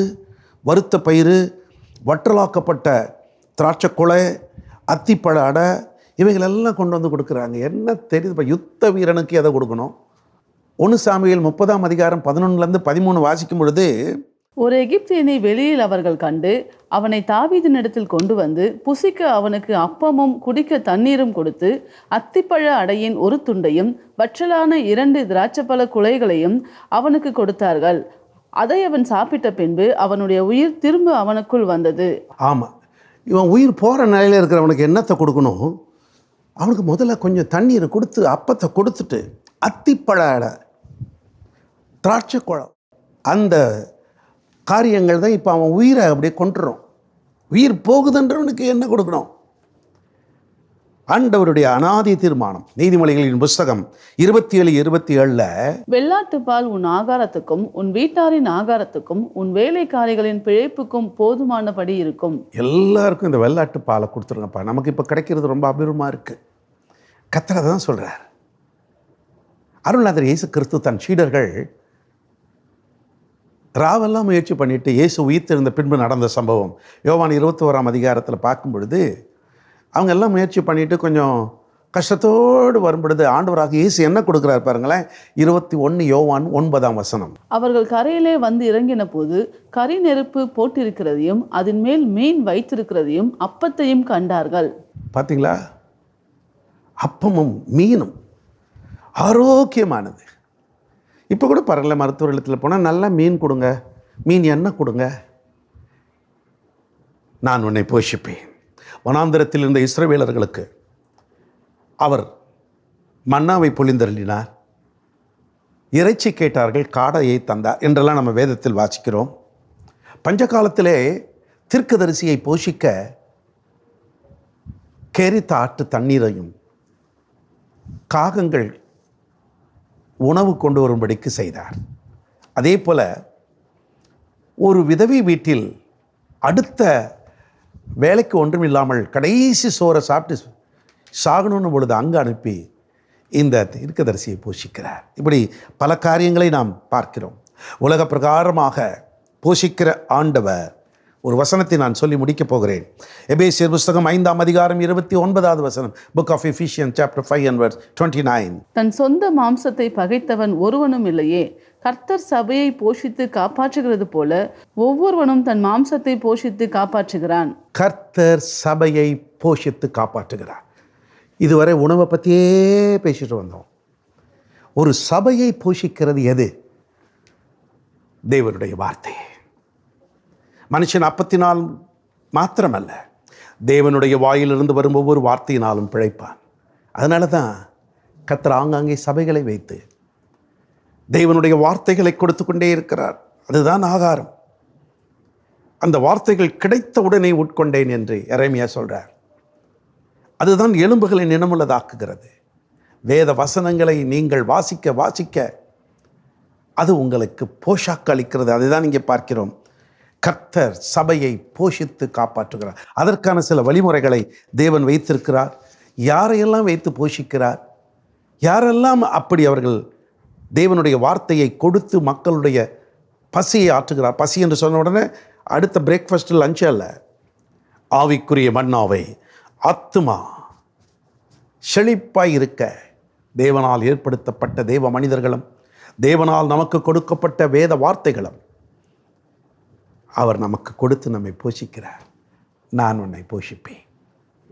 வறுத்த பயிறு, வற்றலாக்கப்பட்ட திராட்சை குலை, அத்திப்பழ அடை, இவைகளெல்லாம் கொண்டு வந்து கொடுக்குறாங்க. என்ன தெரியுது? இப்போ யுத்த வீரனுக்கு எதை கொடுக்கணும்? 1 சாமுவேல் 30ஆம் அதிகாரம் 11-13 வாசிக்கும் பொழுது, ஒரு எகிப்தியனை வெளியில் அவர்கள் கண்டு அவனை தாவீதினிடத்தில் கொண்டு வந்து புசிக்க அவனுக்கு அப்பமும் குடிக்க தண்ணீரும் கொடுத்து அத்திப்பழ அடையின் ஒரு துண்டையும் வற்றலான 2 திராட்சைப்பழ குலைகளையும் அவனுக்கு கொடுத்தார்கள். அதை அவன் சாப்பிட்ட பின்பு அவனுடைய உயிர் திரும்ப அவனுக்குள் வந்தது. ஆமாம், இவன் உயிர் போகிற நிலையில் இருக்கிறவனுக்கு என்னத்தை கொடுக்கணும்? அவனுக்கு முதல்ல கொஞ்சம் தண்ணீரை கொடுத்து அப்பத்தை கொடுத்துட்டு அத்திப்பழ அடை, திராட்சை குழம், அந்த காரியங்கள் தான் இப்போ அவன் உயிரை அப்படியே கொண்டுறோம். உயிர் போகுதுன்றவனுக்கு என்ன கொடுக்கணும்? ஆண்டவருடைய அநாதி தீர்மானம். நீதிமொழிகளின் புஸ்தகம் 27:27 வெள்ளாட்டு பால் உன் ஆகாரத்துக்கும் உன் வீட்டாரின் ஆகாரத்துக்கும் உன் வேலைக்காரிகளின் பிழைப்புக்கும் போதுமானபடி இருக்கும். எல்லாருக்கும் இந்த வெள்ளாட்டு பாலை கொடுத்துருங்கப்பா. நமக்கு இப்போ கிடைக்கிறது ரொம்ப அபூர்வமாக இருக்குது. கர்த்தர் தான் சொல்கிறார். அருள்நாதர் இயேசு கிறிஸ்து தன் சீடர்கள் ராவெல்லாம் முயற்சி பண்ணிட்டு இயேசு உயிர்த்தெழுந்த பின்பு நடந்த சம்பவம் யோவான் 21ஆம் அதிகாரத்தில் பார்க்கும் பொழுது அவங்க எல்லாம் முயற்சி பண்ணிட்டு கொஞ்சம் கஷ்டத்தோடு வரும்பொழுது ஆண்டவராக இயேசு என்ன கொடுக்குறார் பாருங்களேன். 21 யோவான் 9ஆம் வசனம். அவர்கள் கரையிலே வந்து இறங்கின போது கரி நெருப்பு போட்டிருக்கிறதையும் அதன் மேல் மீன் வைத்திருக்கிறதையும் அப்பத்தையும் கண்டார்கள். பார்த்தீங்களா? அப்பமும் மீனும் ஆரோக்கியமானது. இப்போ கூட பரவாயில்ல, மருத்துவ இல்லத்தில் போனால் நல்லா மீன் கொடுங்க, மீன் எண்ணெய் கொடுங்க. நான் உன்னை போஷிப்பேன். வனாந்திரத்தில் இருந்த இஸ்ரவேலர்களுக்கு அவர் மன்னாவை பொழிந்தருளினார், இறைச்சி கேட்டார்கள், காடையை தந்தார் என்றெல்லாம் நம்ம வேதத்தில் வாசிக்கிறோம். பஞ்சகாலத்திலே தீர்க்கதரிசியை போஷிக்க கேரித்த ஆற்று தண்ணீரையும் காகங்கள் உணவு கொண்டு வரும்படிக்கு செய்தார். அதே போல் ஒரு விதவை வீட்டில் அடுத்த வேலைக்கு ஒன்றும் இல்லாமல் கடைசி சோறை சாப்பிட்டு சாகணும்னு பொழுது அங்கே அனுப்பி இந்த தீர்க்கதரிசியை போஷிக்கிறார். இப்படி பல காரியங்களை நாம் பார்க்கிறோம். உலக பிரகாரமாக போஷிக்கிற ஆண்டவர் ஒரு வசனத்தை நான் சொல்லி முடிக்கப் போகிறேன். எபேசியர் புஸ்தகம் 5ஆம் அதிகாரம் 29வது வசனம். Book of Ephesians chapter 5 and verse 29. தன் சொந்த மாம்சத்தை பகைத்தவன் ஒருவனும் இல்லையே. கர்த்தர் சபையை போஷித்து காப்பாற்றுகிறது போல ஒவ்வொருவனும் தன் மாம்சத்தை போஷித்து காப்பாற்றுகிறான். கர்த்தர் சபையை போஷித்து காப்பாற்றுகிறார். இதுவரை உணவை பற்றியே பேசிட்டு வந்தோம். ஒரு சபையை போஷிக்கிறது எது? தேவனுடைய வார்த்தை. மனுஷன் அப்பத்தினால் மாத்திரமல்ல, தேவனுடைய வாயிலிருந்து வரும் ஒவ்வொரு வார்த்தையினாலும் பிழைப்பான். அதனால தான் கர்த்தர் ஆங்காங்கே சபைகளை வைத்து தேவனுடைய வார்த்தைகளை கொடுத்து கொண்டே இருக்கிறார். அதுதான் ஆகாரம். அந்த வார்த்தைகள் கிடைத்த உடனே உட்கொண்டேன் என்று எரேமியா சொல்றார். அதுதான் எலும்புகளை நினமுள்ளதாக்குகிறது. வேத வசனங்களை நீங்கள் வாசிக்க வாசிக்க அது உங்களுக்கு போஷாக்கு அளிக்கிறது. அதுதான் இங்கே பார்க்கிறோம். கர்த்தர் சபையை போஷித்து காப்பாற்றுகிறார். அதற்கான சில வழிமுறைகளை தேவன் வைத்திருக்கிறார். யாரையெல்லாம் வைத்து போஷிக்கிறார், யாரெல்லாம் அப்படி அவர்கள் தேவனுடைய வார்த்தையை கொடுத்து மக்களுடைய பசியை ஆற்றுகிறார். பசி என்று சொன்ன உடனே அடுத்த பிரேக்ஃபாஸ்ட் லஞ்ச் அல்ல, ஆவிக்குரிய மன்னாவை ஆத்துமா செழிப்பாய் இருக்க தேவனால் ஏற்படுத்தப்பட்ட தேவ மனிதர்களும் தேவனால் நமக்கு கொடுக்கப்பட்ட வேத வார்த்தைகளும் அவர் நமக்கு கொடுத்து நம்மை போஷிக்கிறார். நான் உன்னை போஷிப்பேன்.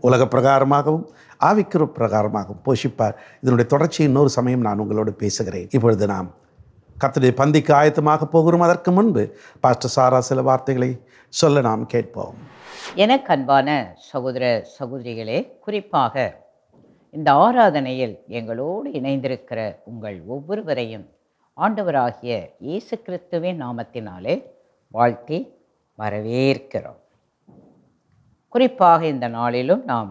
உலக பிரகாரமாகவும் ஆவிக்குற பிரகாரமாகவும் போஷிப்பார். இதனுடைய தொடர்ச்சி இன்னொரு சமயம் நான் உங்களோடு பேசுகிறேன். இப்பொழுது நாம் கர்த்தருடைய பந்திக்கு ஆயத்தமாக போகிறோம். அதற்கு முன்பு பாஸ்டர் சாரா சில வார்த்தைகளை சொல்ல நாம் கேட்போம். எனக்கு அன்பான சகோதர சகோதரிகளே, குறிப்பாக இந்த ஆராதனையில் எங்களோடு இணைந்திருக்கிற உங்கள் ஒவ்வொருவரையும் ஆண்டவராகிய இயேசு கிறிஸ்துவின் நாமத்தினாலே வாழ்த்தி வரவேற்கிறோம். குறிப்பாக இந்த நாளிலும் நாம்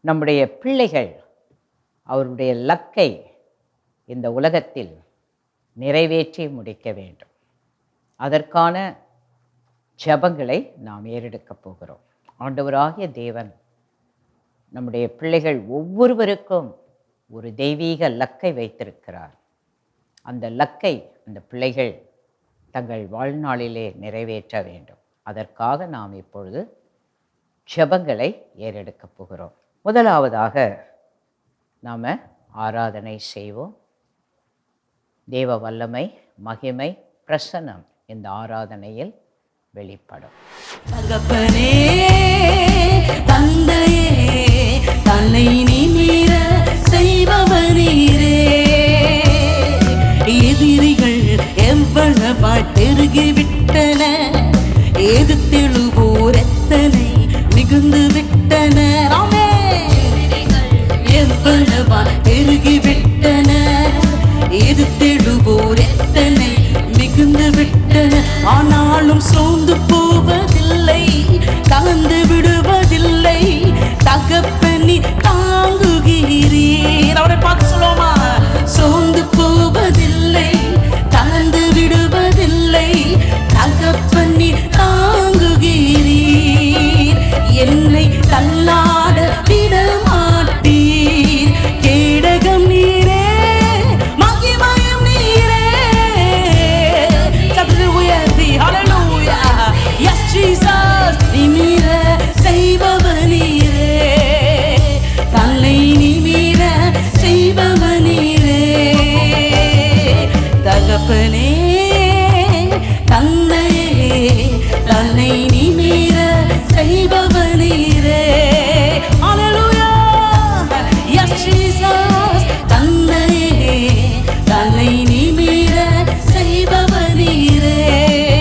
நம்முடைய பிள்ளைகள் அவருடைய லக்கை இந்த உலகத்தில் நிறைவேற்றி முடிக்க வேண்டும். அதற்கான ஜெபங்களை நாம் ஏறெடுக்கப் போகிறோம். ஆண்டவராகிய தேவன் நம்முடைய பிள்ளைகள் ஒவ்வொருவருக்கும் ஒரு தெய்வீக லக்கை வைத்திருக்கிறார். அந்த லக்கை அந்த பிள்ளைகள் தங்கள் வாழ்நாளிலே நிறைவேற்ற வேண்டும். அதற்காக நாம் இப்பொழுது ஜெபங்களை ஏறெடுக்கப் போகிறோம். முதலாவதாக நாம் ஆராதனை செய்வோம். தேவ வல்லமை, மகிமை, பிரசன்னம் இந்த ஆராதனையில் வெளிப்படும். தகப்பனே, தந்தையே, தன்னை நிமிர செய்பவனீரே, எதிரிகள் எவ்வளவாய் பெருகிவிட்டன, எதிர்த்தெழுவோர் எத்தனை மிகுந்து விட்டன. எவ்வளவாய் பெருகிவிட்டன, எதிர்த்தெழுவோர் எத்தனை மிகுந்து விட்டன. ஆனாலும் சோர்ந்து போவதில்லை, கலந்து விடுவதில்லை, தகப்பனி தாங்குகிறீர். அவரை பார்த்து சொல்லுவோமா? சோர்ந்து போவதில்லை, கலந்து விடுவதில்லை, தகப்பனி தாங்குகிறீர். என்னை தள்ளாட விடமாட்டீர். கேடகம் நீரே, மகிமையும் நீரே. சற்று உயர்த்தி ஹல்லேலூயா. S Jesus. நிமிர செய்பவனீரே, தன்னை நிமிர செய்பவனீரே. தகப்பனே, தந்தையே, தன்னை நிமிர செய்பவனீரே. ஹல்லேலூயா. S Jesus. தந்தையே, தன்னை நிமிர செய்பவனீரே.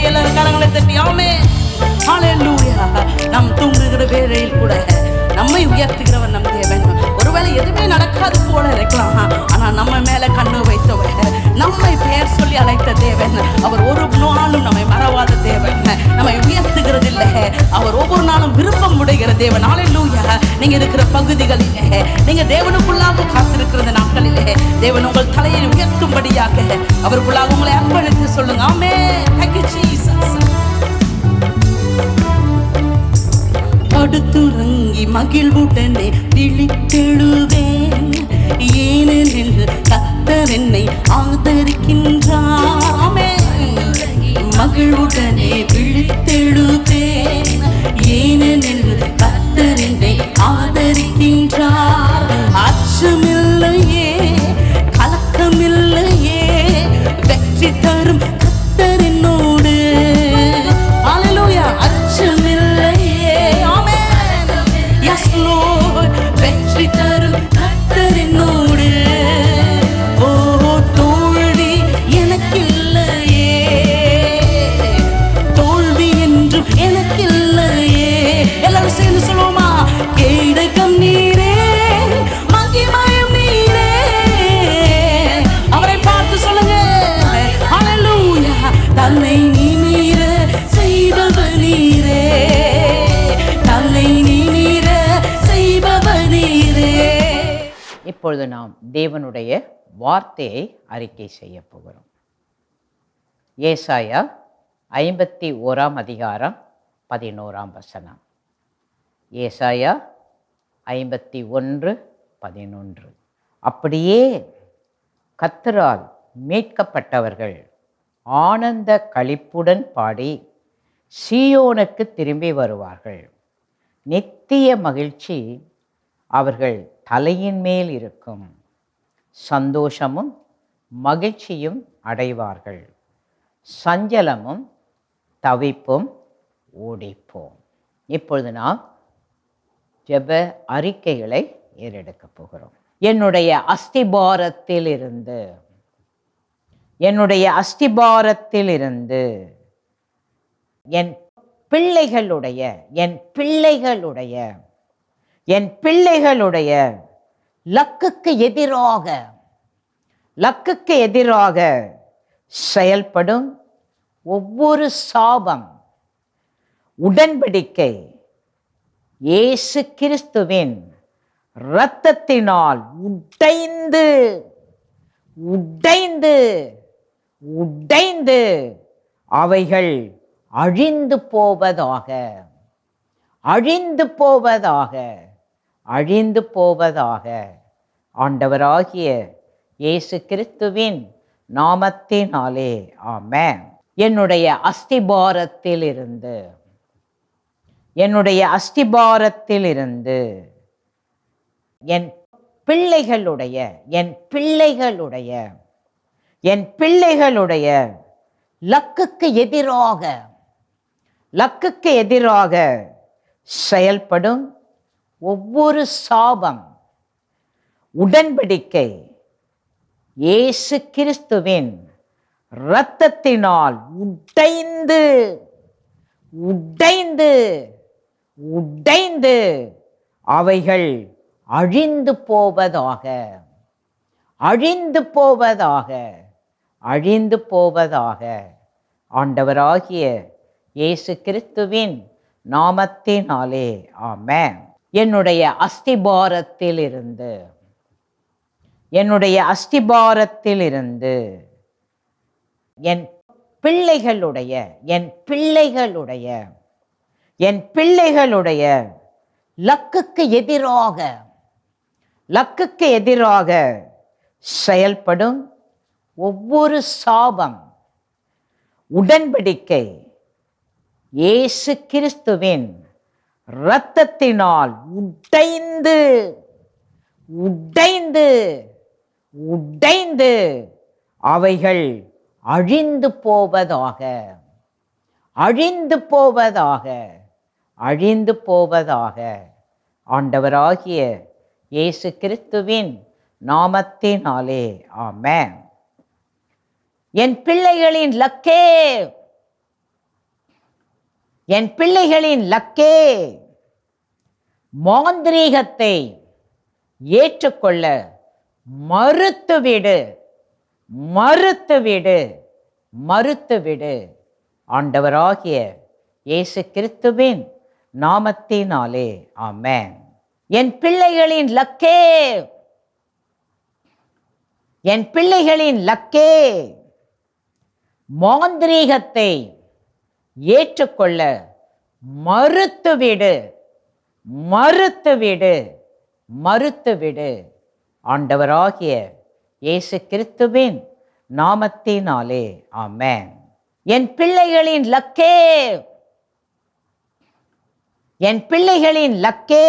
எல்லாரும் கரங்களை தட்டி ஆமென். ஹல்லேலூயா. நாம் தூங்குகிற வேளையில் கூட நம்மை உயர்த்துகிறவர் நம் தேவன். ஒருவேளை எதுவுமே நடக்காது போல இருக்கலாம், ஆனா நம்ம மேல கண்ணு வைத்தவர், நம்மை பெயர் சொல்லி அழைத்த தேவன், அவர் ஒரு நாளும் நம்மை மறவாத தேவன். நம்மை உயர்த்துகிறது இல்லை, அவர் ஒவ்வொரு நாளும் விருப்பம் உடைகிற தேவன். ஹல்லேலூயா. நீங்க இருக்கிற பகுதிகளிலே, நீங்க தேவனுக்குள்ளாக காத்திருக்கிற நாட்களிலே தேவன் உங்கள் தலையை உயர்த்தும்படியாக அவருக்குள்ளாக உங்களை அர்ப்பணித்து சொல்லுங்க. ஆமென். Thank you Jesus. படுத்துறங்கி மகிழ்வுடனே விழித்தெழுவேன், ஏனெனில் கர்த்தர் என்னை ஆதரிக்கின்றார். ஆமென். மகிழ்வுடனே விழித்தெழுவேன், இப்பொழுது நாம் தேவனுடைய வார்த்தையை அறிக்கை செய்ய போகிறோம். ஏசாயா 51 அதிகாரம் 11 வசனம். ஏசாயா 51:11. அப்படியே கர்த்தரால் மீட்கப்பட்டவர்கள் ஆனந்த களிப்புடன் பாடி சீயோனுக்கு திரும்பி வருவார்கள். நித்திய மகிழ்ச்சி அவர்கள் தலையின் மேல் இருக்கும். சந்தோஷமும் மகிழ்ச்சியும் அடைவார்கள். சஞ்சலமும் தவிப்பும் ஓடிப்போம். இப்பொழுது நாம் ஜெப அறிக்கைகளை ஏறெடுக்கப் போகிறோம். என்னுடைய அஸ்திபாரத்திலிருந்து என் பிள்ளைகளுடைய லக்குக்கு எதிராக செயல்படும் ஒவ்வொரு சாபம், உடன்படிக்கை இயேசு கிறிஸ்துவின் இரத்தத்தினால் உடைந்து அவைகள் அழிந்து போவதாக ஆண்டவராகிய இயேசு கிறிஸ்துவின் நாமத்தினாலே ஆமென். என்னுடைய அஸ்திபாரத்திலிருந்து என் பிள்ளைகளுடைய லக்குக்கு எதிராக செயல்படும் ஒவ்வொரு சாபம், உடன்படிக்கை இயேசு கிறிஸ்துவின் இரத்தத்தினால் உடைந்து அவைகள் அழிந்து போவதாக ஆண்டவராகிய இயேசு கிறிஸ்துவின் நாமத்தினாலே ஆமென். என்னுடைய அஸ்திபாரத்திலிருந்து என் பிள்ளைகளுடைய லக்குக்கு எதிராக செயல்படும் ஒவ்வொரு சாபம், உடன்படிக்கை இயேசு கிறிஸ்துவின் இரத்தத்தினால் உடைந்து அவைகள் அழிந்து போவதாக ஆண்டவராகிய இயேசு கிறிஸ்துவின் நாமத்தினாலே ஆமென். என் பிள்ளைகளின் லக்கே மாந்திரீகத்தை ஏற்றுக்கொள்ள மறுத்துவிடு ஆண்டவராகிய இயேசு கிறிஸ்துவின் நாமத்தினாலே ஆமென். என் பிள்ளைகளின் லக்கே மாந்திரீகத்தை ஏற்றுக்கொள்ள மறுத்துவிடு ஆண்டவராகிய இயேசு கிறிஸ்துவின் நாமத்தினாலே ஆமென். என் பிள்ளைகளின் லக்கே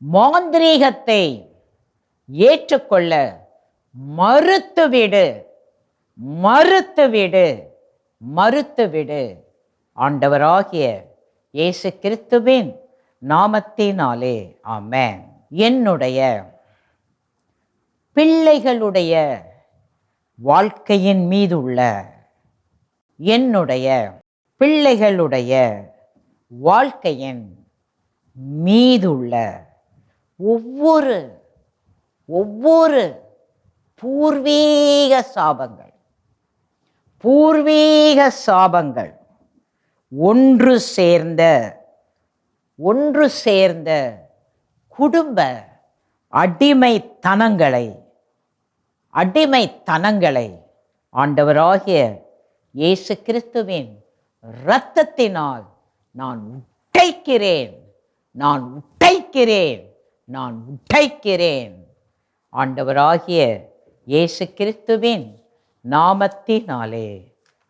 மாந்திரீகத்தை ஏற்றுக்கொள்ள மறுத்துவிடு ஆண்டவராகிய இயேசு கிறிஸ்துவின் நாமத்தினாலே ஆமென். என்னுடைய பிள்ளைகளுடைய வாழ்க்கையின் மீதுள்ள ஒவ்வொரு பூர்வீக சாபங்கள் ஒன்று சேர்ந்த குடும்ப அடிமைத்தனங்களை ஆண்டவராகிய இயேசு கிறிஸ்துவின் இரத்தத்தினால் நான் உடைக்கிறேன். ஆண்டவராகிய இயேசு கிறிஸ்துவின் நாமத்தினாலே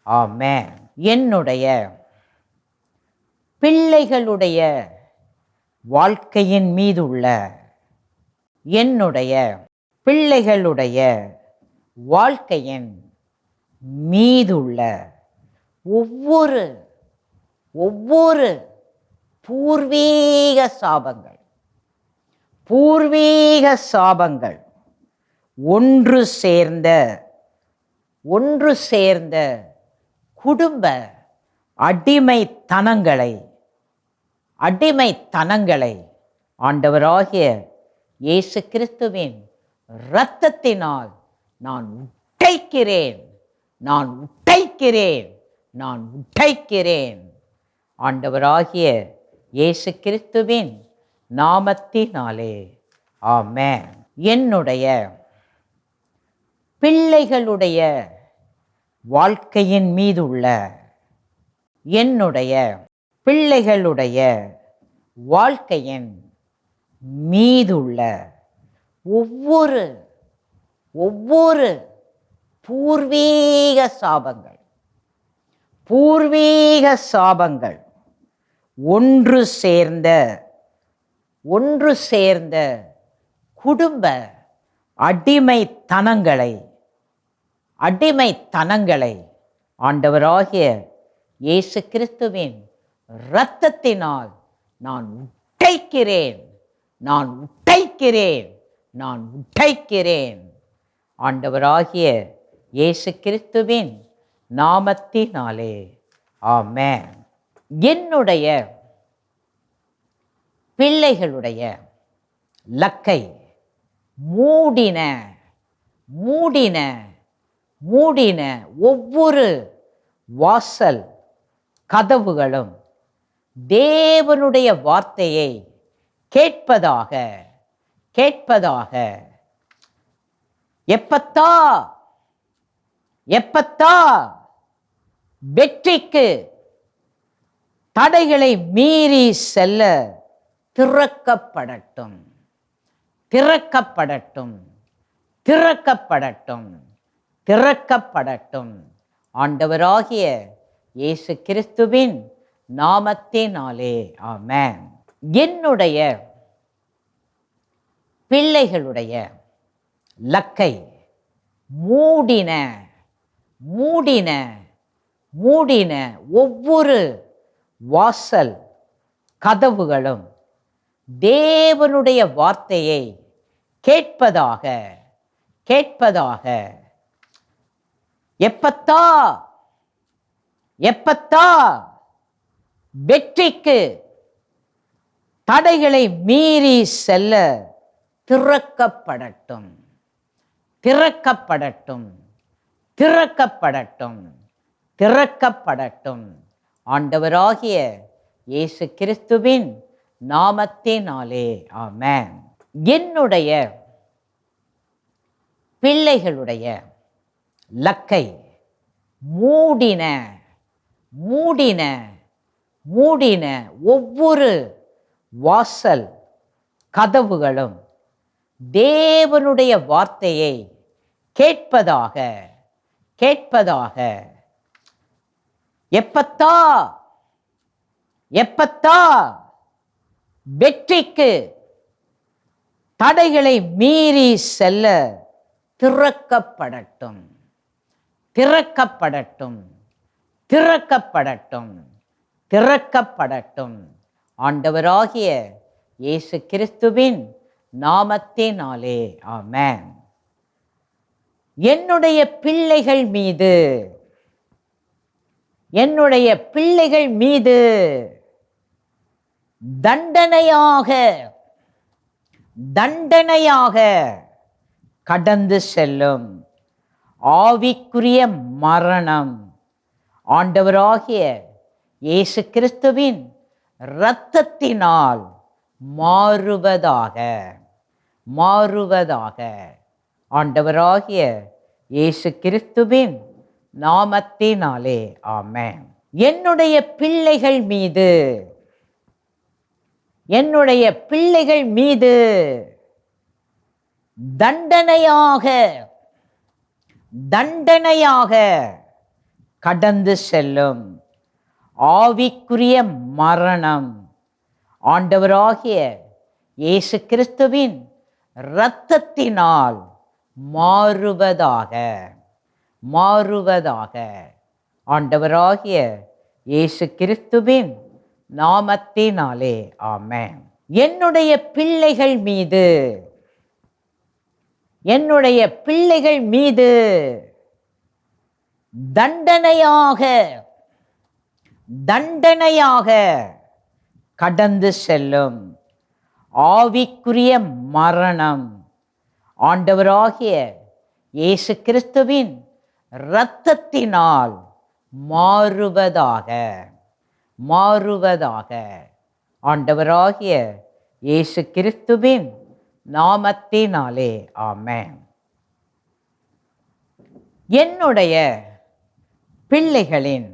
ஆமென். என்னுடைய பிள்ளைகளுடைய வாழ்க்கையின் மீதுள்ள ஒவ்வொரு பூர்வீக சாபங்கள் ஒன்று சேர்ந்த குடும்ப அடிமைத்தனங்களை ஆண்டவராகிய இயேசு கிறிஸ்துவின் இரத்தத்தினால் நான் உடைக்கிறேன். ஆண்டவராகிய இயேசு கிறிஸ்துவின் நாமத்தினாலே ஆமென். என்னுடைய பிள்ளைகளுடைய வாழ்க்கையின் மீதுள்ள ஒவ்வொரு பூர்வீக சாபங்கள் ஒன்று சேர்ந்த குடும்ப அடிமைத்தனங்களை ஆண்டவராகிய இயேசு கிறிஸ்துவின் இரத்தத்தினால் நான் உடைக்கிறேன். ஆண்டவராகிய இயேசு கிறிஸ்துவின் நாமத்தினாலே ஆமென். என்னுடைய பிள்ளைகளுடைய லக்கை மூடின ஒவ்வொரு வாசல் கதவுகளும் தேவனுடைய வார்த்தையை கேட்பதாக. எப்பத்தா வெற்றிக்கு தடைகளை மீறி செல்ல திறக்கப்படட்டும். ஆண்டவராகிய இயேசு கிறிஸ்துவின் நாமத்தினாலே ஆமென். என்னுடைய பிள்ளைகளுடைய லக்கை மூடின ஒவ்வொரு வாசல் கதவுகளும் தேவனுடைய வார்த்தையை கேட்பதாக. எப்பத்தா வெற்றிக்கு தடைகளை மீறி செல்ல திறக்கப்படட்டும். ஆண்டவராகிய இயேசு கிறிஸ்துவின் நாமத்தினாலே ஆமென். என்னுடைய பிள்ளைகளுடைய லக்கை மூடின ஒவ்வொரு வாசல் கதவுகளும் தேவனுடைய வார்த்தையை கேட்பதாக. எப்பத்தா வெற்றிக்கு தடைகளை மீறி செல்ல திறக்கப்படட்டும். ஆண்டவராகிய இயேசு கிறிஸ்துவின் நாமத்தினாலே ஆமென். என்னுடைய பிள்ளைகள் மீது தண்டனையாக கடந்து செல்லும் ஆவிக்குரிய மரணம் ஆண்டவராகிய இயேசு கிறிஸ்துவின் இரத்தத்தினால் மாறுவதாக. ஆண்டவராகிய இயேசு கிறிஸ்துவின் நாமத்தினாலே ஆமென். என்னுடைய பிள்ளைகள் மீது தண்டனையாக கடந்து செல்லும் ஆவிக்குரிய மரணம் ஆண்டவராகிய இயேசு கிறிஸ்துவின் இரத்தத்தினால் மாறுவதாக. ஆண்டவராகிய இயேசு கிறிஸ்துவின் நாமத்தினாலே ஆமென். என்னுடைய பிள்ளைகள் மீது தண்டனையாக கடந்து செல்லும் ஆவிக்குரிய மரணம் ஆண்டவராகிய இயேசு கிறிஸ்துவின் இரத்தத்தினால் மாறுவதாக. ஆண்டவராகிய இயேசு கிறிஸ்துவின் நாமத்தினாலே ஆமென். என்னுடைய பிள்ளைகளின்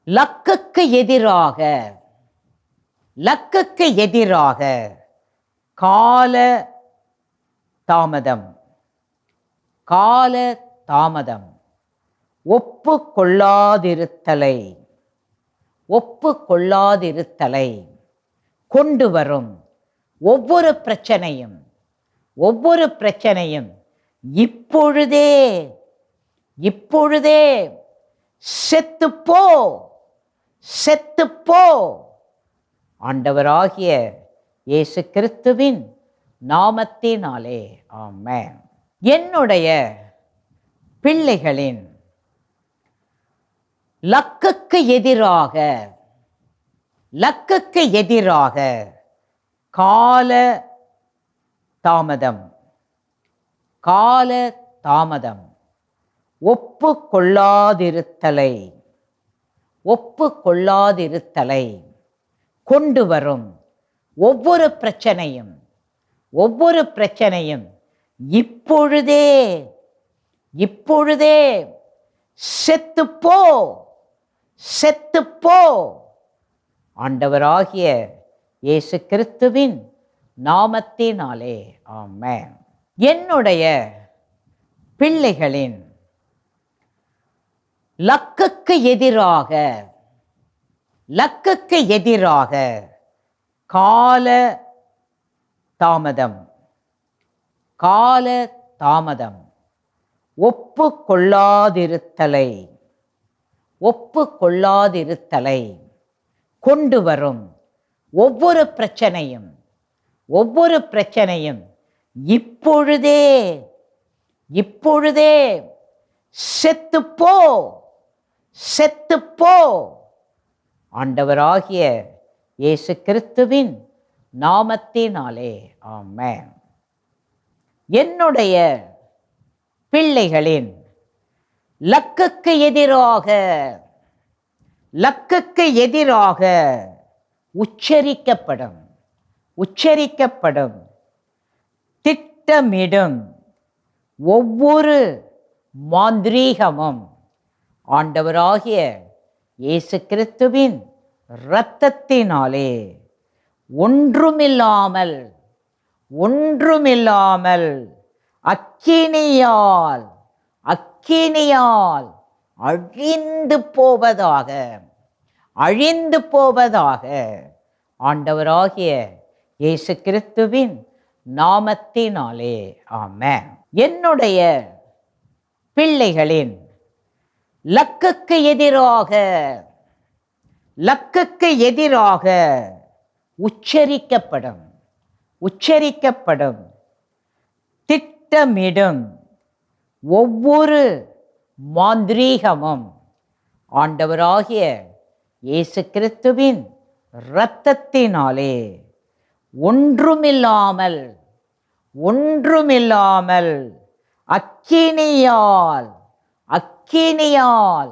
லக்குக்கு எதிராக கால தாமதம் ஒப்புக்கொள்ளாதிருத்தலை கொண்டு வரும் ஒவ்வொரு பிரச்சனையும் இப்பொழுதே செத்துப்போ ஆண்டவராகிய இயேசு கிறிஸ்துவின் நாமத்தினாலே ஆமென். என்னுடைய பிள்ளைகளின் லக்குக்கு எதிராக கால தாமதம் ஒப்புக்கொள்ளாதிருத்தலை கொண்டு வரும் ஒவ்வொரு பிரச்சனையும் இப்பொழுதே செத்துப்போ ஆண்டவராகிய இயேசு கிறிஸ்துவின் நாமத்தினாலே ஆமென். என்னுடைய பிள்ளைகளின் லக்குக்கு எதிராக கால தாமதம் ஒப்புக்கொள்ளாதிருத்தலை கொண்டு வரும் ஒவ்வொரு பிரச்சனையும் இப்பொழுதே செத்துப்போ ஆண்டவராகிய இயேசு கிறிஸ்துவின் நாமத்தினாலே ஆமென். என்னுடைய பிள்ளைகளின் லக்குக்கு எதிராக உச்சரிக்கப்படும் திட்டமிடும் ஒவ்வொரு மாந்திரீகமும் ஆண்டவராகிய இயேசு கிறிஸ்துவின் இரத்தத்தினாலே ஒன்றுமில்லாமல் அக்கினியால் அழிந்து போவதாக ஆண்டவராகிய இயேசு கிறிஸ்துவின் நாமத்தினாலே ஆமென். என்னுடைய பிள்ளைகளின் லக்குக்கு எதிராக உச்சரிக்கப்படும் திட்டமிடும் ஒவ்வொரு மாந்திரீகமும் ஆண்டவராகிய இயேசு கிறிஸ்துவின் இரத்தத்தினாலே ஒன்றுமில்லாமல் அக்கினியால்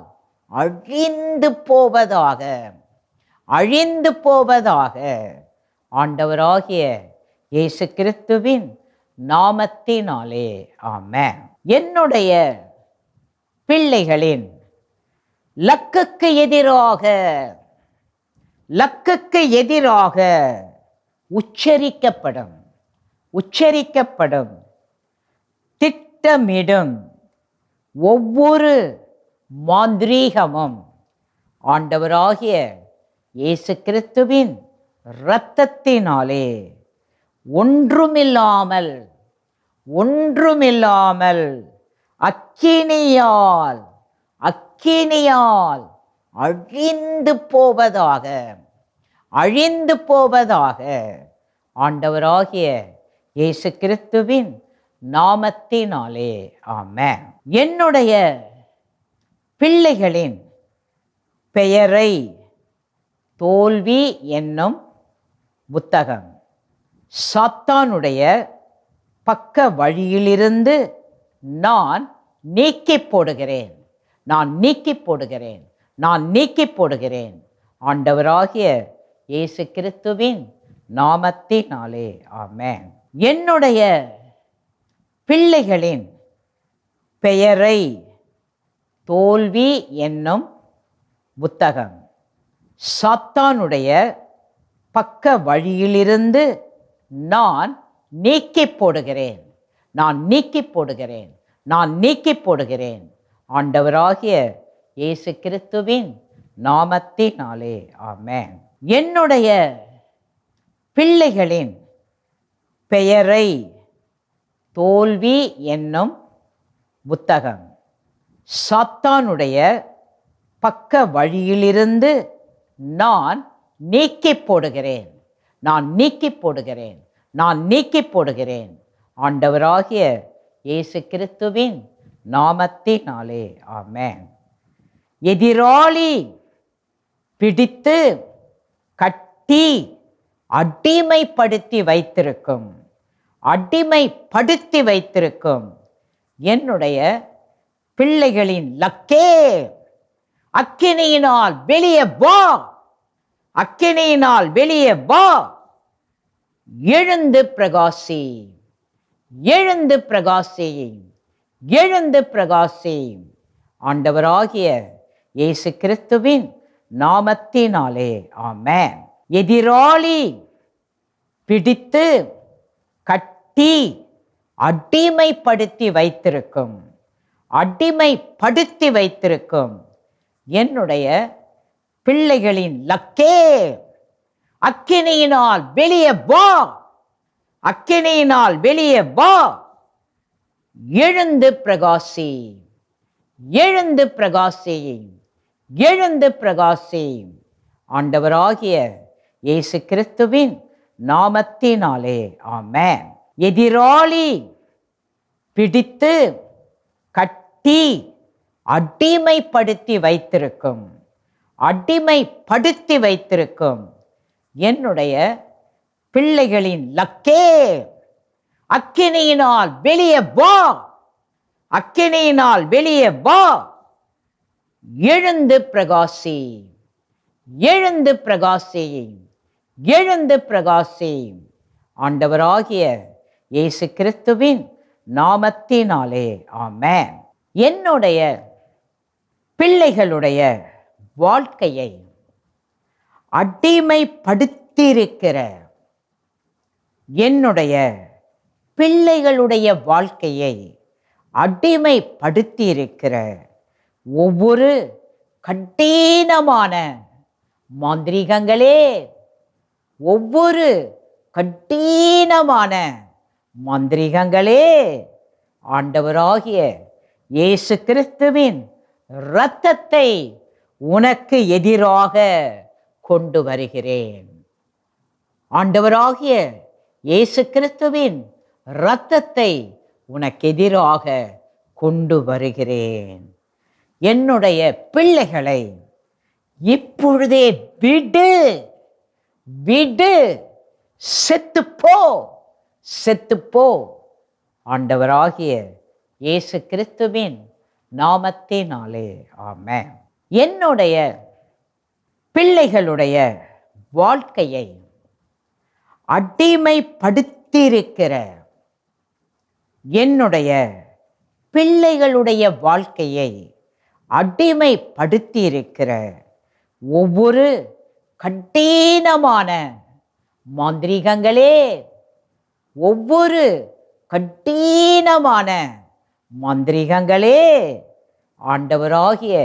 அழிந்து போவதாக ஆண்டவராகிய இயேசு கிறிஸ்துவின் நாமத்தினாலே ஆமென். என்னுடைய பிள்ளைகளின் லக்குக்கு எதிராக உச்சரிக்கப்படும் திட்டமிடும் ஒவ்வொரு மாந்திரீகமும் ஆண்டவராகிய இயேசு கிறிஸ்துவின் இரத்தத்தினாலே ஒன்றுமில்லாமல் அக்கினியால் அழிந்து போவதாக ஆண்டவராகிய இயேசு கிறிஸ்துவின் நாமத்தினாலே ஆமென். என்னுடைய பிள்ளைகளின் பெயரை தோல்வி என்னும் புத்தகம் சாத்தானுடைய பக்க வழியிலிருந்து நான் நீக்கி போடுகிறேன் ஆண்டவராகிய இயேசு கிறிஸ்துவின் நாமத்தினாலே ஆமென். என்னுடைய பிள்ளைகளின் பெயரை தோல்வி என்னும் புத்தகம் சாத்தானுடைய பக்க வழியிலிருந்து நான் நீக்கி போடுகிறேன் ஆண்டவராகிய இயேசு கிறிஸ்துவின் நாமத்தினாலே ஆமென். என்னுடைய பிள்ளைகளின் பெயரை தோல்வி என்னும் புத்தகம் சாத்தானுடைய பக்க வழியிலிருந்து நான் நீக்கி போடுகிறேன் ஆண்டவராகிய இயேசு கிறிஸ்துவின் நாமத்தினாலே ஆமென். எதிராளி பிடித்து கட்டி அடிமைப்படுத்தி வைத்திருக்கும் என்னுடைய பிள்ளைகளின் லக்கே, அக்கினியினால் வெளியே வா, எழுந்து பிரகாசி ஆண்டவராகிய இயேசு கிறிஸ்துவின் நாமத்தினாலே ஆமென். எதிராளி பிடித்து கட்டி அடிமைப்படுத்தி வைத்திருக்கும் என்னுடைய பிள்ளைகளின் லக்கே, அக்கினியினால் வெளியே வா, எழுந்து பிரகாசி ஆண்டவராகிய இயேசு கிறிஸ்துவின் நாமத்தினாலே ஆமென். எதிராளி பிடித்து கட்டி அடிமைப்படுத்தி வைத்திருக்கும் என்னுடைய பிள்ளைகளின் லக்கே, அக்கினியினால் வெளியே வா, எழுந்து பிரகாசி ஆண்டவராகிய இயேசு கிறிஸ்துவின் நாமத்தினாலே ஆமென். என்னுடைய பிள்ளைகளுடைய வாழ்க்கையை அடிமைப்படுத்தியிருக்கிற ஒவ்வொரு கடினமான மாந்திரீகங்களே, ஆண்டவராகிய இயேசு கிறிஸ்துவின் இரத்தத்தை உனக்கு எதிராக கொண்டு வருகிறேன். ஆண்டவராகிய இயேசு கிறிஸ்துவின் இரத்தத்தை உனக்கு எதிராக கொண்டு வருகிறேன். என்னுடைய பிள்ளைகளை இப்பொழுதே விடு, செத்துப்போ ஆண்டவராகிய இயேசு கிறிஸ்துவின் நாமத்தினாலே ஆமென். என்னுடைய பிள்ளைகளுடைய வாழ்க்கையை அடிமைப்படுத்தியிருக்கிற படுத்தியிருக்கிற என்னுடைய பிள்ளைகளுடைய வாழ்க்கையை அடிமைப்படுத்தியிருக்கிற ஒவ்வொரு கடினமான மாந்திரீகங்களே, ஒவ்வொரு கடினமான மாந்திரீகங்களே, ஆண்டவராகிய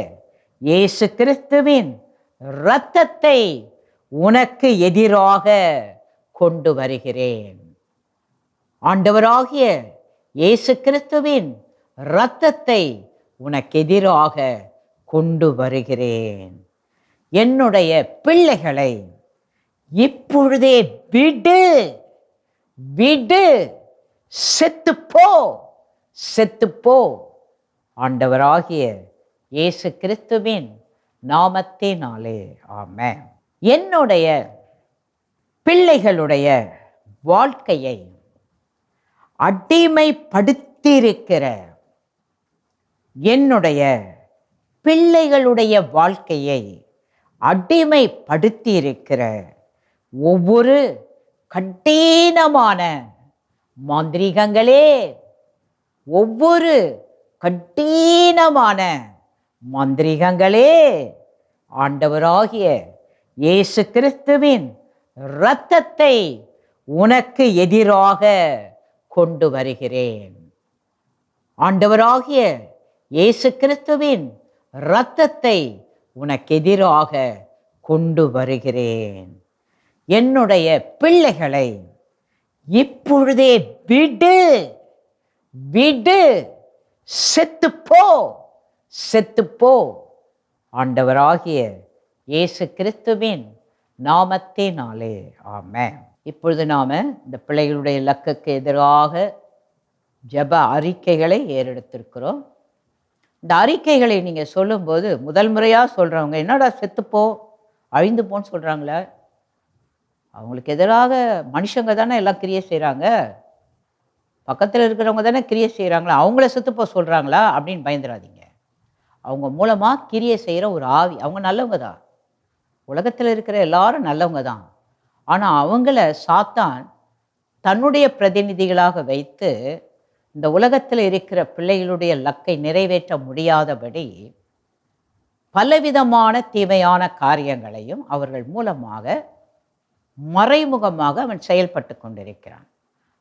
இயேசு கிறிஸ்துவின் இரத்தத்தை உனக்கு எதிராக கொண்டு வருகிறேன். ஆண்டவராகிய இயேசு கிறிஸ்துவின் இரத்தத்தை உனக்கு எதிராக கொண்டு வருகிறேன். என்னுடைய பிள்ளைகளை இப்பொழுதே விடு, விடு, செத்துப்போ, செத்துப்போ. ஆண்டவராகிய இயேசு கிறிஸ்துவின் நாமத்தினாலே ஆமென். என்னுடைய பிள்ளைகளுடைய வாழ்க்கையை அடிமைப்படுத்தியிருக்கிற என்னுடைய பிள்ளைகளுடைய வாழ்க்கையை அடிமைப்படுத்தியிருக்கிற ஒவ்வொரு கடினமான மாந்திரீகங்களே, ஒவ்வொரு கடினமான மாந்திரீகங்களே, ஆண்டவராகிய இயேசு கிறிஸ்துவின் இரத்தத்தை உனக்கு எதிராக கொண்டு வருகிறேன். ஆண்டவராகிய இயேசு கிறிஸ்துவின் இரத்தத்தை உனக்கு எதிராக கொண்டு வருகிறேன். என்னுடைய பிள்ளைகளை இப்பொழுதே விடு, விடு, செத்துப்போ, செத்துப்போ. ஆண்டவராகிய இயேசு கிறிஸ்துவின் நாமத்தினாலே ஆமென். இப்பொழுது நாம இந்த பிள்ளைகளுடைய இலக்குக்கு எதிராக ஜெப அறிக்கைகளை ஏறெடுத்திருக்கிறோம். இந்த அறிக்கைகளை நீங்கள் சொல்லும்போது முதல் முறையாக சொல்கிறவங்க என்னடா செத்துப்போ அழிந்து போன்னு சொல்கிறாங்களே, அவங்களுக்கு எதிராக மனுஷங்க தானே எல்லாம் கிரியை செய்கிறாங்க, பக்கத்தில் இருக்கிறவங்க தானே கிரியை செய்கிறாங்களா, அவங்கள செத்துப்போ சொல்கிறாங்களா அப்படின்னு பயந்துடாதீங்க. அவங்க மூலமாக கிரியை செய்கிற ஒரு ஆவி, அவங்க நல்லவங்க தான், உலகத்தில் இருக்கிற எல்லாரும் நல்லவங்க தான். ஆனால் அவங்கள சாத்தான் தன்னுடைய பிரதிநிதிகளாக வைத்து இந்த உலகத்தில் இருக்கிற பிள்ளைகளுடைய லக்கை நிறைவேற்ற முடியாதபடி பலவிதமான தீமையான காரியங்களையும் அவர்கள் மூலமாக மறைமுகமாக அவன் செயல்பட்டு கொண்டிருக்கிறான்.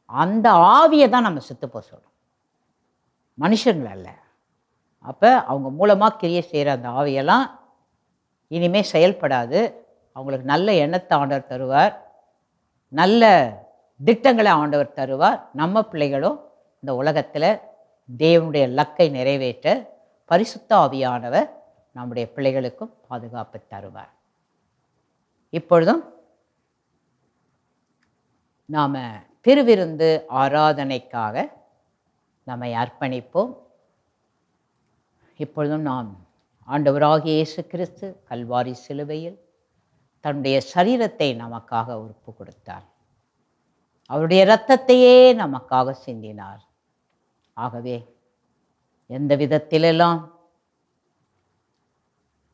அந்த ஆவியை தான் நம்ம செத்துப்போ சொல்கிறோம், மனுஷங்கள் அல்ல. அப்போ அவங்க மூலமாக கிரியை செய்கிற அந்த ஆவியெல்லாம் இனிமேல் செயல்படாது. அவங்களுக்கு நல்ல எண்ணத்தை ஆண்டவர் தருவார், நல்ல திட்டங்களை ஆண்டவர் தருவார். நம்ம பிள்ளைகளும் இந்த உலகத்தில் தேவனுடைய லக்கை நிறைவேற்ற பரிசுத்த ஆவியானவர் நம்முடைய பிள்ளைகளுக்கும் பாதுகாப்பு தருவார். இப்பொழுதும் நாம் திருவிருந்து ஆராதனைக்காக நம்மை அர்ப்பணிப்போம். இப்பொழுதும் நாம் ஆண்டவராகிய இயேசு கிறிஸ்து கல்வாரி சிலுவையில் தன்னுடைய சரீரத்தை நமக்காக ஒப்பு கொடுத்தார், அவருடைய இரத்தத்தையே நமக்காக சிந்தினார். ஆகவே எந்த விதத்திலெல்லாம்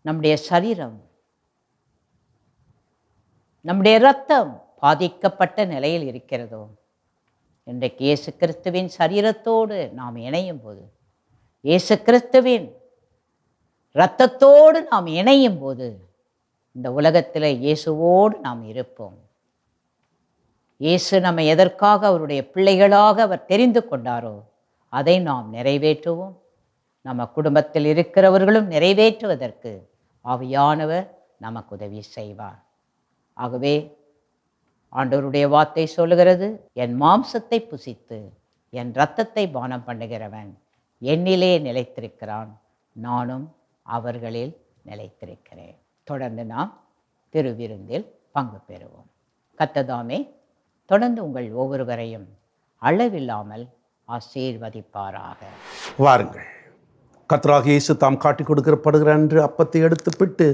நம்முடைய சரீரம், நம்முடைய இரத்தம் பாதிக்கப்பட்ட நிலையில் இருக்கிறதோ, இன்றைக்கு இயேசு கிறிஸ்துவின் சரீரத்தோடு நாம் இணையும் போது, இயேசு கிறிஸ்துவின் இரத்தத்தோடு நாம் இணையும் போது இந்த உலகத்தில் இயேசுவோடு நாம் இருப்போம். இயேசு நம்ம எதற்காக அவருடைய பிள்ளைகளாக அவர் தெரிந்து கொண்டாரோ அதை நாம் நிறைவேற்றுவோம். நம்ம குடும்பத்தில் இருக்கிறவர்களும் நிறைவேற்றுவதற்கு ஆவியானவர் நமக்கு உதவி செய்வார். ஆகவே ஆண்டவருடைய வார்த்தை சொல்லுகிறது, என் மாம்சத்தை புசித்து என் இரத்தத்தை பானம் பண்ணுகிறவன் என்னிலே நிலைத்திருக்கிறான், நானும் அவர்களில் நிலைத்திருக்கிறேன். தொடர்ந்து நாம் திருவிருந்தில் பங்கு பெறுவோம். கர்த்தர் தொடர்ந்து உங்கள் ஒவ்வொருவரையும் அளவில்லாமல் ஆசீர்வதிப்பாராக. வாருங்கள், கர்த்தராகிய இயேசு தாம் காட்டிக் கொடுக்கப்படுகிற அன்று அப்பத்தை எடுத்து பிட்டு,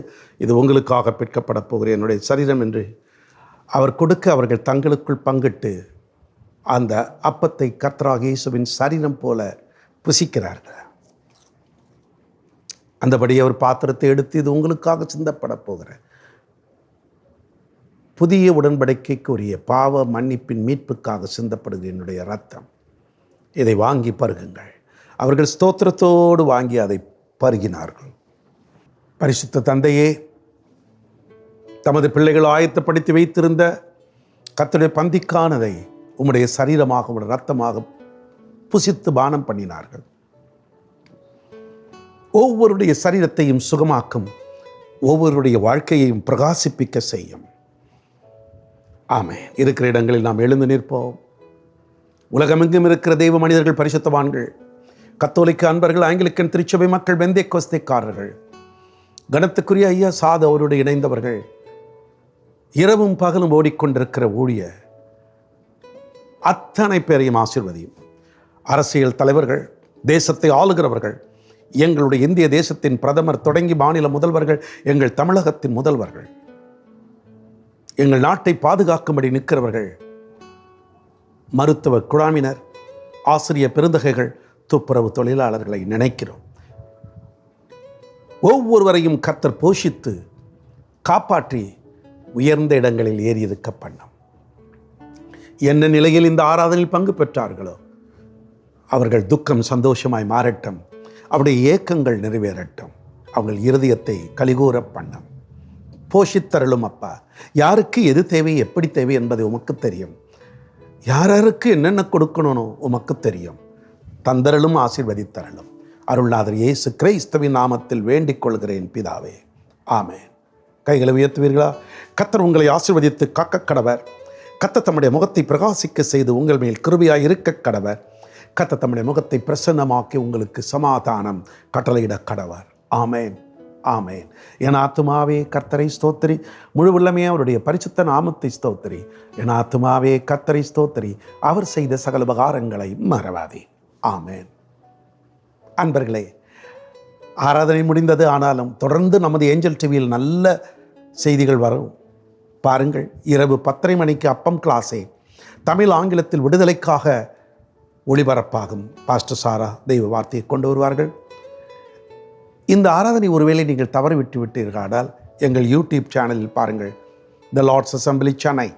இது உங்களுக்காக பிற்கப்பட போகிற என்னுடைய சரீரம் என்று அவர் கொடுக்க, அவர்கள் தங்களுக்குள் பங்கிட்டு அந்த அப்பத்தை கர்த்தராகிய இயேசுவின் சரீரம் போல புசிக்கிறார்கள். அந்தபடி அவர் பாத்திரத்தை எடுத்து, இது உங்களுக்காக சிந்தப்பட போகிற புதிய உடன்படிக்கைக்குரிய பாவ மன்னிப்பின் மீட்புக்காக சிந்தப்படுகிற என்னுடைய இரத்தம். இதை வாங்கி பருகுங்கள். அவர்கள் ஸ்தோத்திரத்தோடு வாங்கி அதை பருகினார்கள். பரிசுத்த தந்தையே, தமது பிள்ளைகள் ஆயத்தப்படுத்தி வைத்திருந்த கர்த்தருடைய பந்திக்கானதை உம்முடைய சரீரமாக உம்முடைய இரத்தமாக புசித்து பானம் பண்ணினார்கள். ஒவ்வொருடைய சரீரத்தையும் சுகமாக்கும், ஒவ்வொருடைய வாழ்க்கையையும் பிரகாசிப்பிக்க செய்யும். ஆமென். இருக்கிற இடங்களில் நாம் எழுந்து நிற்போம். உலகமெங்கும் இருக்கிற தெய்வ மனிதர்கள், பரிசுத்தவான்கள், கத்தோலிக்க அன்பர்கள், ஆங்கிலிக்கன் திருச்சபை மக்கள், பெந்தேக்கோஸ்தேக்காரர்கள், கனத்துக்குரிய ஐயா சாது அவரோடு இணைந்தவர்கள், இரவும் பகலும் ஓடிக்கொண்டிருக்கிற ஊழிய அத்தனை பேரையும் ஆசீர்வதியும். அரசியல் தலைவர்கள், தேசத்தை ஆளுகிறவர்கள், எங்களுடைய இந்திய தேசத்தின் பிரதமர் தொடங்கி மாநில முதல்வர்கள், எங்கள் தமிழகத்தின் முதல்வர்கள், எங்கள் நாட்டை பாதுகாக்கும்படி நிற்கிறவர்கள், மருத்துவ குழாமினர், ஆசிரிய பெருந்தகைகள், துப்புரவு தொழிலாளர்களை நினைக்கிறோம். ஒவ்வொருவரையும் கர்த்தர் போஷித்து காப்பாற்றி உயர்ந்த இடங்களில் ஏறியிருக்க பண்ணம். என்ன நிலையில் இந்த ஆராதனையில் பங்கு பெற்றார்களோ அவர்கள் துக்கம் சந்தோஷமாய் மாறட்டும். அவருடைய ஏக்கங்கள் நிறைவேறட்டும். அவங்கள் இருதயத்தை கலிகூற பண்ணம். போஷித்தருளும் அப்பா. யாருக்கு எது தேவை, எப்படி தேவை என்பது உமக்கு தெரியும். யாருக்கு என்னென்ன கொடுக்கணும்னோ உமக்கு தெரியும். தந்தரலும் ஆசீர்வதித்தரலும். அருள்நாதர் இயேசு கிறிஸ்துவின் நாமத்தில் வேண்டிக் கொள்கிறேன் பிதாவே, ஆமென். கைகளை உயர்த்துவீர்களா? கர்த்தர் உங்களை ஆசீர்வதித்து காக்க கடவர். கர்த்தர் தம்முடைய முகத்தை பிரகாசிக்க செய்து உங்கள் மேல் கிருபையாய் இருக்க கடவர். கர்த்தர் தம்முடைய முகத்தை பிரசன்னமாக்கி உங்களுக்கு சமாதானம் கட்டளையிட கடவர். ஆமென், ஆமென். என் ஆத்துமாவே கர்த்தரை ஸ்தோத்திரி, முழு உள்ளமே அவருடைய பரிசுத்த நாமத்தை ஸ்தோத்திரி. என் ஆத்துமாவே கர்த்தரை ஸ்தோத்திரி, அவர் செய்த சகல உபகாரங்களை மறவாதே. ஆமென். அன்பர்களே, ஆராதனை முடிந்தது. ஆனாலும் தொடர்ந்து நமது ஏஞ்சல் டிவியில் நல்ல செய்திகள் வரும். பாருங்கள், இரவு 10:30 மணிக்கு அப்பம் கிளாஸே தமிழ் ஆங்கிலத்தில் விடுதலைக்காக ஒளிபரப்பாகும். பாஸ்டர் சாரா தெய்வ வார்த்தையை கொண்டு வருவார்கள். இந்த ஆராதனை ஒருவேளை நீங்கள் தவறு விட்டு விட்டீர்களானால் எங்கள் யூடியூப் சேனலில் பாருங்கள், த லார்ட்ஸ் அசம்பிளி சென்னை.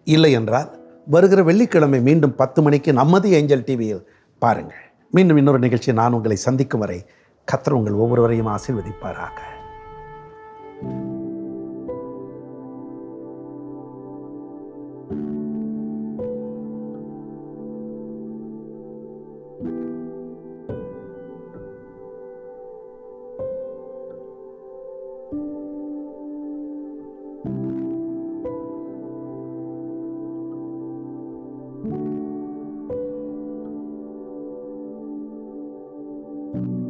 இல்லை என்றால் வருகிற வெள்ளிக்கிழமை மீண்டும் 10 மணிக்கு நமது ஏஞ்சல் டிவியில் பாருங்கள். மீண்டும் இன்னொரு நிகழ்ச்சியை நான் உங்களை சந்திக்கும் வரை கர்த்தர் உங்கள் ஒவ்வொருவரையும் ஆசீர்வதிப்பாராக. Thank you.